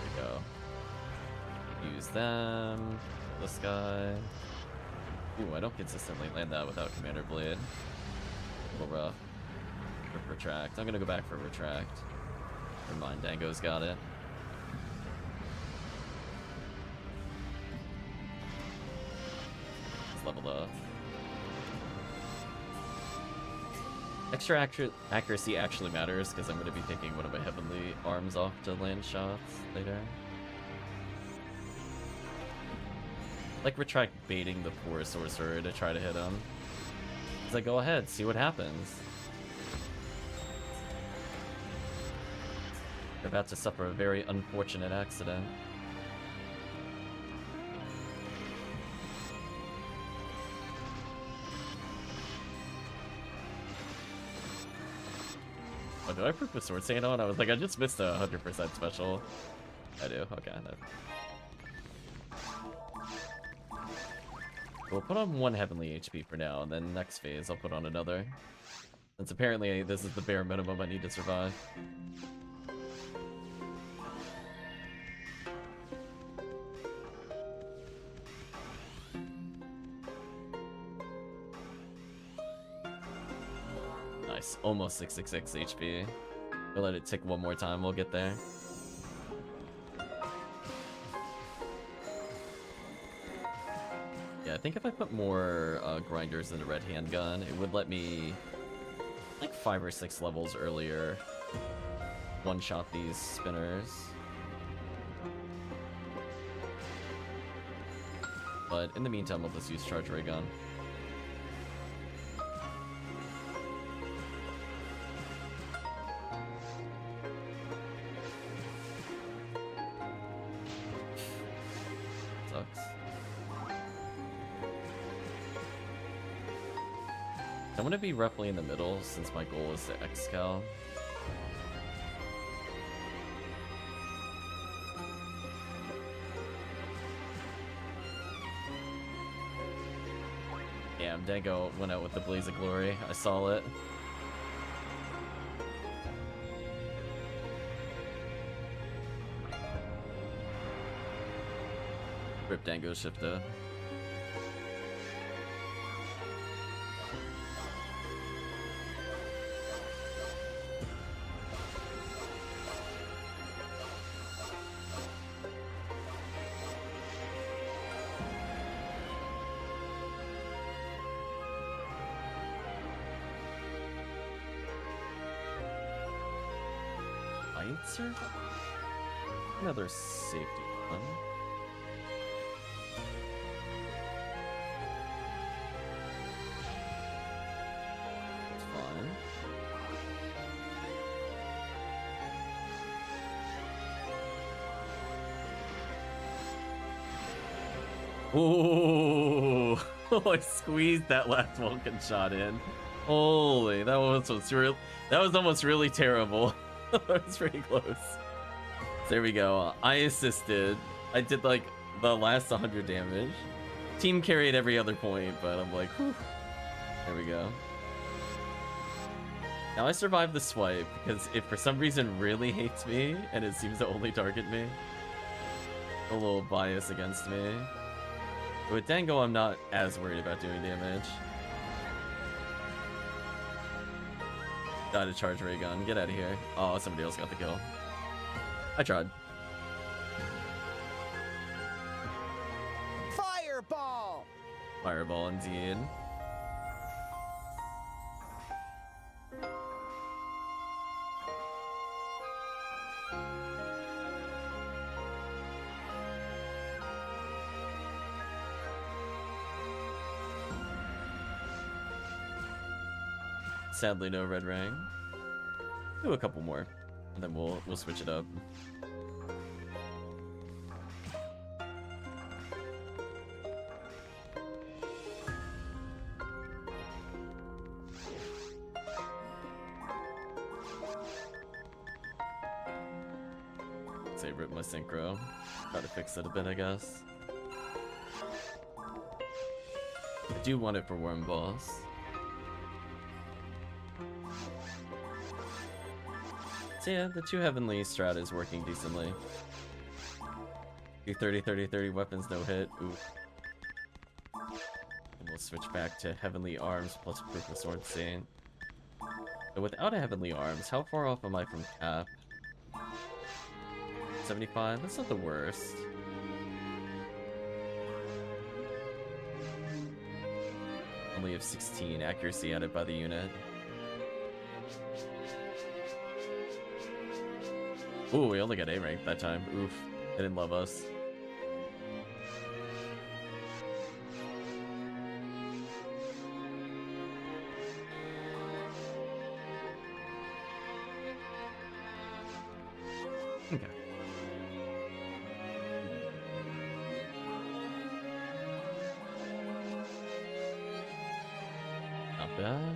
we go. Use them. This guy. Ooh, I don't consistently land that without Commander Blade. A little rough. Retract. I'm gonna go back for retract. Never mind, Dango's got it. It's leveled up. Extra accuracy actually matters because I'm gonna be taking one of my heavenly arms off to land shots later. Like retract baiting the poor sorcerer to try to hit him. It's like, go ahead, see what happens. You're about to suffer a very unfortunate accident. Oh, do I put the sword stand on? I was like, I just missed a 100% special. I do, okay. We'll put on one heavenly HP for now, and then next phase I'll put on another. Since apparently this is the bare minimum I need to survive. Nice, almost 666 HP. We'll let it tick one more time, we'll get there. Yeah, I think if I put more grinders in the red handgun, it would let me, like 5 or 6 levels earlier, one-shot these spinners. But in the meantime, I'll just use charge ray gun. Sucks. I'm gonna be roughly in the middle since my goal is to X-Cal. Damn, Dango went out with the blaze of glory. I saw it. Rip Dango ship though. Answer? Another safety one. That's fine. Ooh, I squeezed that last Vulcan shot in. Holy, that was almost really terrible. That was pretty close. There we go. I assisted. I did like the last 100 damage. Team carried every other point, but I'm like, whew. There we go. Now I survived the swipe because it for some reason really hates me and it seems to only target me. A little bias against me. But with Dango, I'm not as worried about doing damage. Gotta charge ray gun. Get out of here. Oh, somebody else got the kill. I tried. Fireball! Fireball indeed. Sadly, no red ring. Do a couple more, and then we'll switch it up. Say rip my synchro. Try to fix it a bit, I guess. I do want it for Worm Boss. So yeah, the 2 Heavenly strat is working decently. Do 30-30-30 weapons, no hit. Oof. And we'll switch back to Heavenly Arms plus Proof of Sword Saint. So without a Heavenly Arms, how far off am I from cap? 75? That's not the worst. Only have 16 accuracy added by the unit. Ooh, we only got A rank that time. Oof. They didn't love us. Okay. Not bad.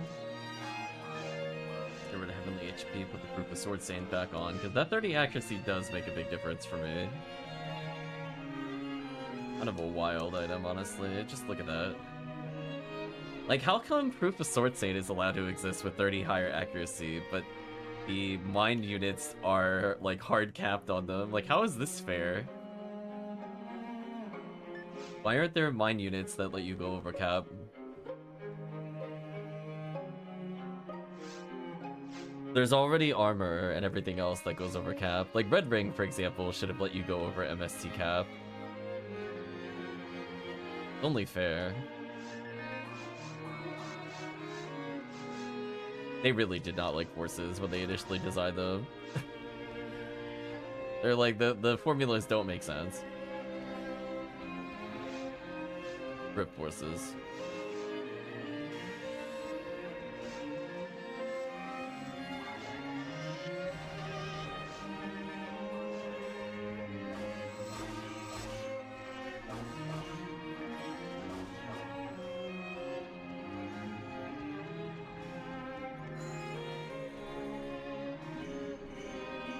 Get rid of Heavenly HP, put the Proof of Sword Saint back on, because that 30 accuracy does make a big difference for me. Kind of a wild item, honestly. Just look at that. Like, how come Proof of Sword Saint is allowed to exist with 30 higher accuracy, but the mind units are, like, hard capped on them? Like, how is this fair? Why aren't there mind units that let you go over cap? There's already armor and everything else that goes over cap. Like Red Ring, for example, should have let you go over MST cap. Only fair. They really did not like forces when they initially designed them. They're like, the formulas don't make sense. Rip forces.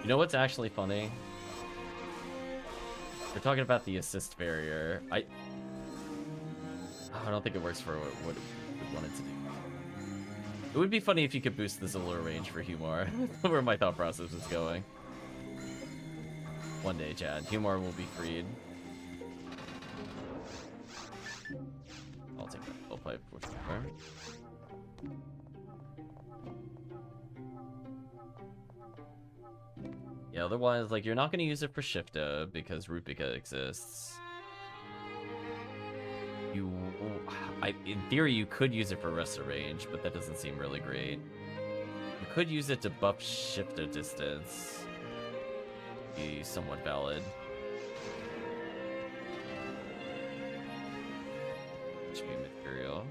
You know what's actually funny? We're talking about the assist barrier. I don't think it works for what we want it to do. It would be funny if you could boost the Zillor range for Humor. Where my thought process is going. One day, Chad. Humor will be freed. I'll take that full pipe for sure. Yeah, otherwise, like, you're not going to use it for Shifta because Rupika exists. In theory, you could use it for Rest of Range, but that doesn't seem really great. You could use it to buff Shifta distance. Be somewhat valid. HP material.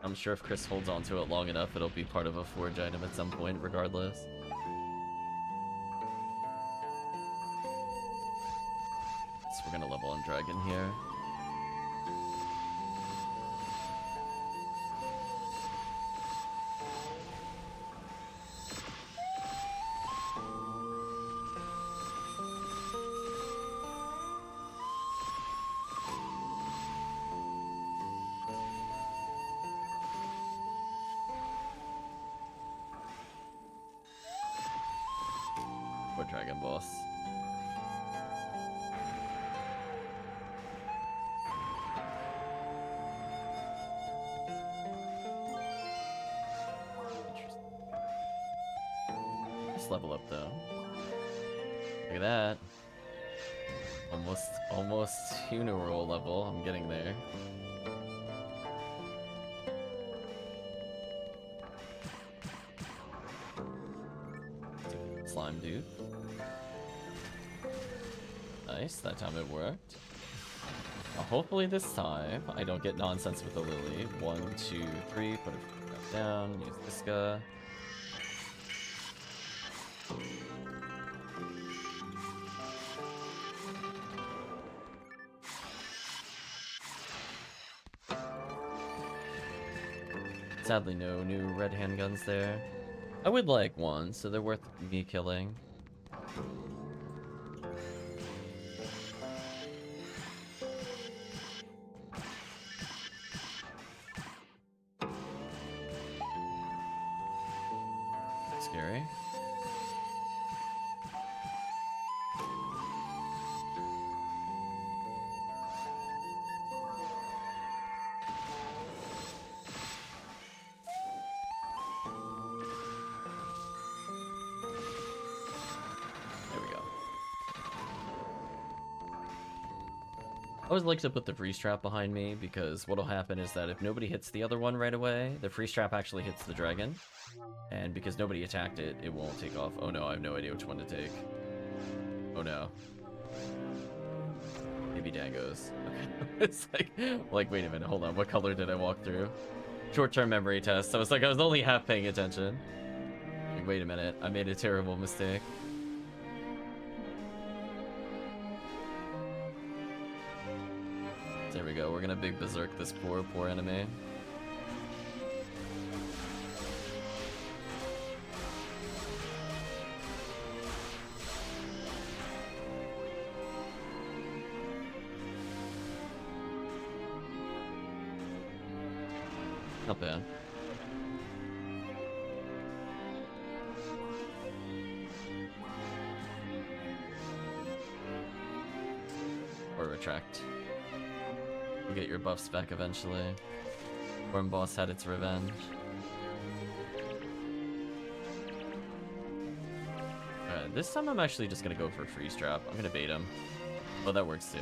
I'm sure if Chris holds on to it long enough, it'll be part of a forge item at some point, regardless. So we're gonna level on Dragon here. Dragon boss. Interesting. Let's level up though. Look at that. Almost funeral level. I'm getting there. Slime dude. Nice, that time it worked. Hopefully this time I don't get nonsense with the Lily. 1, 2, 3, put it down, use this guy. Sadly no new red handguns there. I would like one, so they're worth me killing. Scary. I always like to put the freeze trap behind me because what'll happen is that if nobody hits the other one right away, the freeze trap actually hits the dragon. And because nobody attacked it, it won't take off. Oh no, I have no idea which one to take. Oh no. Maybe Dango's. Okay. It's like, wait a minute, hold on. What color did I walk through? Short-term memory test. I was only half paying attention. Like, wait a minute, I made a terrible mistake. There we go, we're gonna big berserk this poor enemy. Not bad. Or retract. You'll get your buffs back eventually. Worm boss had its revenge. Alright, this time I'm actually just gonna go for a freeze trap. I'm gonna bait him. Oh, that works too.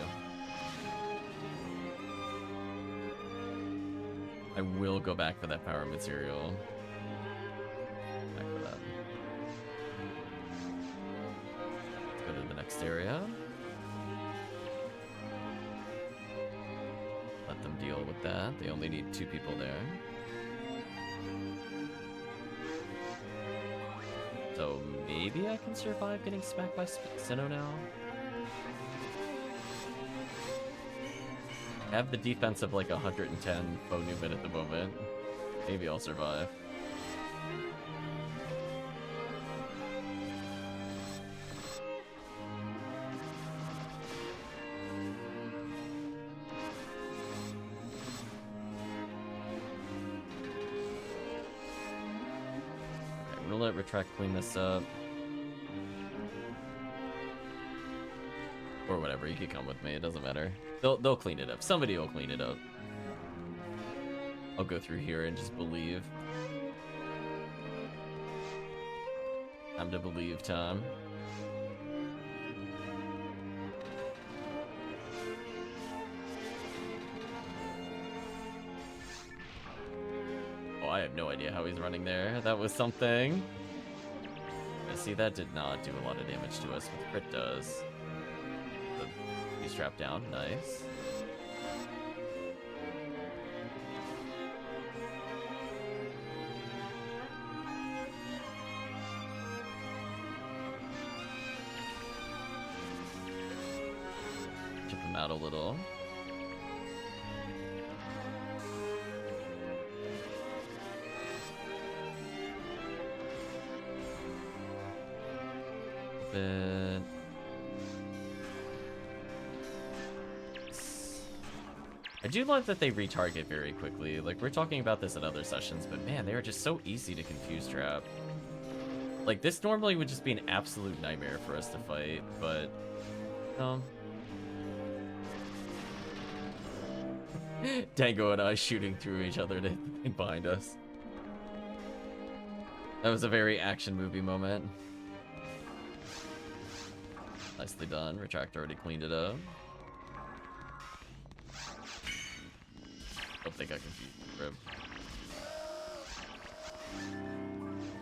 I will go back for that power material. Back for that. Let's go to the next area. Let them deal with that. They only need 2 people there. So maybe I can survive getting smacked by Sinnoh now? I have the defense of like 110 foe movement at the moment. Maybe I'll survive. gonna let Retract clean this up. Or whatever, you can come with me, it doesn't matter. They'll clean it up. Somebody will clean it up. I'll go through here and just believe. Time to believe time. Oh, I have no idea how he's running there. That was something. Yeah, see, that did not do a lot of damage to us, but crit does. He's trapped down, nice. Chip him out a little. Bit. I do love that they retarget very quickly. Like, we're talking about this in other sessions, but man, they are just so easy to confuse trap. Like, this normally would just be an absolute nightmare for us to fight, but... Dango and I shooting through each other behind us. That was a very action movie moment. Nicely done. Retract already cleaned it up. Don't think I confused Rib.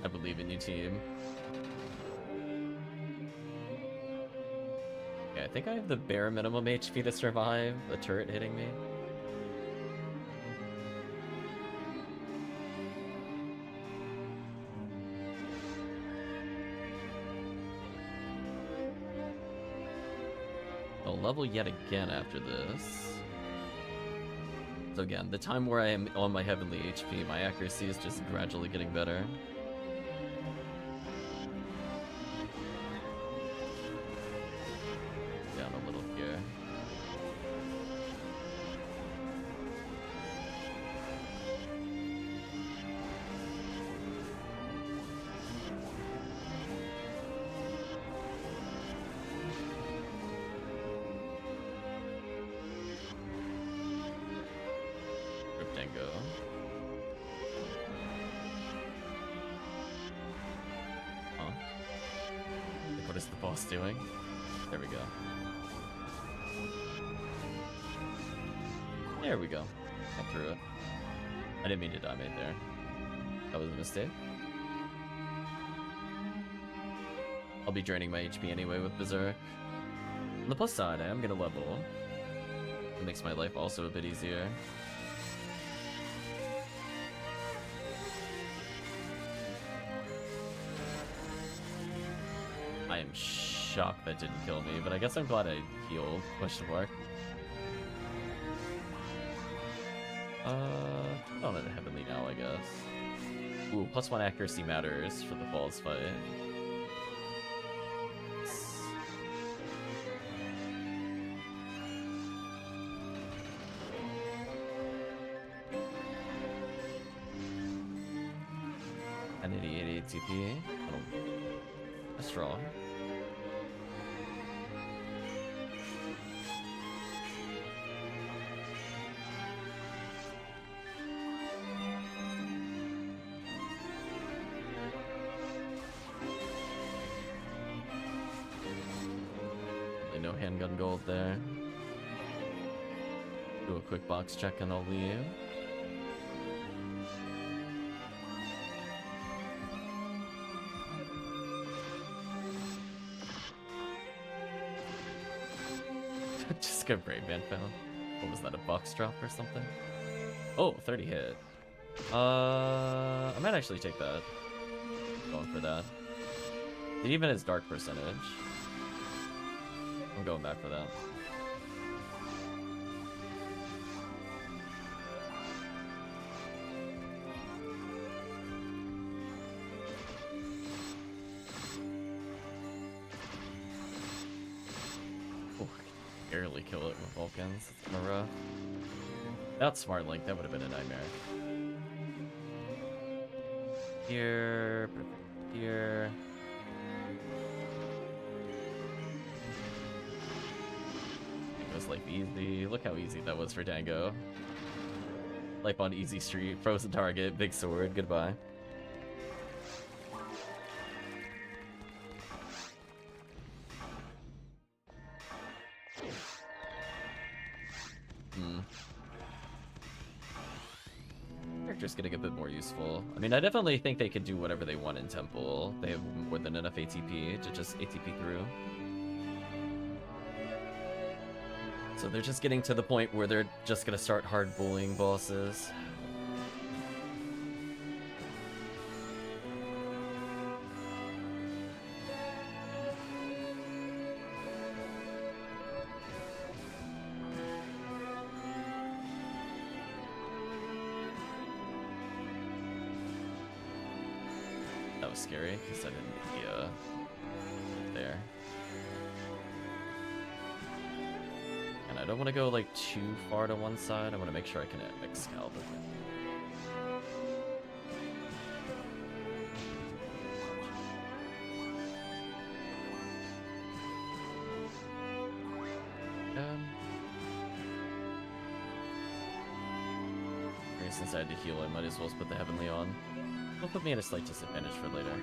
I believe in you, team. Okay, I think I have the bare minimum HP to survive a turret hitting me. I'll level yet again after this. So again, the time where I am on my heavenly HP, my accuracy is just gradually getting better. Down a little here. Doing. There we go. There we go. Got through it. I didn't mean to die mate there. That was a mistake. I'll be draining my HP anyway with Berserk. On the plus side, I am gonna level. It makes my life also a bit easier. I am shocked that didn't kill me, but I guess I'm glad I healed. Question mark. Put on a heavenly now, I guess. Ooh, +1 accuracy matters for the falls fight. An 88 ATP. Oh, that's strong. No handgun gold there. Do a quick box check and I'll leave. Just got Brave Band found. What was that, a box drop or something? Oh, 30 hit. I might actually take that. Going for that. It even has dark percentage. I'm going back for that. Oh, I can barely kill it with Vulcans. It's kind of rough. That's smart, Link. That would have been a nightmare. Here. here. Make this life easy. Look how easy that was for Dango. Life on easy street, frozen target, big sword, goodbye. Character's getting a bit more useful. I mean, I definitely think they can do whatever they want in Temple. They have more than enough ATP to just ATP through. So they're just getting to the point where they're just gonna start hard bullying bosses. That was scary because I didn't there. And I don't want to go like too far to one side. I want to make sure I can Excalibur. Since I had to heal, I might as well put the Heavenly on. It'll put me at a slight disadvantage for later.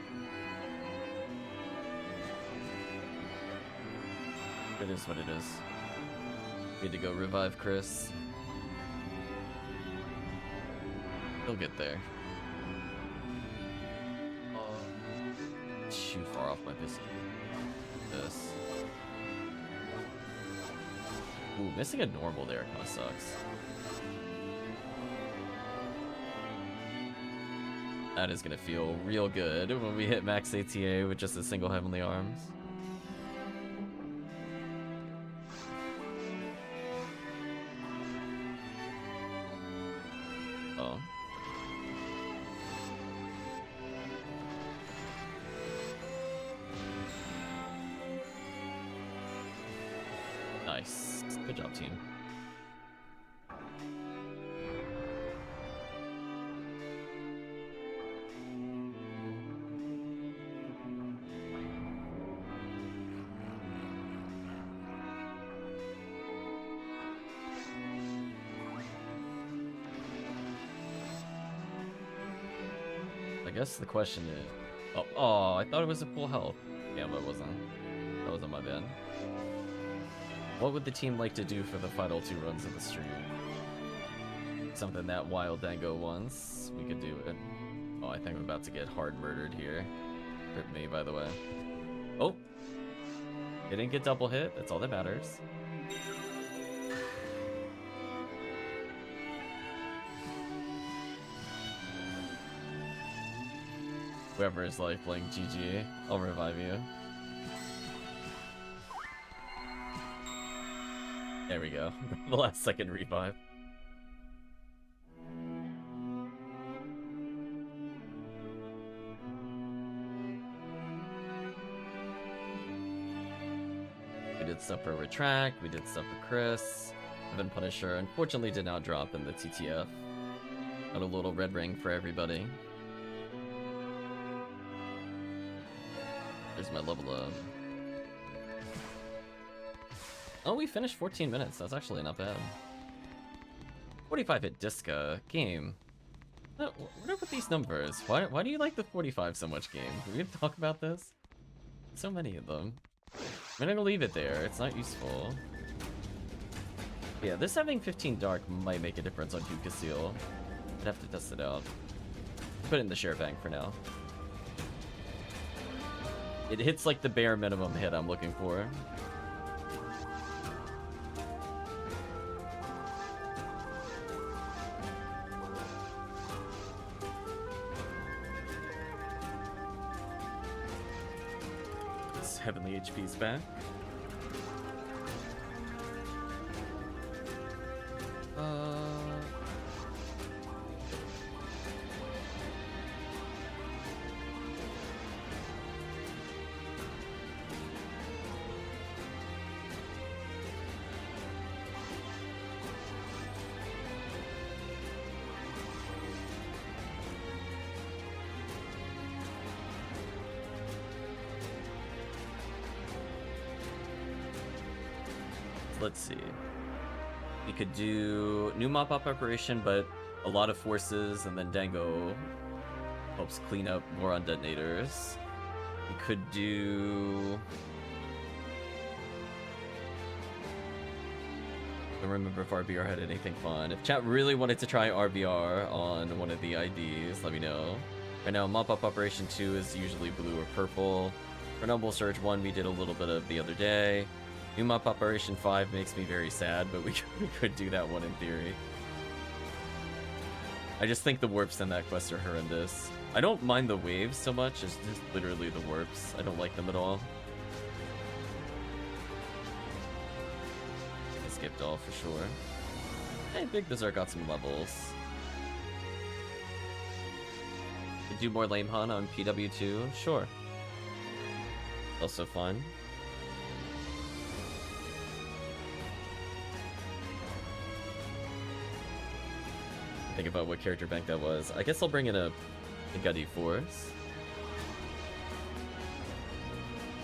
It is what it is. Need to go revive Chris. He'll get there. Too far off my pistol. This. Ooh, missing a normal there kind of sucks. That is gonna feel real good when we hit max ATA with just a single Heavenly Arms. Oh. Nice. Good job, team. I guess the question is... Oh, I thought it was a full health. Yeah, but it wasn't. That wasn't my bad. What would the team like to do for the final 2 runs of the stream? Something that Wild Dango wants. We could do it. Oh, I think I'm about to get hard murdered here. Rip me, by the way. Oh! It didn't get double hit. That's all that matters. Whoever is lifelink, GG. I'll revive you. There we go. The last second revive. We did stuff for Retract, we did stuff for Chris. Evan Punisher unfortunately did not drop in the TTF. Got a little red ring for everybody. There's my level up. Oh, we finished 14 minutes. That's actually not bad. 45 hit Disca game. What are with these numbers? Why do you like the 45 so much, game? Do we have to talk about this? So many of them. I'm gonna leave it there. It's not useful. Yeah, this having 15 dark might make a difference on RaCaseal. I'd have to test it out. Put it in the share bank for now. It hits like the bare minimum hit I'm looking for. This Heavenly HP's back. let's see. We could do new mop-up operation, but a lot of forces, and then Dango helps clean up more on detonators. We could do... I don't remember if RBR had anything fun. If chat really wanted to try RBR on one of the IDs, let me know. Right now, mop-up operation 2 is usually blue or purple. Renewable Surge 1 we did a little bit of the other day. New mop operation 5 makes me very sad, but we could do that one in theory. I just think the warps in that quest are horrendous. I don't mind the waves so much, it's just literally the warps. I don't like them at all. I skipped all for sure. Hey, Big Berserk got some levels. Could do more lame hunt on PW2? Sure. Also fun. Think about what character bank that was. I guess I'll bring in a Gutty Force.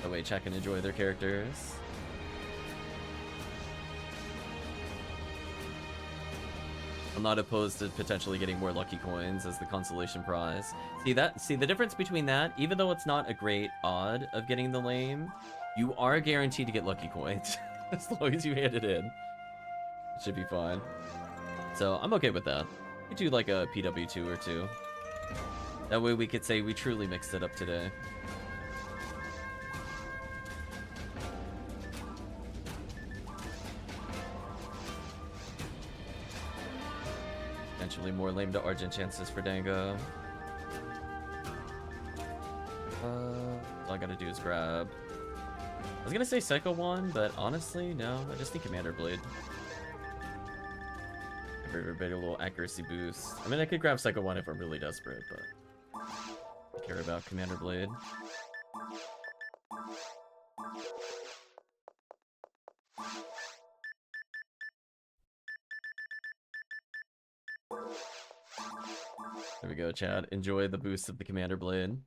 That way chat can enjoy their characters. I'm not opposed to potentially getting more lucky coins as the consolation prize. See the difference between that, even though it's not a great odd of getting the lame, you are guaranteed to get lucky coins. As long as you hand it in. It should be fine. So I'm okay with that. We do like a PW2 or 2. That way we could say we truly mixed it up today. Potentially more lame to Argent chances for Dango. All I gotta do is grab. I was gonna say Psycho Wand, but honestly, no. I just need Commander Blade. Give everybody a little accuracy boost. I mean, I could grab Psycho Wand if I'm really desperate, but I care about Commander Blade. There we go, chat. Enjoy the boost of the Commander Blade.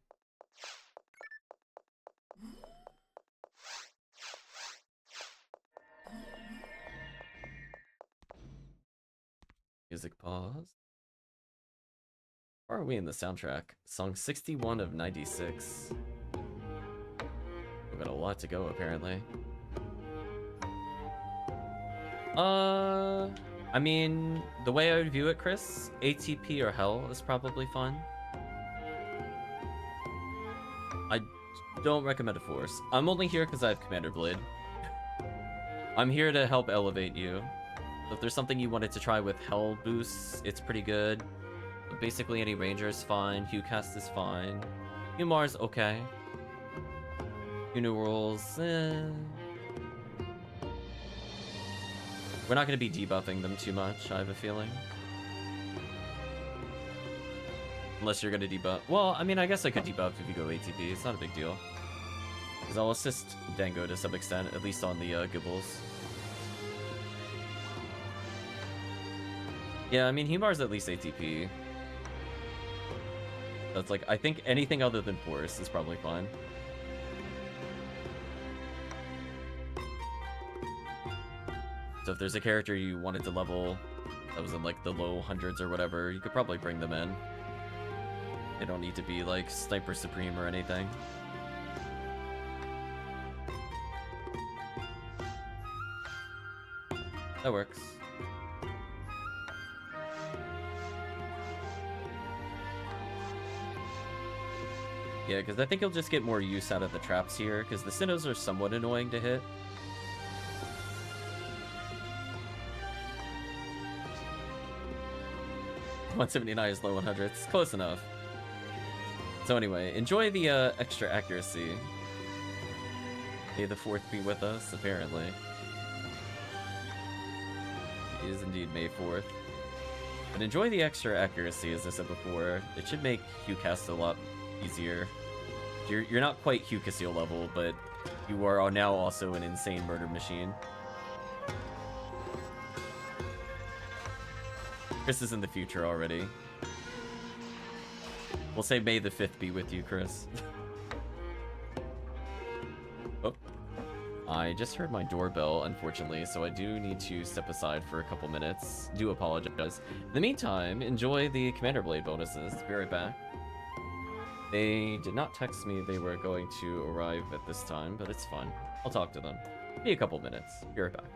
Music pause. Where are we in the soundtrack? Song 61 of 96. We've got a lot to go, apparently. I mean, the way I would view it, Chris, ATP or Hell is probably fun. I don't recommend a Force. I'm only here because I have Commander Blade. I'm here to help elevate you. So if there's something you wanted to try with Hell boosts, it's pretty good. But basically any Ranger is fine, Hucast is fine. Humar's okay. Uniworlds, We're not going to be debuffing them too much, I have a feeling. Unless you're going to debuff. Well, I mean, I guess I could debuff if you go ATP. It's not a big deal. Because I'll assist Dango to some extent, at least on the Gibbles. Yeah, I mean, Humar's at least ATP. That's like, I think anything other than Force is probably fine. So if there's a character you wanted to level that was in like the low hundreds or whatever, you could probably bring them in. They don't need to be like Sniper Supreme or anything. That works. Yeah, because I think you'll just get more use out of the traps here, because the Sinnohs are somewhat annoying to hit. $179 is low 100s. Close enough. So anyway, enjoy the extra accuracy. May the 4th be with us, apparently. It is indeed May 4th. But enjoy the extra accuracy, as I said before. It should make Hucast a lot easier. You're not quite HuCaseal level, but you are now also an insane murder machine. Chris is in the future already. We'll say May the 5th be with you, Chris. Oh. I just heard my doorbell, unfortunately, so I do need to step aside for a couple minutes. Do apologize. In the meantime, enjoy the Commander Blade bonuses. Be right back. They did not text me they were going to arrive at this time, but it's fine. I'll talk to them. Be a couple minutes. Be right back.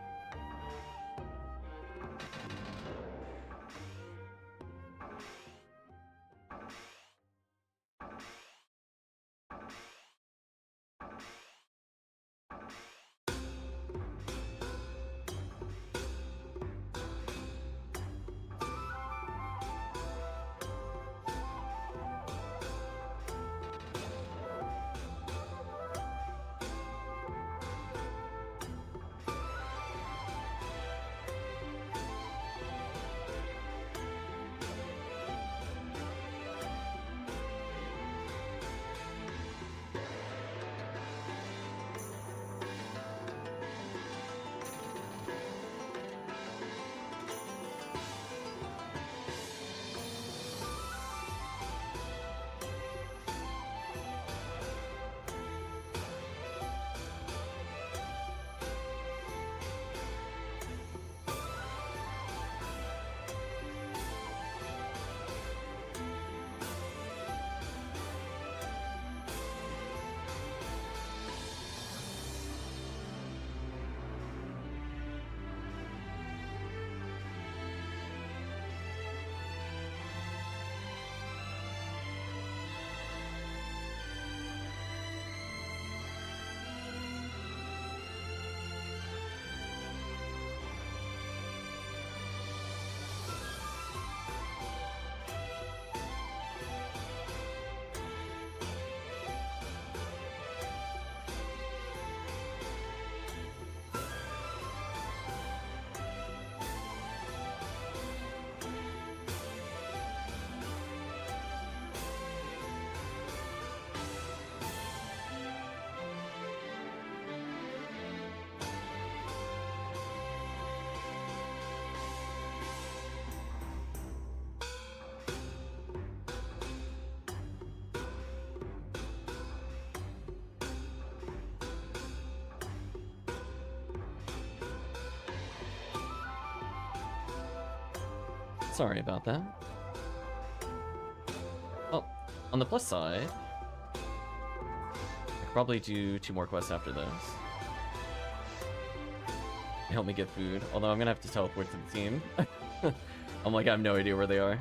Sorry about that. Well, on the plus side, I could probably do 2 more quests after this. Help me get food, although I'm gonna have to teleport to the team. I'm like, I have no idea where they are.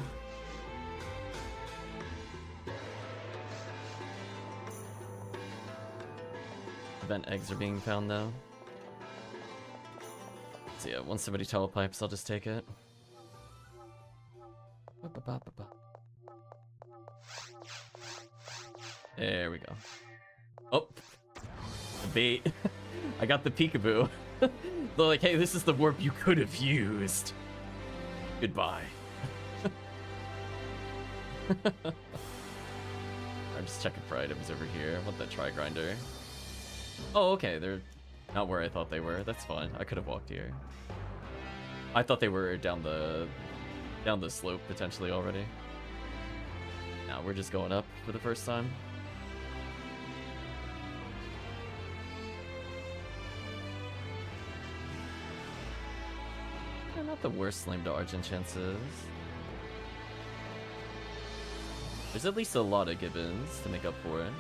Event eggs are being found though. So yeah, once somebody telepipes, I'll just take it. There we go. Oh, the bait. I got the peekaboo. They're like, hey, this is the warp you could have used. Goodbye. I'm just checking for items over here. I want that tri-grinder. Oh, okay, they're not where I thought they were. That's fine. I could have walked here. I thought they were down the slope potentially already. Now we're just going up for the first time. Not the worst Lame to Argent chances. There's at least a lot of gibbons to make up for it.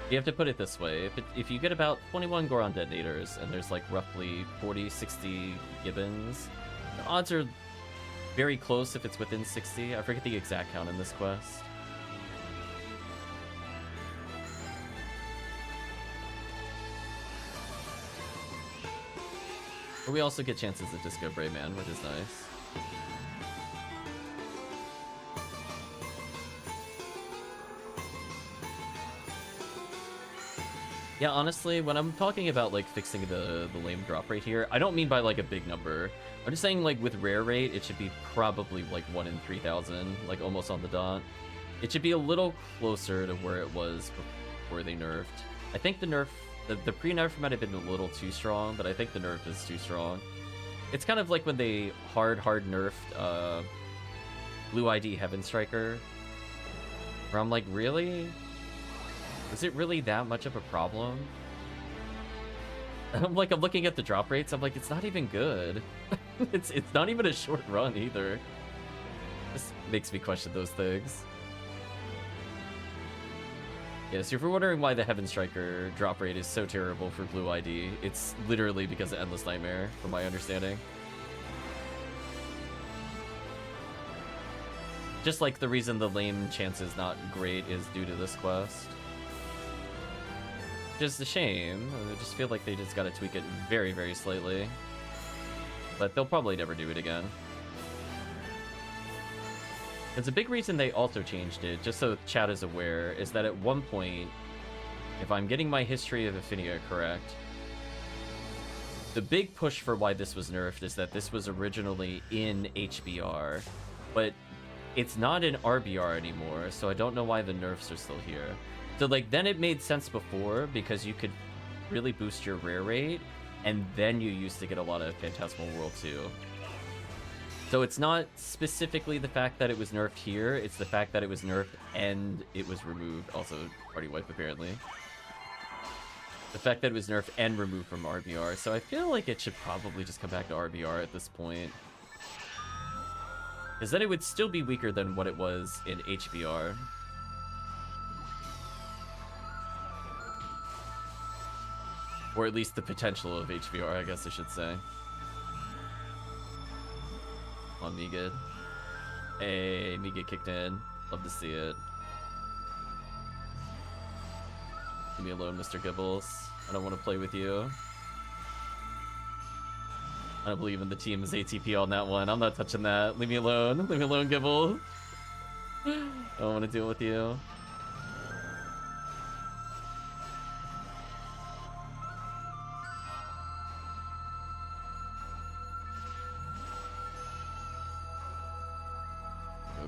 You have to put it this way, if you get about 21 Goron detonators and there's like roughly 40-60 gibbons, the odds are very close if it's within 60. I forget the exact count in this quest. But we also get chances at Disco Brayman, which is nice. Yeah, honestly, when I'm talking about like fixing the lame drop rate here, I don't mean by like a big number. I'm just saying like with rare rate, it should be probably like 1 in 3,000, like almost on the dot. It should be a little closer to where it was before they nerfed. I think the nerf, the pre-nerf might have been a little too strong, but I think the nerf is too strong. It's kind of like when they hard nerfed Blue ID Heaven Striker, where I'm like, really? Is it really that much of a problem? I'm looking at the drop rates. I'm like, it's not even good. it's not even a short run either. This makes me question those things. Yeah, so if you're wondering why the Heaven Striker drop rate is so terrible for Blue ID, it's literally because of Endless Nightmare, from my understanding. Just like the reason the lame chance is not great is due to this quest. Just a shame. I just feel like they just gotta tweak it very, very slightly. But they'll probably never do it again. It's a big reason they also changed it, just so chat is aware, is that at one point, if I'm getting my history of Ephinea correct, the big push for why this was nerfed is that this was originally in HBR, but it's not in RBR anymore, so I don't know why the nerfs are still here. So, like, then it made sense before, because you could really boost your rare rate, and then you used to get a lot of Phantasmal World too. So it's not specifically the fact that it was nerfed here, it's the fact that it was nerfed and it was removed. Also, party wipe apparently. The fact that it was nerfed and removed from RBR, so I feel like it should probably just come back to RBR at this point. Because then it would still be weaker than what it was in HBR. Or at least the potential of HBR, I guess I should say. On me good. Hey, me get kicked in. Love to see it. Leave me alone, Mr. Gibbles. I don't want to play with you. I don't believe in the team's ATP on that one. I'm not touching that. Leave me alone. Leave me alone, Gibbles. I don't want to deal with you.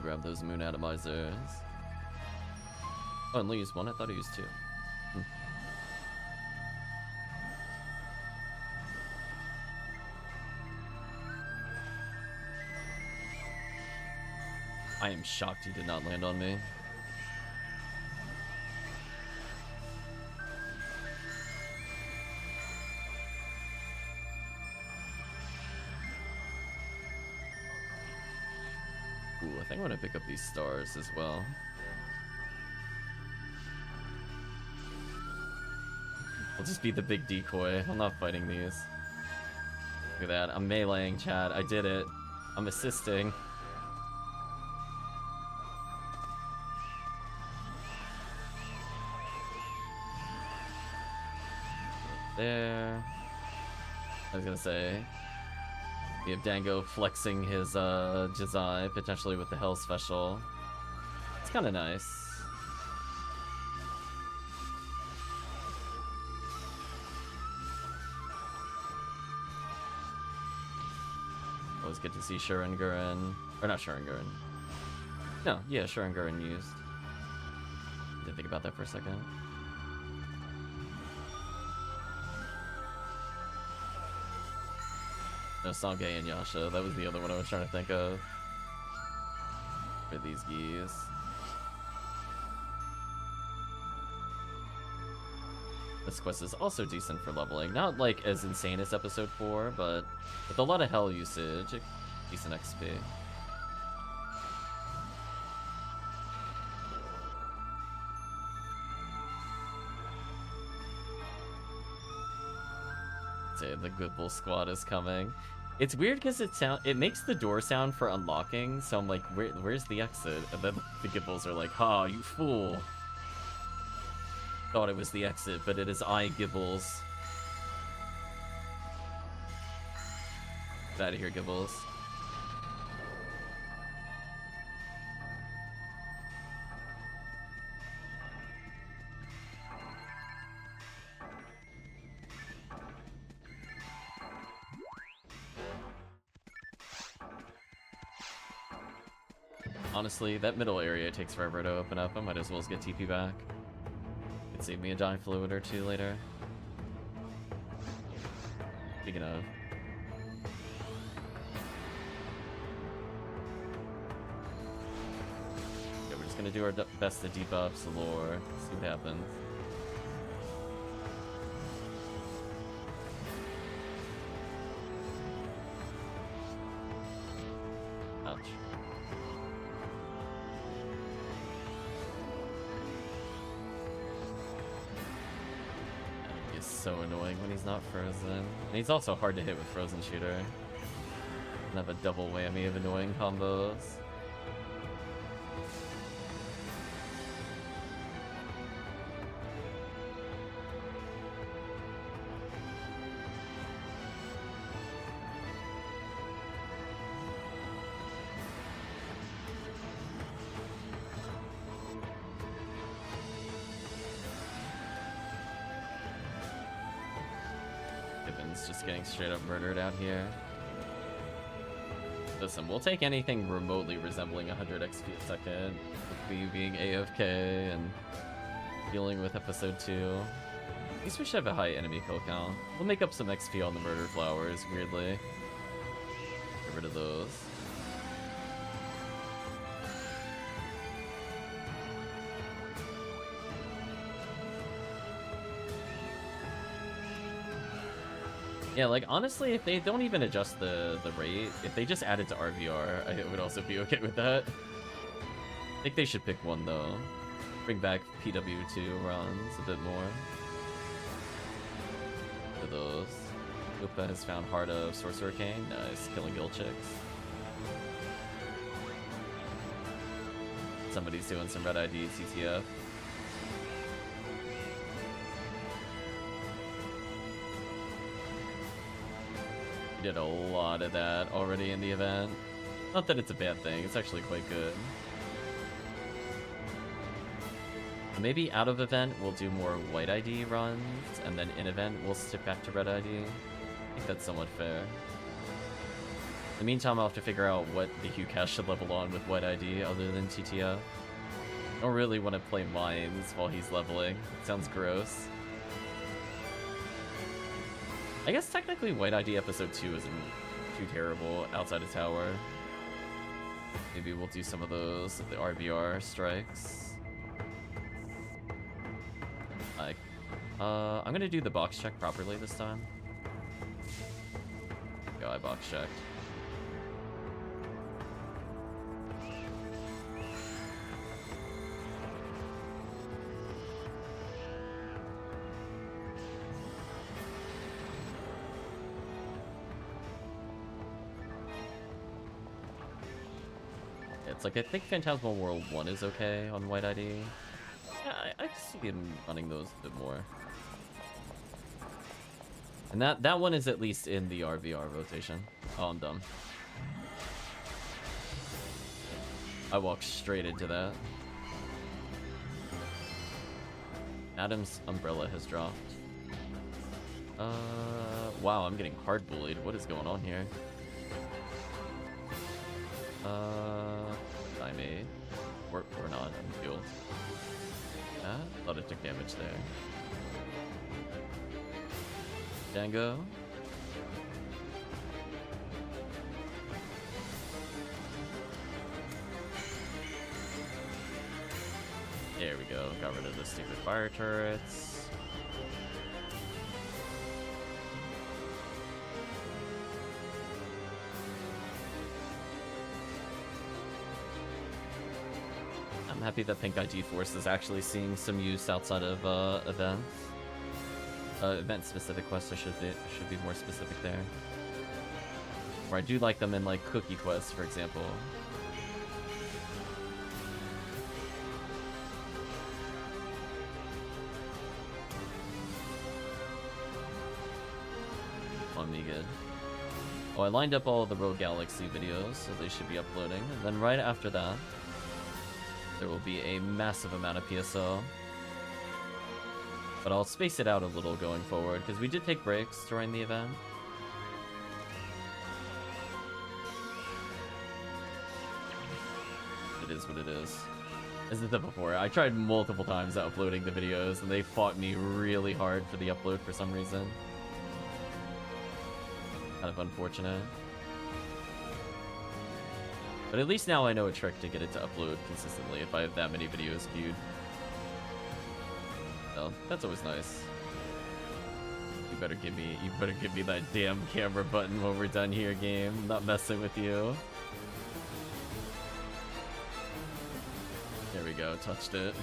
Grab those moon atomizers. Oh, only used one? I thought he used two. I am shocked he did not land on me. Ooh, I think I'm gonna pick up these stars as well. I'll just be the big decoy. I'm not fighting these. Look at that. I'm meleeing, chat. I did it. I'm assisting. There. I was gonna say, we have Dango flexing his Jazai, potentially with the Hell Special. It's kind of nice. Always good to see Shuren Gurren, or not Shuren Gurren. No, yeah, Shuren Gurren used. Didn't think about that for a second. No, Sangay and Yasha. That was the other one I was trying to think of. For these geese. This quest is also decent for leveling. Not like as insane as episode 4, but with a lot of hell usage, decent XP. The Good Bull Squad is coming. It's weird because it makes the door sound for unlocking, so I'm like, where's the exit? And then the Good Bulls are like, ha, you fool. Thought it was the exit, but it is I, Gibbles. Get out of here, Gibbles. Honestly, that middle area takes forever to open up. I might as well just get TP back. Could save me a Giant Fluid or two later. Speaking of. Yeah, we're just gonna do our best to debuff Salor. See what happens. so annoying when he's not frozen. And he's also hard to hit with frozen shooter. And have a double whammy of annoying combos. Just getting straight up murdered out here. Listen, we'll take anything remotely resembling 100 XP a second. With me being AFK and dealing with episode 2. At least we should have a high enemy kill count. We'll make up some XP on the murder flowers, weirdly. Get rid of those. Yeah, like, honestly, if they don't even adjust the rate, if they just add it to RVR, I would also be okay with that. I think they should pick one, though. Bring back PW2 runs a bit more. For those. Koopa has found Heart of Sorcerer King. Nice, killing guild chicks. Somebody's doing some red ID CTF. We did a lot of that already in the event. Not that it's a bad thing, it's actually quite good. Maybe out of event we'll do more white ID runs, and then in event we'll stick back to red ID. I think that's somewhat fair. In the meantime, I'll have to figure out what the Hucast should level on with white ID other than TTF. I don't really want to play mines while he's leveling. It sounds gross. I guess technically White ID episode 2 isn't too terrible outside of tower. Maybe we'll do some of those at the RVR strikes. Like, I'm gonna do the box check properly this time. Go, I box checked. It's like, I think Phantasmal World 1 is okay on White ID. Yeah, I see him running those a bit more. And that one is at least in the RVR rotation. Oh, I'm dumb. I walked straight into that. Adam's umbrella has dropped. Wow, I'm getting hard bullied. What is going on here? I made. Or not, I'm fueled. Thought it took damage there. Dango. There we go, got rid of the stupid fire turrets. I'm happy that Pink ID Force is actually seeing some use outside of events. Event-specific quests should be more specific there. Or I do like them in like cookie quests, for example. On me good. Oh, I lined up all of the Rogue Galaxy videos, so they should be uploading. And then right after that, there will be a massive amount of PSO. But I'll space it out a little going forward, because we did take breaks during the event. It is what it is. As I said before, I tried multiple times uploading the videos, and they fought me really hard for the upload for some reason. Kind of unfortunate. But at least now I know a trick to get it to upload consistently if I have that many videos queued. So that's always nice. You better give me that damn camera button when we're done here, game. I'm not messing with you. There we go, touched it.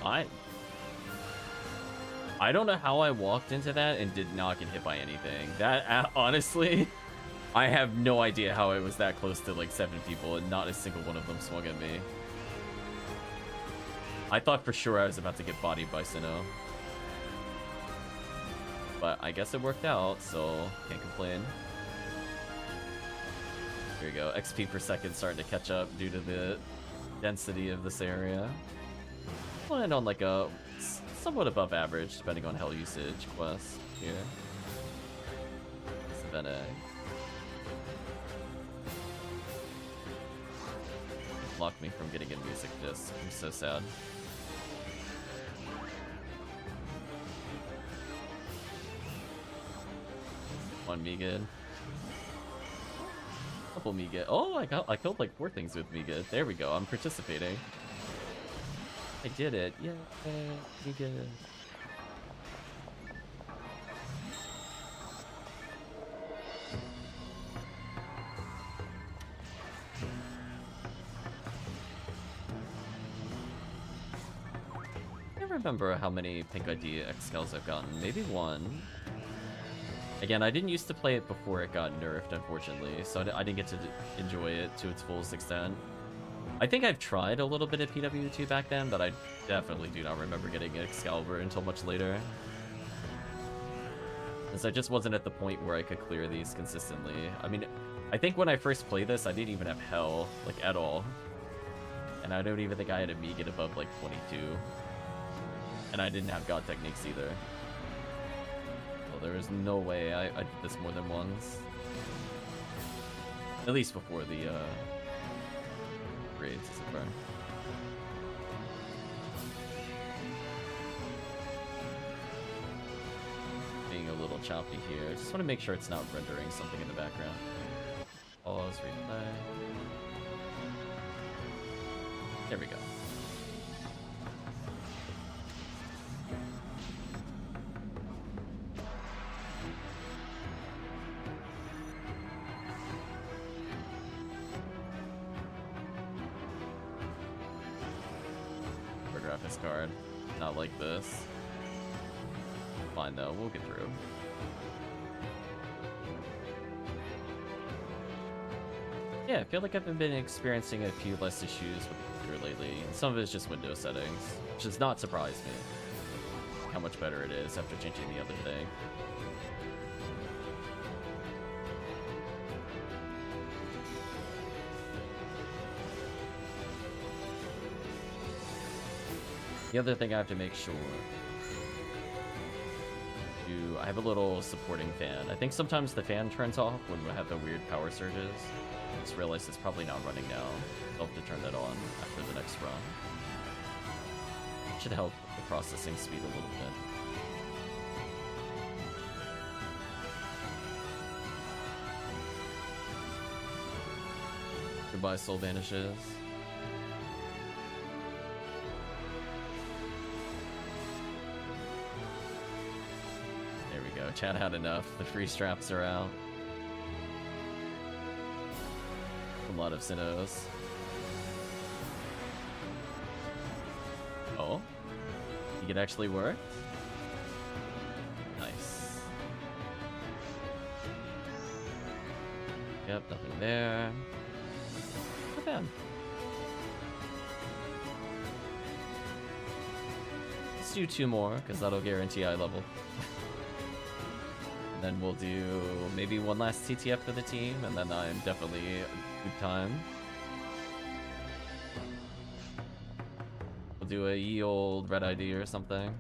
I don't know how I walked into that and did not get hit by anything. That, honestly, I have no idea how it was that close to like 7 people and not a single one of them swung at me. I thought for sure I was about to get bodied by Sinnoh. But I guess it worked out, so can't complain. Here we go. XP per second starting to catch up due to the density of this area. We'll end on like a somewhat above average, depending on hell usage quest here. Savannah. Blocked me from getting in music disc. I'm so sad. One Megid. Couple Megid. Oh, I killed like 4 things with Megid. There we go. I'm participating. I did it. Yeah, Megid. I don't remember how many Pink ID X-Scales I've gotten. Maybe 1. Again, I didn't used to play it before it got nerfed, unfortunately, so I didn't get to enjoy it to its fullest extent. I think I've tried a little bit of PW2 back then, but I definitely do not remember getting Excalibur until much later. Since I just wasn't at the point where I could clear these consistently. I mean, I think when I first played this, I didn't even have Hell, like, at all. And I don't even think I had a Megid above, like, 22. And I didn't have God Techniques either. There is no way I did this more than once. At least before the raids, as it were. Being a little choppy here. Just want to make sure it's not rendering something in the background. Pause, replay. There we go. Card. Not like this. Fine though, we'll get through. Yeah, I feel like I've been experiencing a few less issues with the computer lately, and some of it's just Windows settings, which does not surprise me how much better it is after changing the other day. The other thing I have to make sure, I have a little supporting fan. I think sometimes the fan turns off when we have the weird power surges. I just realized it's probably not running now. I'll have to turn that on after the next run. Should help the processing speed a little bit. Goodbye, Soul Vanishes. Chat had enough. The free straps are out. A lot of Sinnohs. Oh? You could actually work? Nice. Yep, nothing there. Not bad. Let's do 2 more, because that'll guarantee eye level. Then we'll do maybe 1 last TTF for the team, and then I'm definitely good time. We'll do a ye old red ID or something.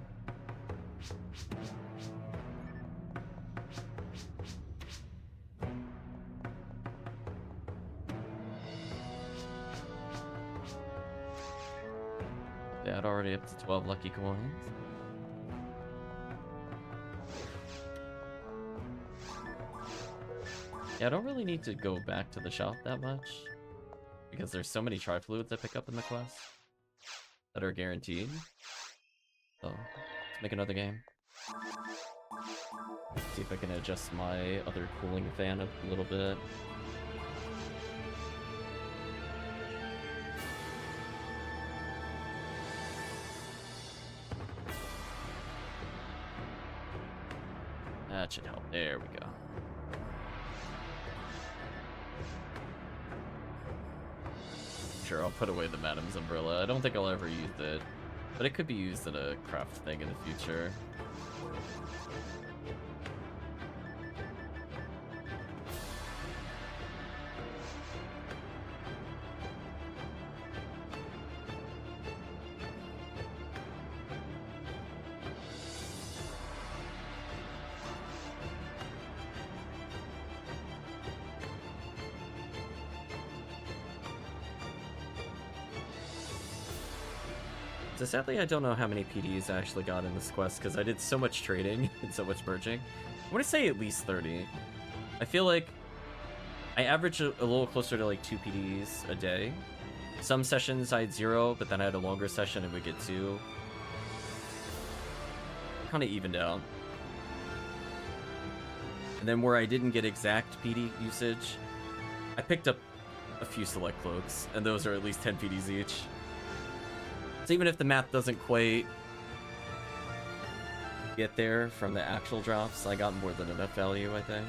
That already up to 12 lucky coins. Yeah, I don't really need to go back to the shop that much, because there's so many tri-fluids I pick up in the quest that are guaranteed. So, let's make another game. See if I can adjust my other cooling fan a little bit. That should help. There we go. Sure, I'll put away the Madam's umbrella. I don't think I'll ever use it, but it could be used in a craft thing in the future. So sadly, I don't know how many PDs I actually got in this quest because I did so much trading and so much merging. I want to say at least 30. I feel like I average a little closer to like 2 PDs a day. Some sessions I had 0, but then I had a longer session and we get 2. Kind of evened out. And then where I didn't get exact PD usage, I picked up a few select cloaks, and those are at least 10 PDs each. So even if the math doesn't quite get there from the actual drops, I got more than enough value, I think.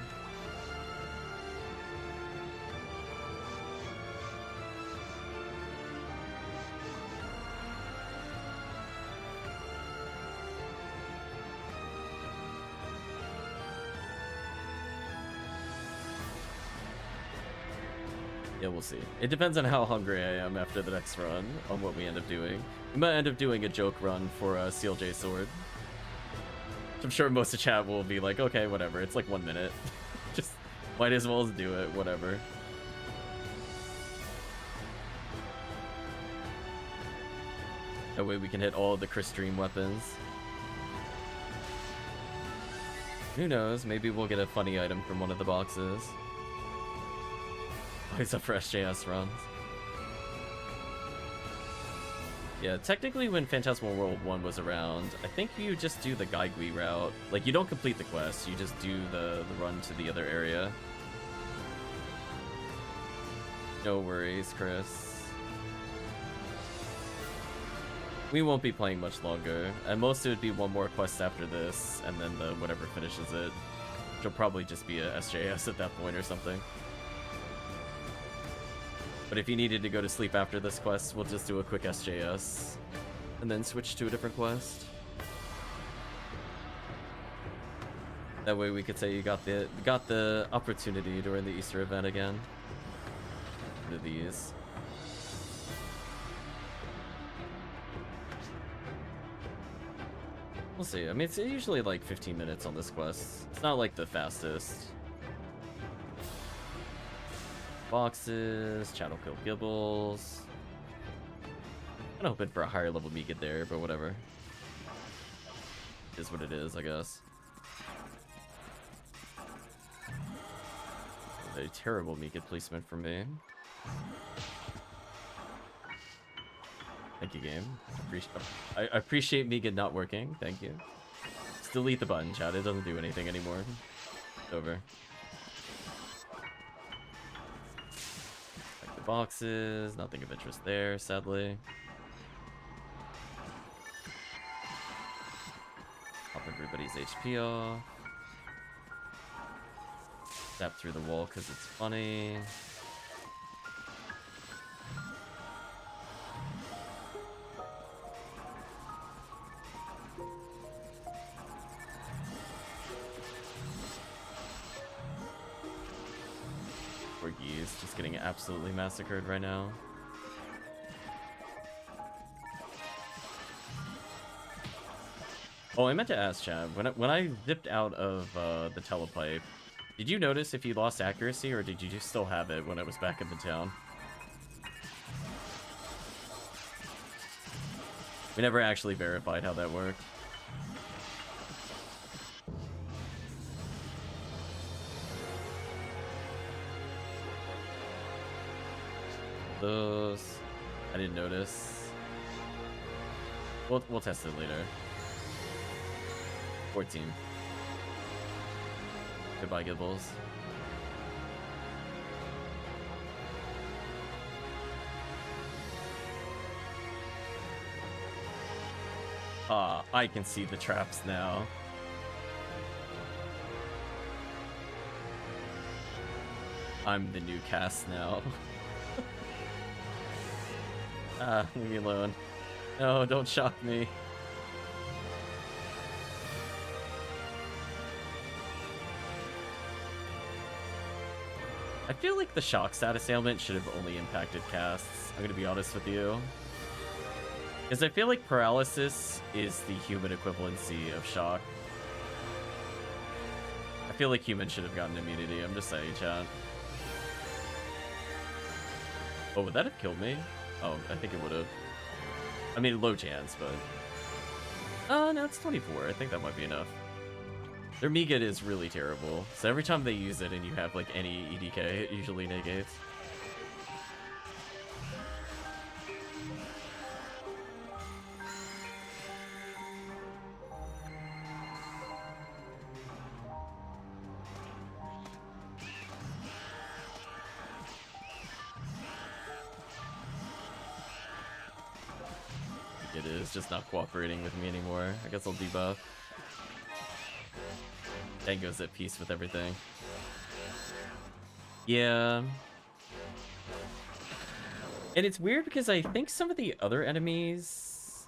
Yeah, we'll see. It depends on how hungry I am after the next run, on what we end up doing. We might end up doing a joke run for a CLJ sword. I'm sure most of chat will be like, okay, whatever, it's like 1 minute. Just might as well do it, whatever. That way we can hit all the Chris Dream weapons. Who knows, maybe we'll get a funny item from one of the boxes. Always up for SJS runs. Yeah, technically when Phantasmal World 1 was around, I think you just do the Gaigui route. Like, you don't complete the quest, you just do the run to the other area. No worries, Chris. We won't be playing much longer. At most it would be one more quest after this, and then the whatever finishes it. Which will probably just be a SJS at that point or something. But if you needed to go to sleep after this quest, we'll just do a quick SJS and then switch to a different quest. That way we could say you got the opportunity during the Easter event again. To these. We'll see. I mean, it's usually like 15 minutes on this quest. It's not like the fastest. Boxes, Chattel Kill Gibbles. I'm hoping for a higher level Meekid there, but whatever. Is what it is, I guess. A terrible Meekid placement from me. Thank you, game. I appreciate Meekid not working. Thank you. Just delete the button, chat. It doesn't do anything anymore. It's over. Boxes, nothing of interest there, sadly. Pop everybody's HP off. Step through the wall because it's funny. Porgies just getting absolutely massacred right now. Oh, I meant to ask, Chad, when I dipped out of the telepipe, did you notice if you lost accuracy, or did you just still have it when I was back in the town? We never actually verified how that worked. Those I didn't notice. We'll test it later. 14. Goodbye, Gibbles. I can see the traps now. I'm the new cast now. Leave me alone. No, don't shock me. I feel like the shock status ailment should have only impacted casts. I'm gonna be honest with you. Because I feel like paralysis is the human equivalency of shock. I feel like humans should have gotten immunity. I'm just saying, chat. Oh, would that have killed me? Oh, I think it would have. I mean, low chance, but... no, it's 24. I think that might be enough. Their Megat is really terrible, so every time they use it and you have, like, any EDK, it usually negates. It is just not cooperating with me anymore. I guess I'll debuff. Dango's at peace with everything. Yeah. And it's weird because I think some of the other enemies...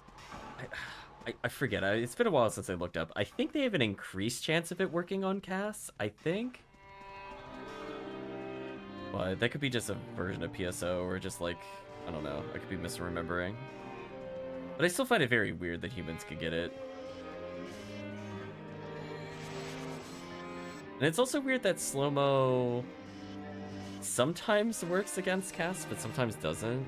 I forget. It's been a while since I looked up. I think they have an increased chance of it working on casts, I think. But that could be just a version of PSO or just like, I don't know. I could be misremembering. But I still find it very weird that humans could get it. And it's also weird that slow-mo sometimes works against casts, but sometimes doesn't.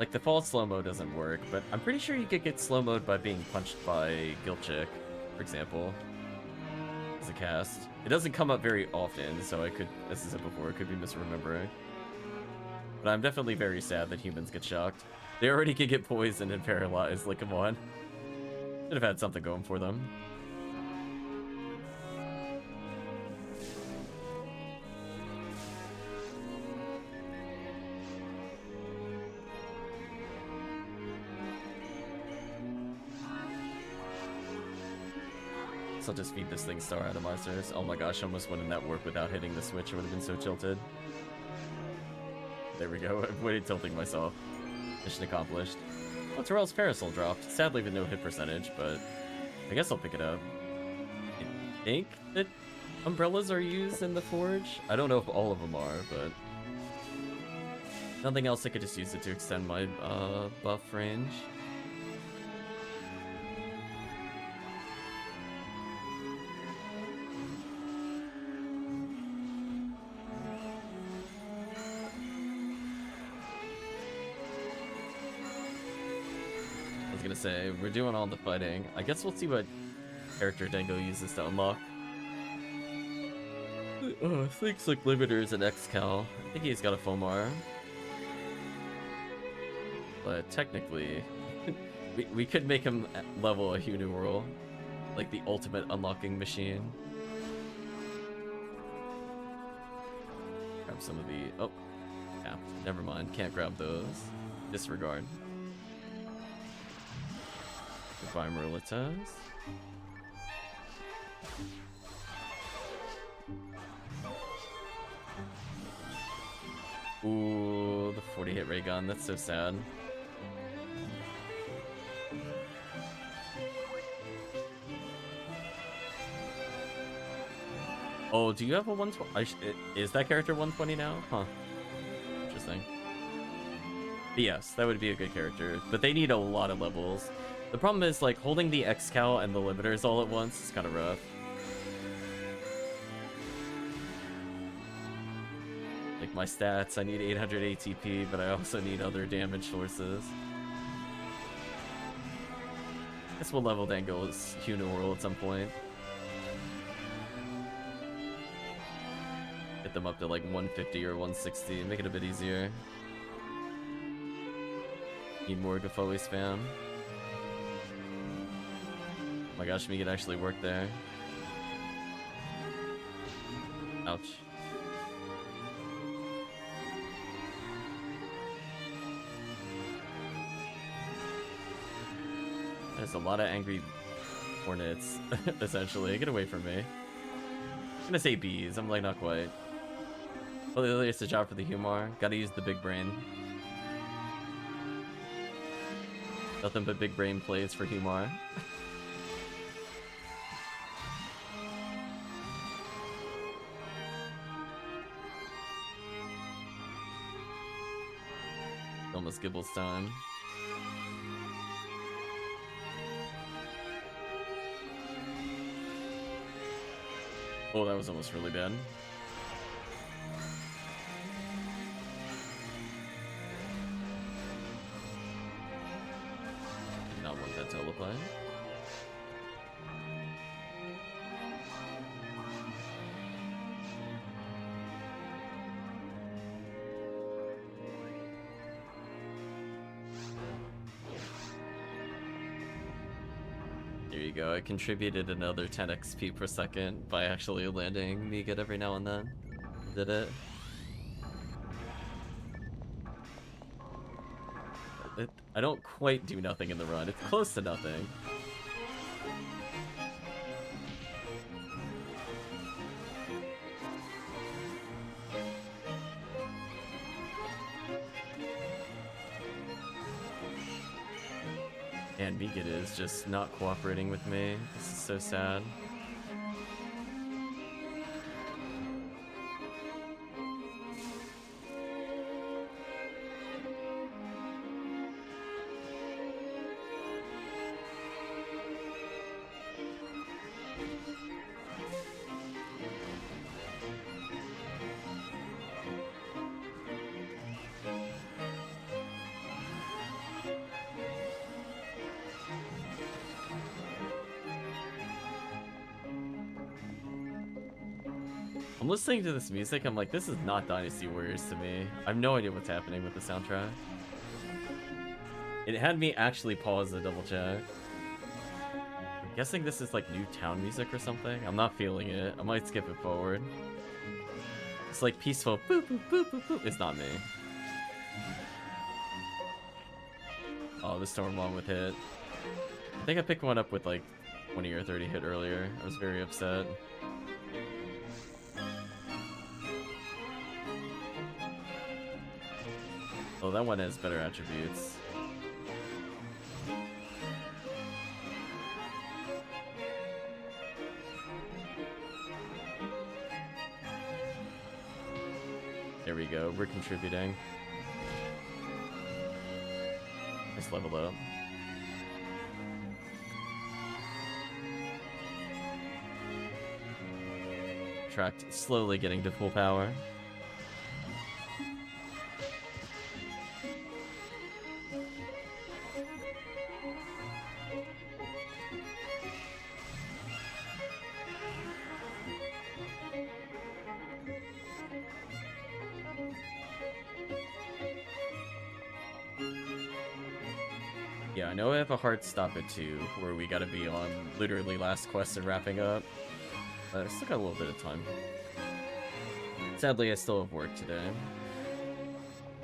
Like, the fall slow-mo doesn't work, but I'm pretty sure you could get slow-moed by being punched by Gilchick, for example, as a cast. It doesn't come up very often, so I could, as I said before, I could be misremembering. But I'm definitely very sad that humans get shocked. They already could get poisoned and paralyzed, like, come on. Should have had something going for them. I'll just feed this thing star atomizers. Oh my gosh, I almost went in that warp without hitting the switch. I would have been so tilted. There we go. I'm waiting tilting myself. Mission accomplished. Oh, Terrell's Parasol dropped. Sadly with no hit percentage, but I guess I'll pick it up. I think that umbrellas are used in the Forge. I don't know if all of them are, but nothing else. I could just use it to extend my buff range. Gonna say we're doing all the fighting. I guess we'll see what character Dango uses to unlock. Things like limiters and Xcal. I think he's got a Fomar, but technically we could make him level a Hunu World, like the ultimate unlocking machine. Grab some of the yeah, never mind, can't grab those. Disregard. Goodbye, Merlitas. Ooh, the 40 hit ray gun. That's so sad. Oh, do you have a 120? Is that character 120 now? Huh. Interesting. But yes, that would be a good character. But they need a lot of levels. The problem is, like, holding the Xcal and the limiters all at once is kind of rough. Like, my stats, I need 800 ATP, but I also need other damage sources. I guess we'll level Dango's Hunu World at some point. Get them up to, like, 150 or 160, make it a bit easier. Need more Gafoe spam. Oh my gosh, me could actually work there. Ouch. There's a lot of angry hornets, essentially. Get away from me. gonna say B's. I'm like, not quite. Well, it's a job for the humor. Gotta use the big brain. Nothing but big brain plays for humor. Almost Gibble's time. Oh, that was almost really bad. Did not want that teleplay. There you go, I contributed another 10 XP per second by actually landing Megat every now and then. Did it? I don't quite do nothing in the run, it's close to nothing. And Megat is just not cooperating with me. This is so sad. I'm listening to this music, I'm like, this is not Dynasty Warriors to me. I have no idea what's happening with the soundtrack. It had me actually pause to double check. I'm guessing this is like new town music or something. I'm not feeling it. I might skip it forward. It's like peaceful boop boop boop boop boop. It's not me. Oh, the Storm one with hit. I think I picked one up with like 20 or 30 hit earlier. I was very upset. Oh, that one has better attributes. There we go, we're contributing. Let's level up. Tracked slowly getting to full power. Yeah, I know I have a hard stop at 2, where we gotta be on literally last quest and wrapping up. But I still got a little bit of time. Sadly, I still have work today.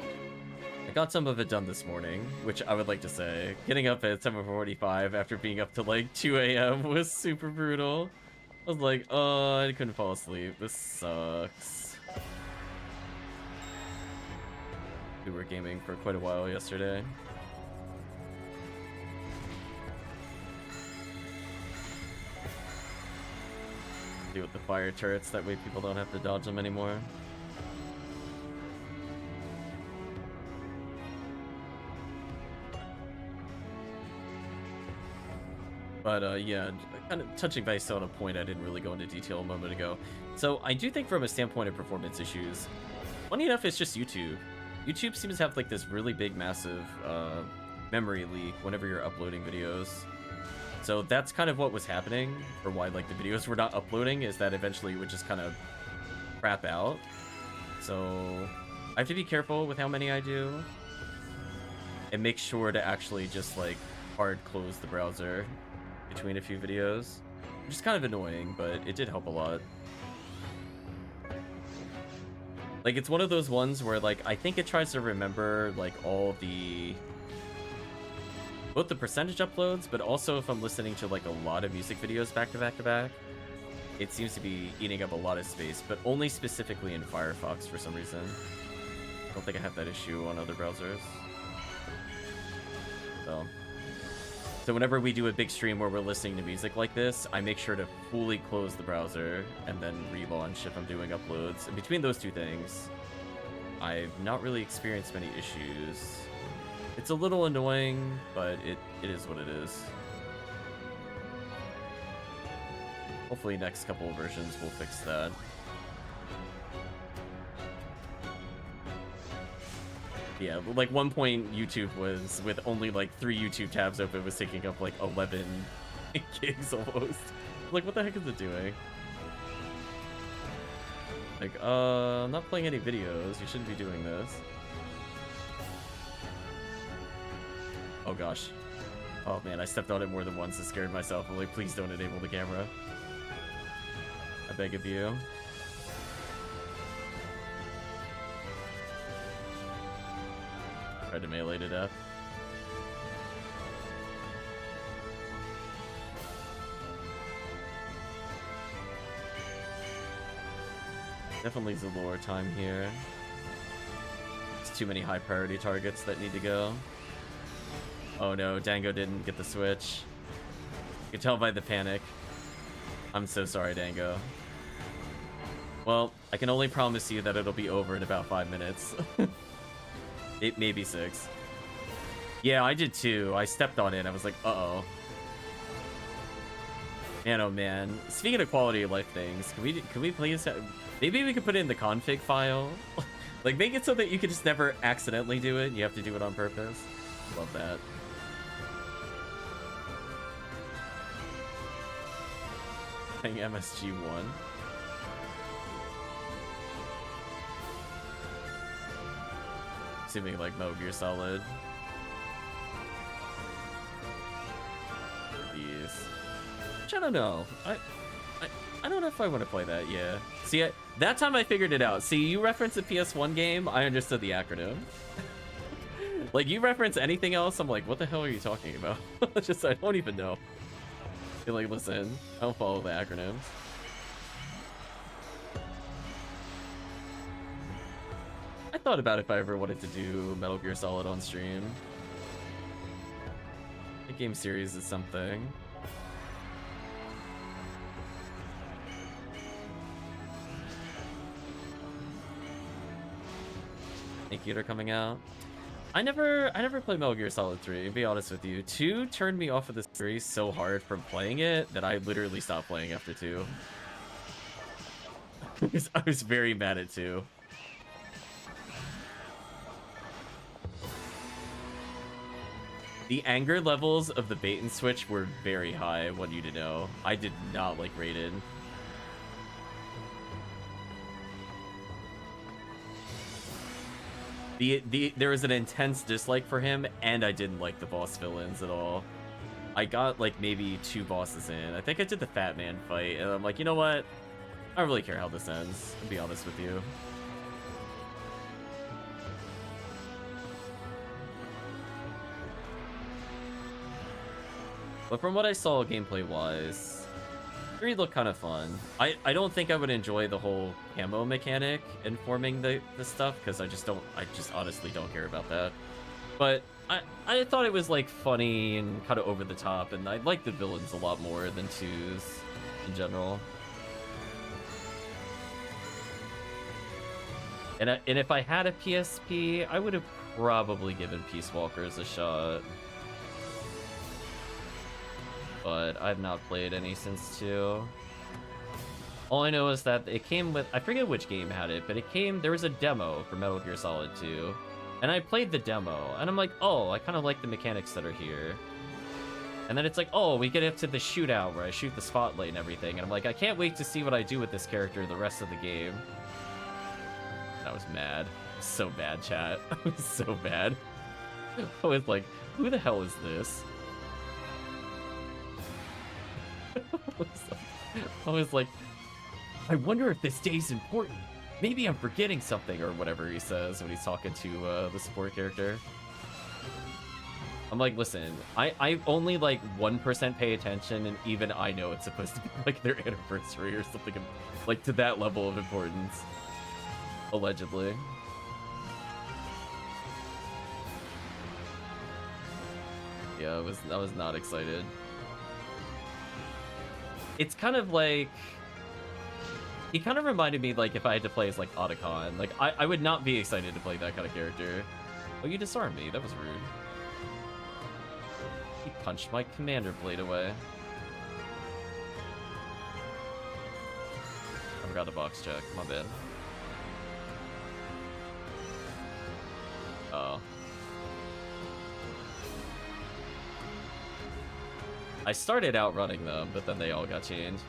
I got some of it done this morning, which I would like to say. Getting up at 7:45 after being up to like 2 AM was super brutal. I was like, oh, I couldn't fall asleep. This sucks. We were gaming for quite a while yesterday. With the fire turrets, that way people don't have to dodge them anymore. But yeah, kind of touching base on a point I didn't really go into detail a moment ago. So I do think from a standpoint of performance issues, funny enough, it's just YouTube. YouTube seems to have like this really big, massive memory leak whenever you're uploading videos. So that's kind of what was happening, or why like the videos were not uploading, is that eventually it would just kind of crap out. So I have to be careful with how many I do, and make sure to actually just like hard close the browser between a few videos, which is kind of annoying, but it did help a lot. Like, it's one of those ones where like I think it tries to remember like all the both the percentage uploads, but also if I'm listening to like a lot of music videos back to back to back, it seems to be eating up a lot of space, but only specifically in Firefox for some reason. I don't think I have that issue on other browsers. So whenever we do a big stream where we're listening to music like this, I make sure to fully close the browser and then relaunch if I'm doing uploads. And between those two things, I've not really experienced many issues. It's a little annoying, but it is what it is. Hopefully next couple of versions will fix that. Yeah, like one point YouTube was, with only like 3 YouTube tabs open, was taking up like 11 gigs almost. Like, what the heck is it doing? Like, I'm not playing any videos. You shouldn't be doing this. Oh gosh. Oh man, I stepped on it more than once and scared myself. I'm like, please don't enable the camera. I beg of you. Tried to melee to death. Definitely Zalor time here. There's too many high priority targets that need to go. Oh no, Dango didn't get the switch. You can tell by the panic. I'm so sorry, Dango. Well, I can only promise you that it'll be over in about 5 minutes. It may be 6. Yeah, I did too. I stepped on it. I was like, uh-oh. Man, oh man. Speaking of quality of life things, can we please have, maybe we could put it in the config file? Like, make it so that you can just never accidentally do it. You have to do it on purpose. Love that. Playing MSG1. Assuming like Metal Gear Solid. These. Which I don't know. I don't know if I want to play that. Yeah. See, that time I figured it out. See, you reference a PS1 game, I understood the acronym. Like, you reference anything else, I'm like, what the hell are you talking about? Just, I don't even know. You're like, listen, I don't follow the acronyms. I thought about if I ever wanted to do Metal Gear Solid on stream. The game series is something. Snake coming out. I never played Metal Gear Solid 3, to be honest with you. 2 turned me off of the series so hard from playing it that I literally stopped playing after 2. I was very mad at 2. The anger levels of the bait and switch were very high, I want you to know. I did not like Raiden. There was an intense dislike for him, and I didn't like the boss villains at all. I got like maybe 2 bosses in. I think I did the Fat Man fight, and I'm like, you know what? I don't really care how this ends, to be honest with you. But from what I saw gameplay-wise, 3 looked kind of fun. I don't think I would enjoy the whole camo mechanic and forming the stuff, because I just honestly don't care about that. But I thought it was like funny and kind of over the top, and I like the villains a lot more than 2's in general. And if I had a PSP, I would have probably given Peace Walkers a shot. But I've not played any since 2. All I know is that it came with, I forget which game had it, but there was a demo for Metal Gear Solid 2. And I played the demo, and I'm like, oh, I kind of like the mechanics that are here. And then it's like, oh, we get up to the shootout where I shoot the spotlight and everything. And I'm like, I can't wait to see what I do with this character the rest of the game. I was mad. So bad, chat. I was so bad. I was like, who the hell is this? I was like, I wonder if this day's important. Maybe I'm forgetting something, or whatever he says when he's talking to the support character. I'm like, listen, I only like 1% pay attention, and even I know it's supposed to be like their anniversary or something, like to that level of importance, allegedly. Yeah, I was not excited. It's kind of like, he kind of reminded me like if I had to play as like Otacon. Like I would not be excited to play that kind of character. Oh, you disarmed me. That was rude. He punched my commander blade away. I forgot to box check. My bad. Oh. I started out running them, but then they all got changed.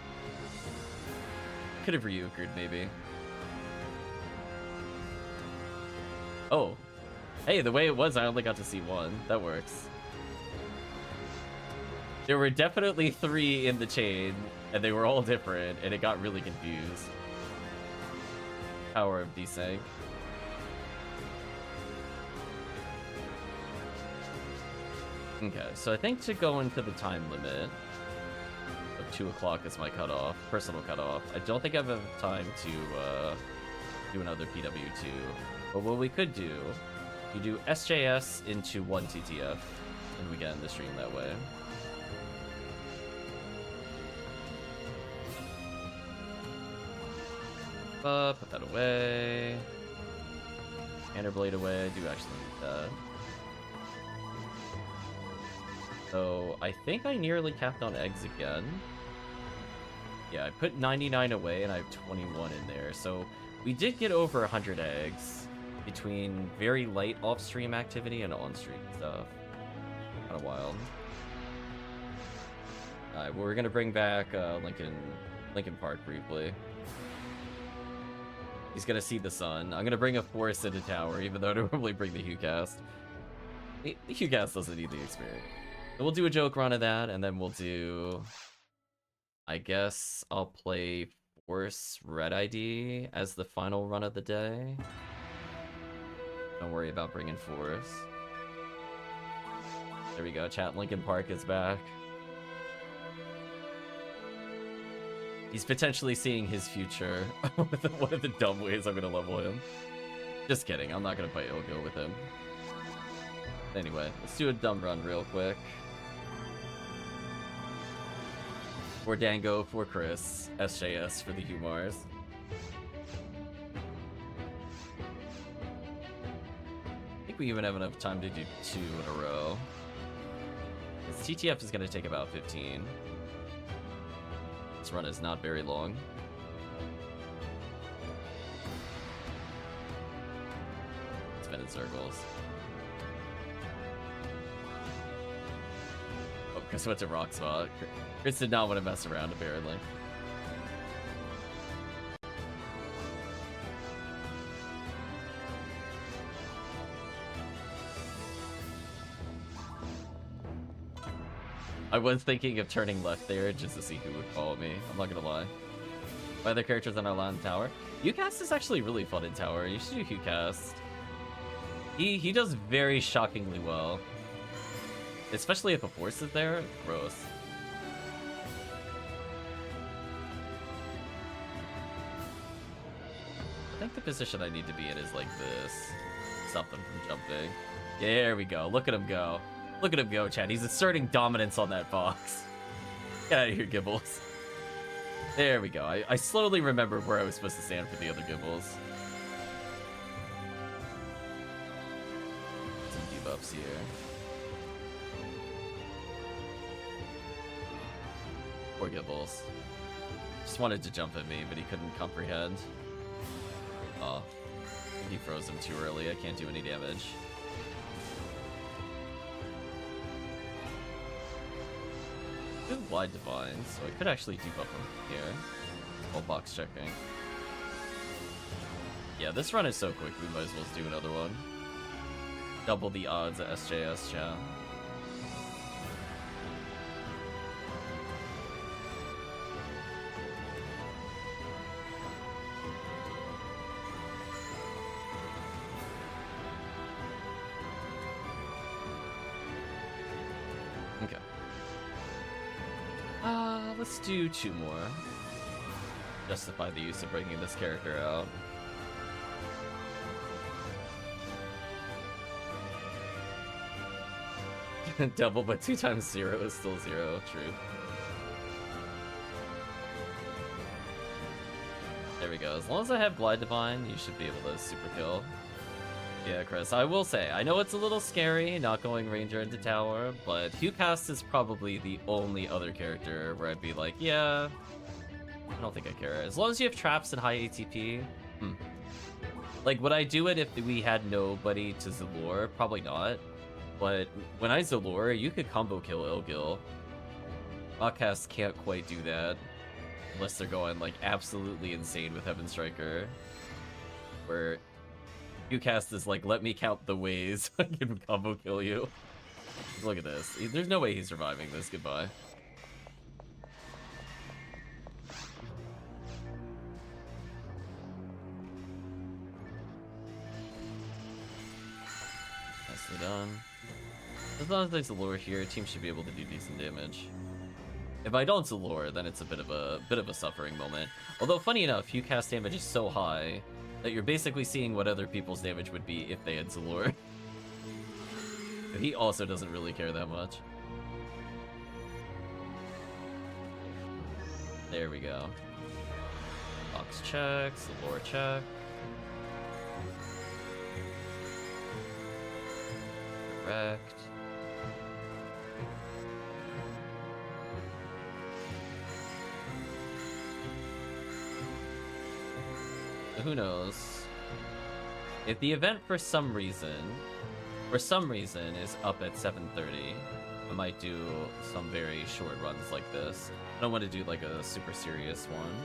Could have Ryukered, maybe. Oh. Hey, the way it was, I only got to see one. That works. There were definitely 3 in the chain, and they were all different, and it got really confused. Power of desync. Okay, so I think to go into the time limit of 2 o'clock is my cutoff, personal cutoff. I don't think I have time to do another PW2, but what we could do, you do SJS into 1 TTF, and we get in the stream that way. Put that away. Blade away. I do actually need that. So I think I nearly capped on eggs again. Yeah, I put 99 away and I have 21 in there. So we did get over 100 eggs between very light off-stream activity and on-stream stuff. Kind of wild. Alright, well, we're gonna bring back Lincoln Park briefly. He's gonna see the sun. I'm gonna bring a forest into tower, even though I normally bring the HuCast. The HuCast doesn't need the experience. So we'll do a joke run of that, and then we'll do... I guess I'll play Force Red ID as the final run of the day. Don't worry about bringing Force. There we go, chat. Lincoln Park is back. He's potentially seeing his future. One of the dumb ways I'm gonna level him. Just kidding, I'm not gonna play Ilgo with him. Anyway, let's do a dumb run real quick. For Dango, for Chris, SJS for the Humars. I think we even have enough time to do 2 in a row. This TTF is gonna take about 15. This run is not very long. Spin in circles. Oh, Chris went to rock spot. Chris did not want to mess around, apparently. I was thinking of turning left there just to see who would follow me. I'm not gonna lie. My other characters on our land tower. HuCast is actually really fun in tower. You should do HuCast. He does very shockingly well. Especially if a force is there. Gross. I think the position I need to be in is like this. Stop them from jumping. There we go. Look at him go. Look at him go, Chad. He's asserting dominance on that fox. Get out of here, Gibbles. There we go. I slowly remembered where I was supposed to stand for the other Gibbles. Some debuffs here. Poor Gibbles. Just wanted to jump at me, but he couldn't comprehend. Oh. He froze him too early. I can't do any damage. Good wide divine, so I could actually debuff him here while box checking. Yeah, this run is so quick, we might as well do another one. Double the odds at SJS, chat. let's do 2 more. Justify the use of bringing this character out. Double, but 2 times 0 is still 0. True. There we go. As long as I have Glide Divine, you should be able to super kill. Yeah, Chris, I will say, I know it's a little scary not going Ranger into tower, but Hucast is probably the only other character where I'd be like, yeah, I don't think I care. As long as you have traps and high ATP, Like, would I do it if we had nobody to Zalor? Probably not. But when I Zalor, you could combo kill Ilgil. RaCaseal can't quite do that. Unless they're going, like, absolutely insane with Heaven Striker. Where Hucast is like, let me count the ways I can combo kill you. Look at this. There's no way he's surviving this. Goodbye. Nicely done. As long as there's a lure here, team should be able to do decent damage. If I don't Zalor, then it's a bit of a suffering moment. Although funny enough, Hucast damage is so high that you're basically seeing what other people's damage would be if they had Zalor. He also doesn't really care that much. There we go. Box check, Zalor check. Correct. Who knows? If the event for some reason is up at 7:30, I might do some very short runs like this. I don't want to do like a super serious one.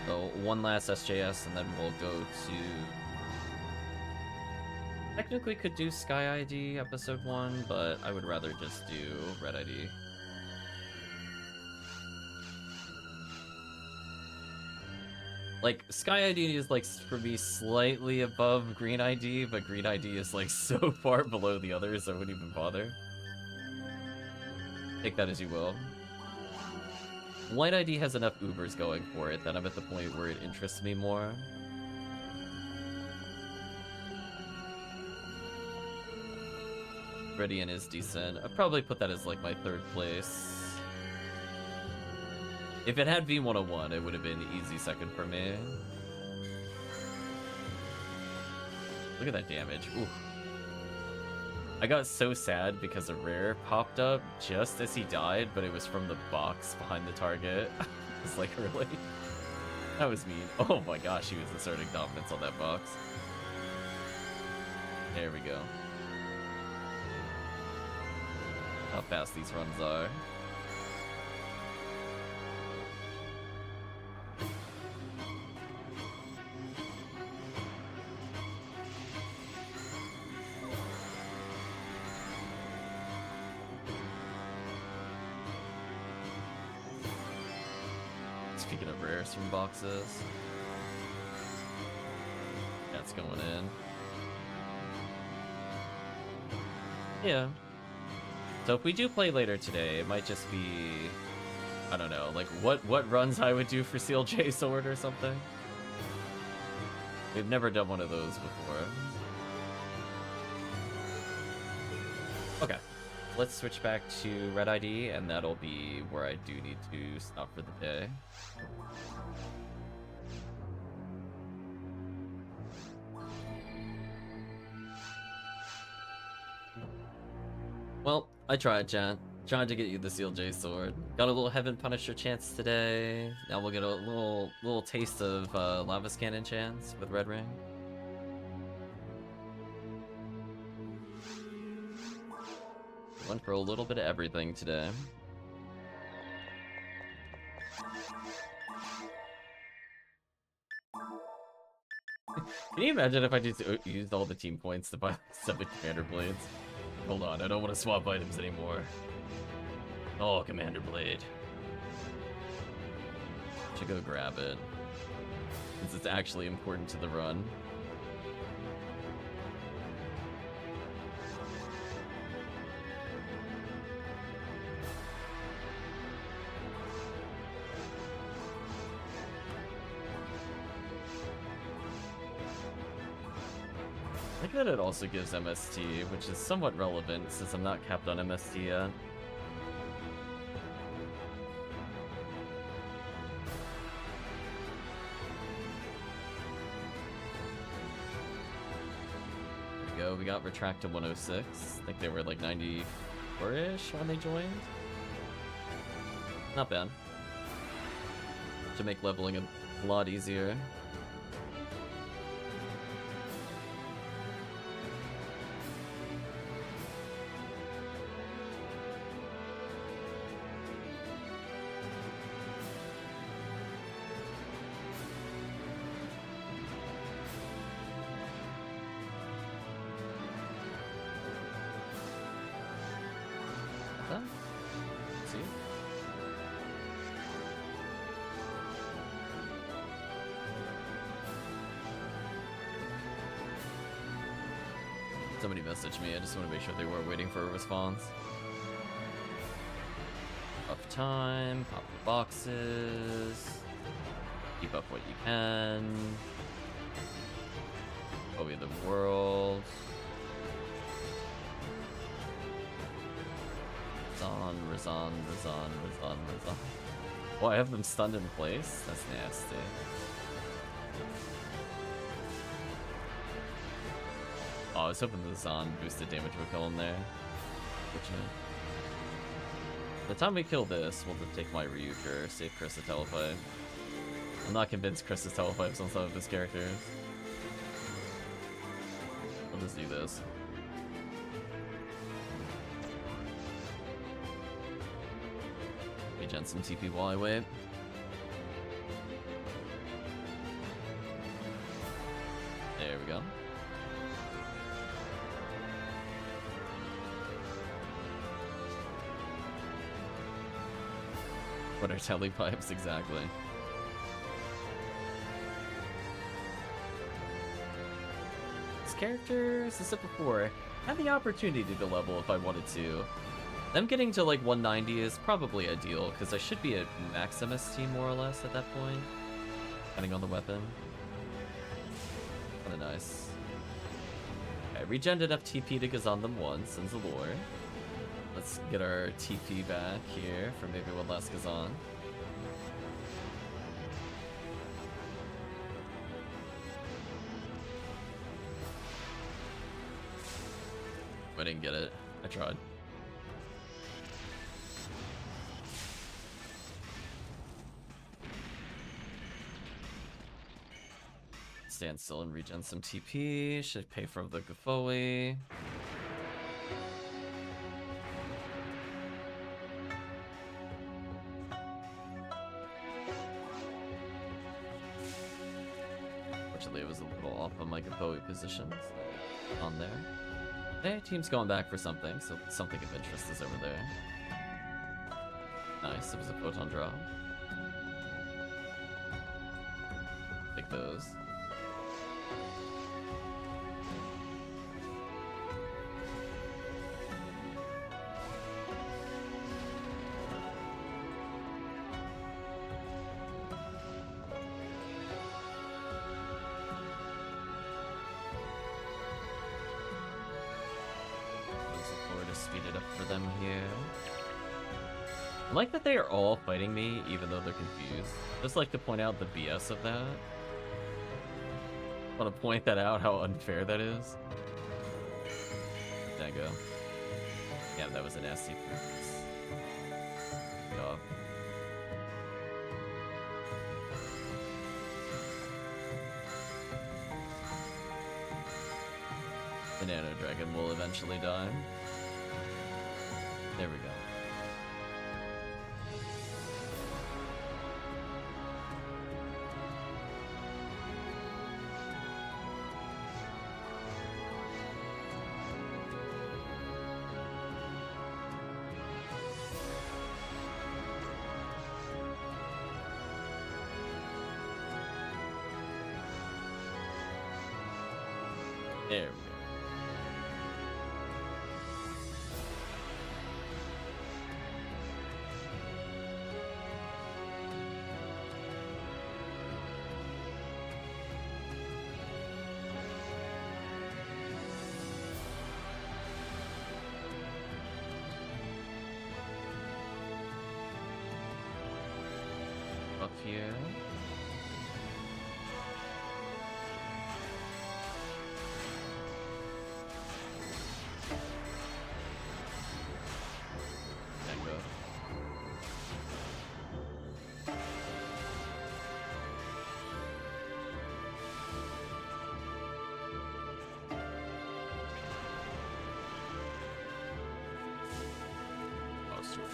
So one last SJS and then we'll go to... Technically could do Sky ID episode 1, but I would rather just do Red ID. Like, Sky ID is, like, for me, slightly above Green ID, but Green ID is, like, so far below the others, I wouldn't even bother. Take that as you will. White ID has enough Ubers going for it that I'm at the point where it interests me more. Radiant is decent. I'd probably put that as, like, my 3rd place. If it had V101, it would have been easy 2nd for me. Look at that damage. Ooh. I got so sad because a rare popped up just as he died, but it was from the box behind the target. It's like, really? That was mean. Oh my gosh, he was asserting dominance on that box. There we go. How fast these runs are. Speaking of rares from boxes. That's going in. Yeah. So if we do play later today, it might just be, I don't know, like what runs I would do for CLJ Sword or something. We've never done one of those before. Okay, let's switch back to Red ID, and that'll be where I do need to stop for the day. Well, I tried, chat. Tried to get you the CLJ sword. Got a little Heaven Punisher chance today. Now we'll get a little taste of Lava's Cannon chance with Red Ring. Went for a little bit of everything today. Can you imagine if I just used all the team points to buy 7 Commander Blades? Hold on, I don't want to swap items anymore. Oh, Commander Blade. Should go grab it. Since it's actually important to the run. think that it also gives MST, which is somewhat relevant since I'm not capped on MST yet. We got Retract to 106. I think they were like 94-ish when they joined. Not bad. To make leveling a lot easier. Somebody messaged me, I just want to make sure they weren't waiting for a response. Up time, pop the boxes, keep up what you can. Obey the world. Razan. Oh, I have them stunned in place? That's nasty. Oh, I was hoping the Zon boosted damage would kill him there. Fortunate. By the time we kill this, we'll just take my Ryuker, save Chris to teleport. I'm not convinced Chris is teleport on some of his characters. I'll just do this. Regen some TP while I wait. There we go. What are telepipes exactly? This character, as I said before, had the opportunity to level if I wanted to. Them getting to like 190 is probably ideal, because I should be at max MST more or less at that point, depending on the weapon. Kinda nice. Okay, regened enough TP to Gazan them once, and Zalor. Let's get our TP back here for maybe one last Gazan. I didn't get it. I tried. Stand still and regen some TP. Should pay for the Gafoi. It was a little off on my Gafoi positions on there. Hey, team's going back for something, so something of interest is over there. Nice, it was a photon drop. Take those. Speed it up for them here. I like that they are all fighting me, even though they're confused. Just like to point out the BS of that. I want to point that out, how unfair that is. Dango. Yeah, that was a nasty freeze. Go. The Nano Dragon will eventually die. There we go. There we go. here. Tango. Oh, sweet.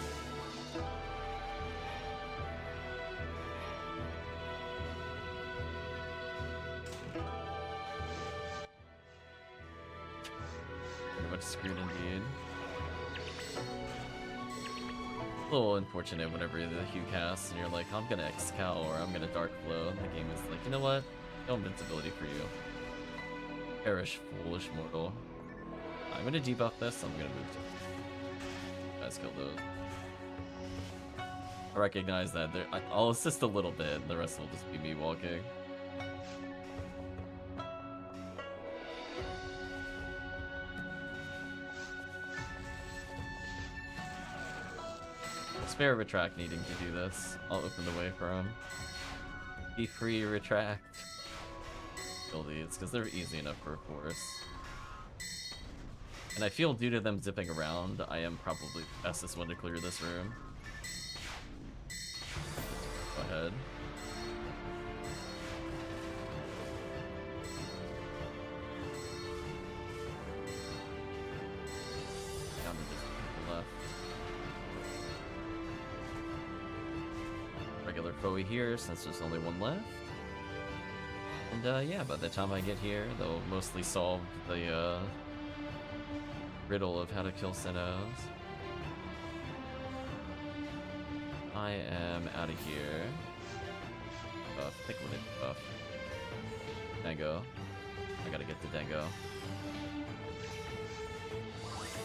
Pretty much screwed indeed. A little unfortunate whenever the Hue casts and you're like, I'm gonna Excal or I'm gonna Dark Flow. The game is like, you know what? No invincibility for you. Perish, foolish mortal. I'm gonna debuff this, I'm gonna move to. Guys, kill those. I recognize that I'll assist a little bit, the rest will just be me walking. Spare Retract needing to do this. I'll open the way for him. Be free, Retract. Kill these, because they're easy enough for a force. And I feel due to them zipping around, I am probably the fastest one to clear this room. Go ahead. Down to the left. Regular foe here, since there's only one left. And yeah, by the time I get here, they'll mostly solve the riddle of how to kill Sinnohs. I am out of here. Buff. I think I'm gonna buff. Dango. I gotta get to Dango.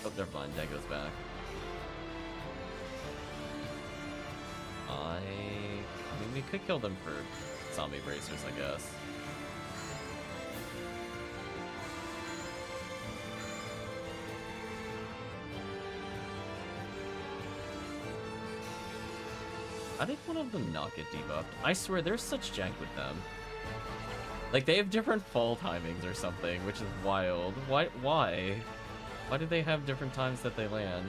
Oh, never mind. Dango's back. I mean, we could kill them for zombie bracers, I guess. How did one of them not get debuffed? I swear, there's such jank with them. Like, they have different fall timings or something, which is wild. Why? Why do they have different times that they land?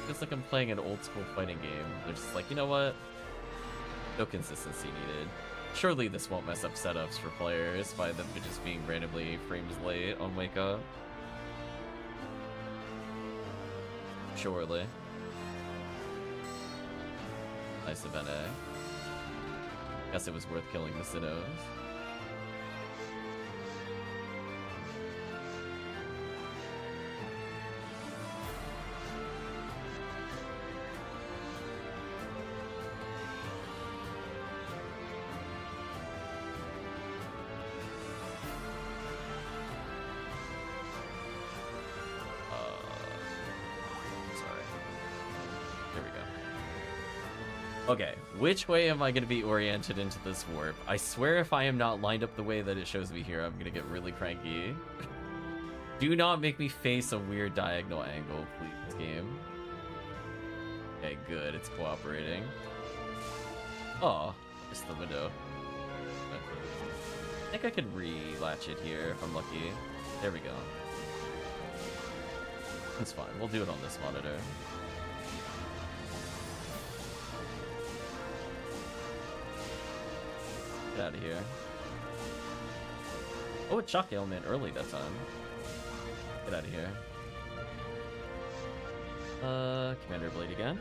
It's like I'm playing an old school fighting game. They're just like, you know what? No consistency needed. Surely this won't mess up setups for players by them just being randomly frames late on Wake Up. Surely. Nice event, eh? Guess it was worth killing the Sinnohs. Okay, which way am I going to be oriented into this warp? I swear if I am not lined up the way that it shows me here, I'm going to get really cranky. Do not make me face a weird diagonal angle, please, game. Okay, good, it's cooperating. Oh, just the window. I think I could re-latch it here if I'm lucky. There we go. It's fine, we'll do it on this monitor. Get out of here. Oh, it shock ailment early that time. Get out of here. Commander Blade again.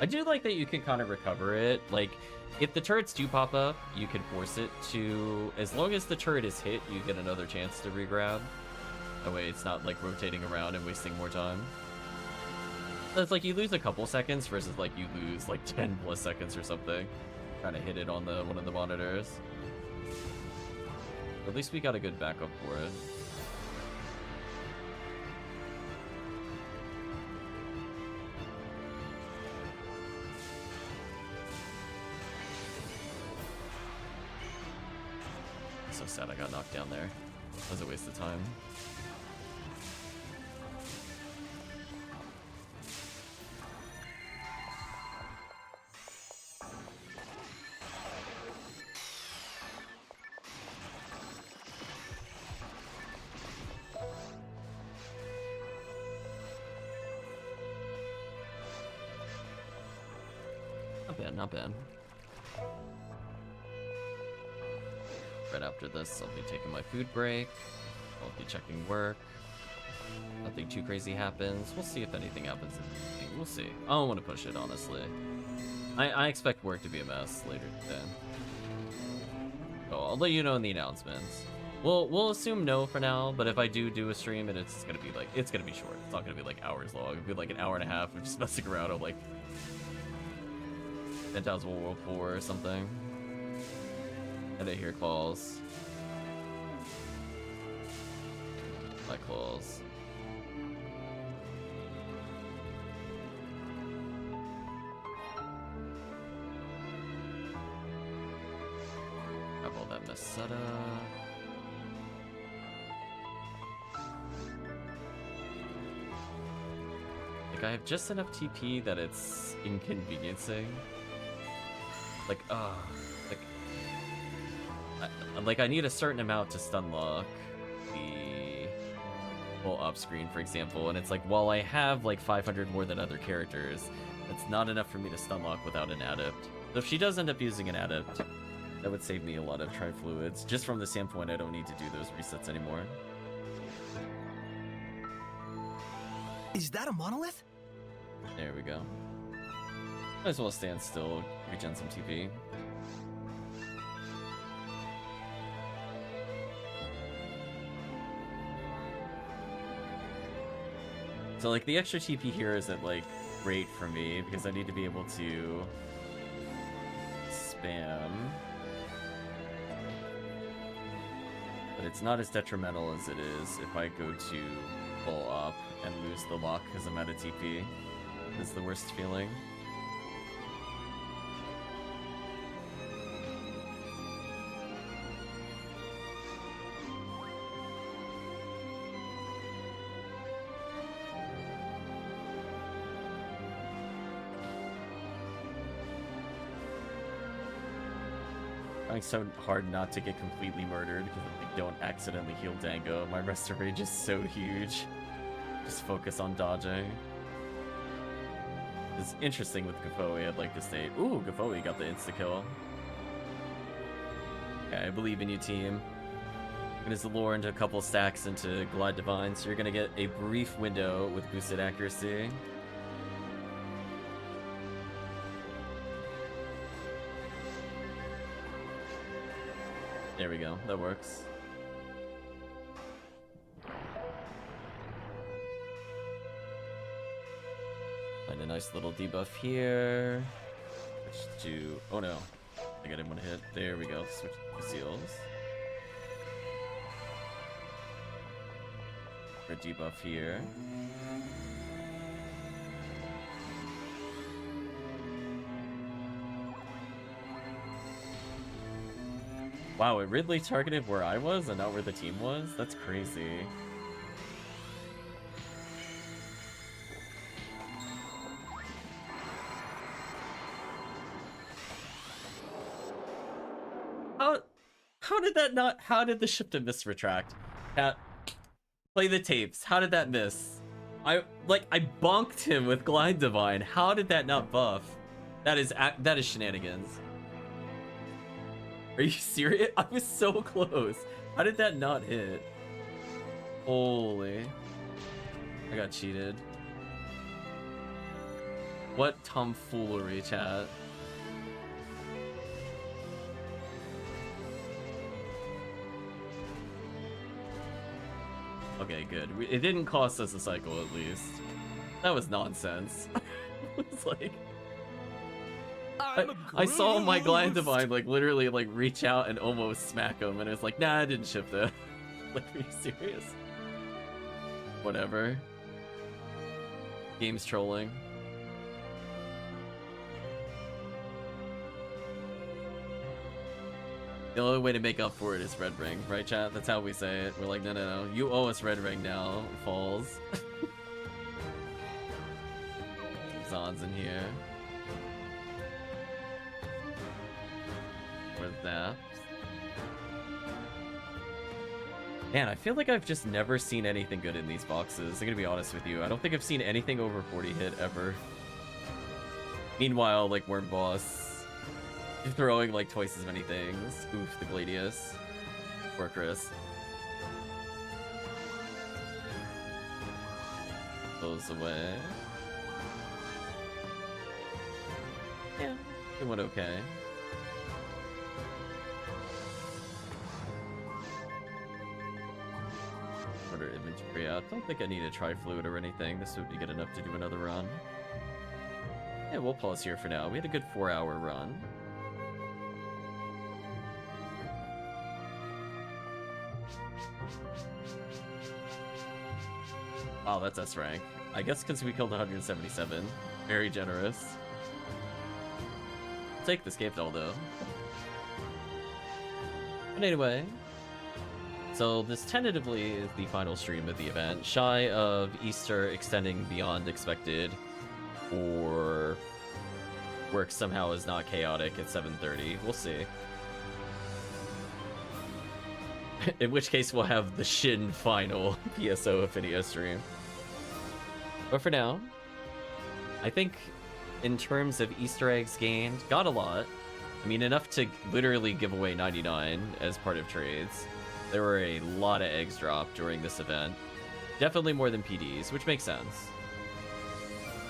I do like that you can kind of recover it. Like, if the turrets do pop up, you can force it to... As long as the turret is hit, you get another chance to regrab. That way it's not, like, rotating around and wasting more time. It's like you lose a couple seconds versus like you lose like 10 plus seconds or something. Trying to hit it on the one of the monitors. At least we got a good backup for it. So sad I got knocked down there. That was a waste of time. bad, not bad. Right after this, I'll be taking my food break. I'll be checking work. Nothing too crazy happens. We'll see if anything happens. We'll see. I don't want to push it, honestly. I expect work to be a mess later today. So I'll let you know in the announcements. We'll assume no for now, but if I do a stream, and it's gonna be like, it's gonna be short. It's not gonna be like hours long. It'll be like an hour and a half of just messing around on like 10,000 World War or something. And I hear calls. My calls. Have all that mess set up. Like, I have just enough TP that it's inconveniencing. Like, like I need a certain amount to stun lock the whole up screen, for example, and it's like, while I have like 500 more than other characters, it's not enough for me to stun lock without an adept. So if she does end up using an adept, that would save me a lot of tri-fluids. Just from the standpoint, I don't need to do those resets anymore. Is that a monolith? There we go. Might as well stand still, regen some TP. So like the extra TP here isn't like great for me because I need to be able to spam. But it's not as detrimental as it is if I go to full up and lose the lock because I'm out of TP. It's the worst feeling. Trying so hard not to get completely murdered because I don't accidentally heal Dango. My rest of rage is so huge. Just focus on dodging. It's interesting with Gafoe, I'd like to state. Ooh, Gafoe got the insta-kill. Okay, I believe in you, team. I'm gonna Zalore into a couple stacks into Glide Divine, so you're gonna get a brief window with boosted accuracy. There we go, that works. Find a nice little debuff here. Switch to... oh no. I think I didn't want to hit. There we go. Switch to seals. For a debuff here. Wow, it Ridley targeted where I was and not where the team was? That's crazy. How did that not... how did the shift and miss retract? Play the tapes. How did that miss? I bonked him with Glide Divine. How did that not buff? That is shenanigans. Are you serious? I was so close. How did that not hit? Holy. I got cheated. What tomfoolery, chat. Okay, good. It didn't cost us a cycle, at least. That was nonsense. It's like... I saw my Glide Divine, like, literally, like, reach out and almost smack him, and it's like, nah, I didn't shift it. Like, are you serious? Whatever. Game's trolling. The only way to make up for it is Red Ring, right, chat? That's how we say it. We're like, no, no, no. You owe us Red Ring now, Falls. Zon's in here. Where's that? Man, I feel like I've just never seen anything good in these boxes. I'm gonna be honest with you. I don't think I've seen anything over 40 hit ever. Meanwhile, like, Worm Boss throwing like twice as many things. Oof, the Gladius. Poor Chris. Goes away. Yeah, it went okay. Order inventory out. Don't think I need a tri-fluid or anything. This would be good enough to do another run. Yeah, we'll pause here for now. We had a good 4-hour run. Oh, that's S rank. I guess because we killed 177. Very generous. I'll take this cape doll though. But anyway, so this tentatively is the final stream of the event, shy of Easter extending beyond expected, or work somehow is not chaotic at 7:30. We'll see. In which case we'll have the Shin final PSO Ephinea stream. But for now, I think in terms of Easter eggs gained, got a lot. I mean, enough to literally give away 99 as part of trades. There were a lot of eggs dropped during this event. Definitely more than PDs, which makes sense.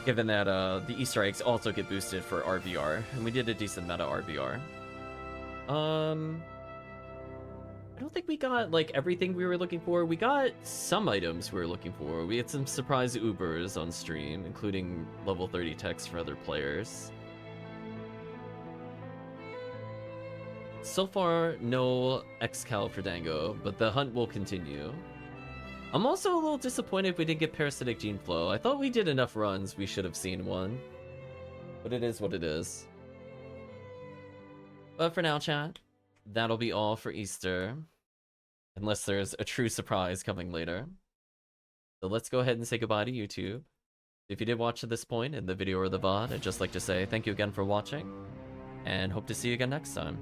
Given that the Easter eggs also get boosted for RVR, and we did a decent amount of RVR. I don't think we got, like, everything we were looking for. We got some items we were looking for. We had some surprise Ubers on stream, including level 30 text for other players. So far, no Excal for Dango, but the hunt will continue. I'm also a little disappointed we didn't get Parasitic Gene Flow. I thought we did enough runs, we should have seen one. But it is what it is. But for now, chat, that'll be all for Easter. Unless there's a true surprise coming later. So let's go ahead and say goodbye to YouTube. If you did watch to this point in the video or the VOD, I'd just like to say thank you again for watching. And hope to see you again next time.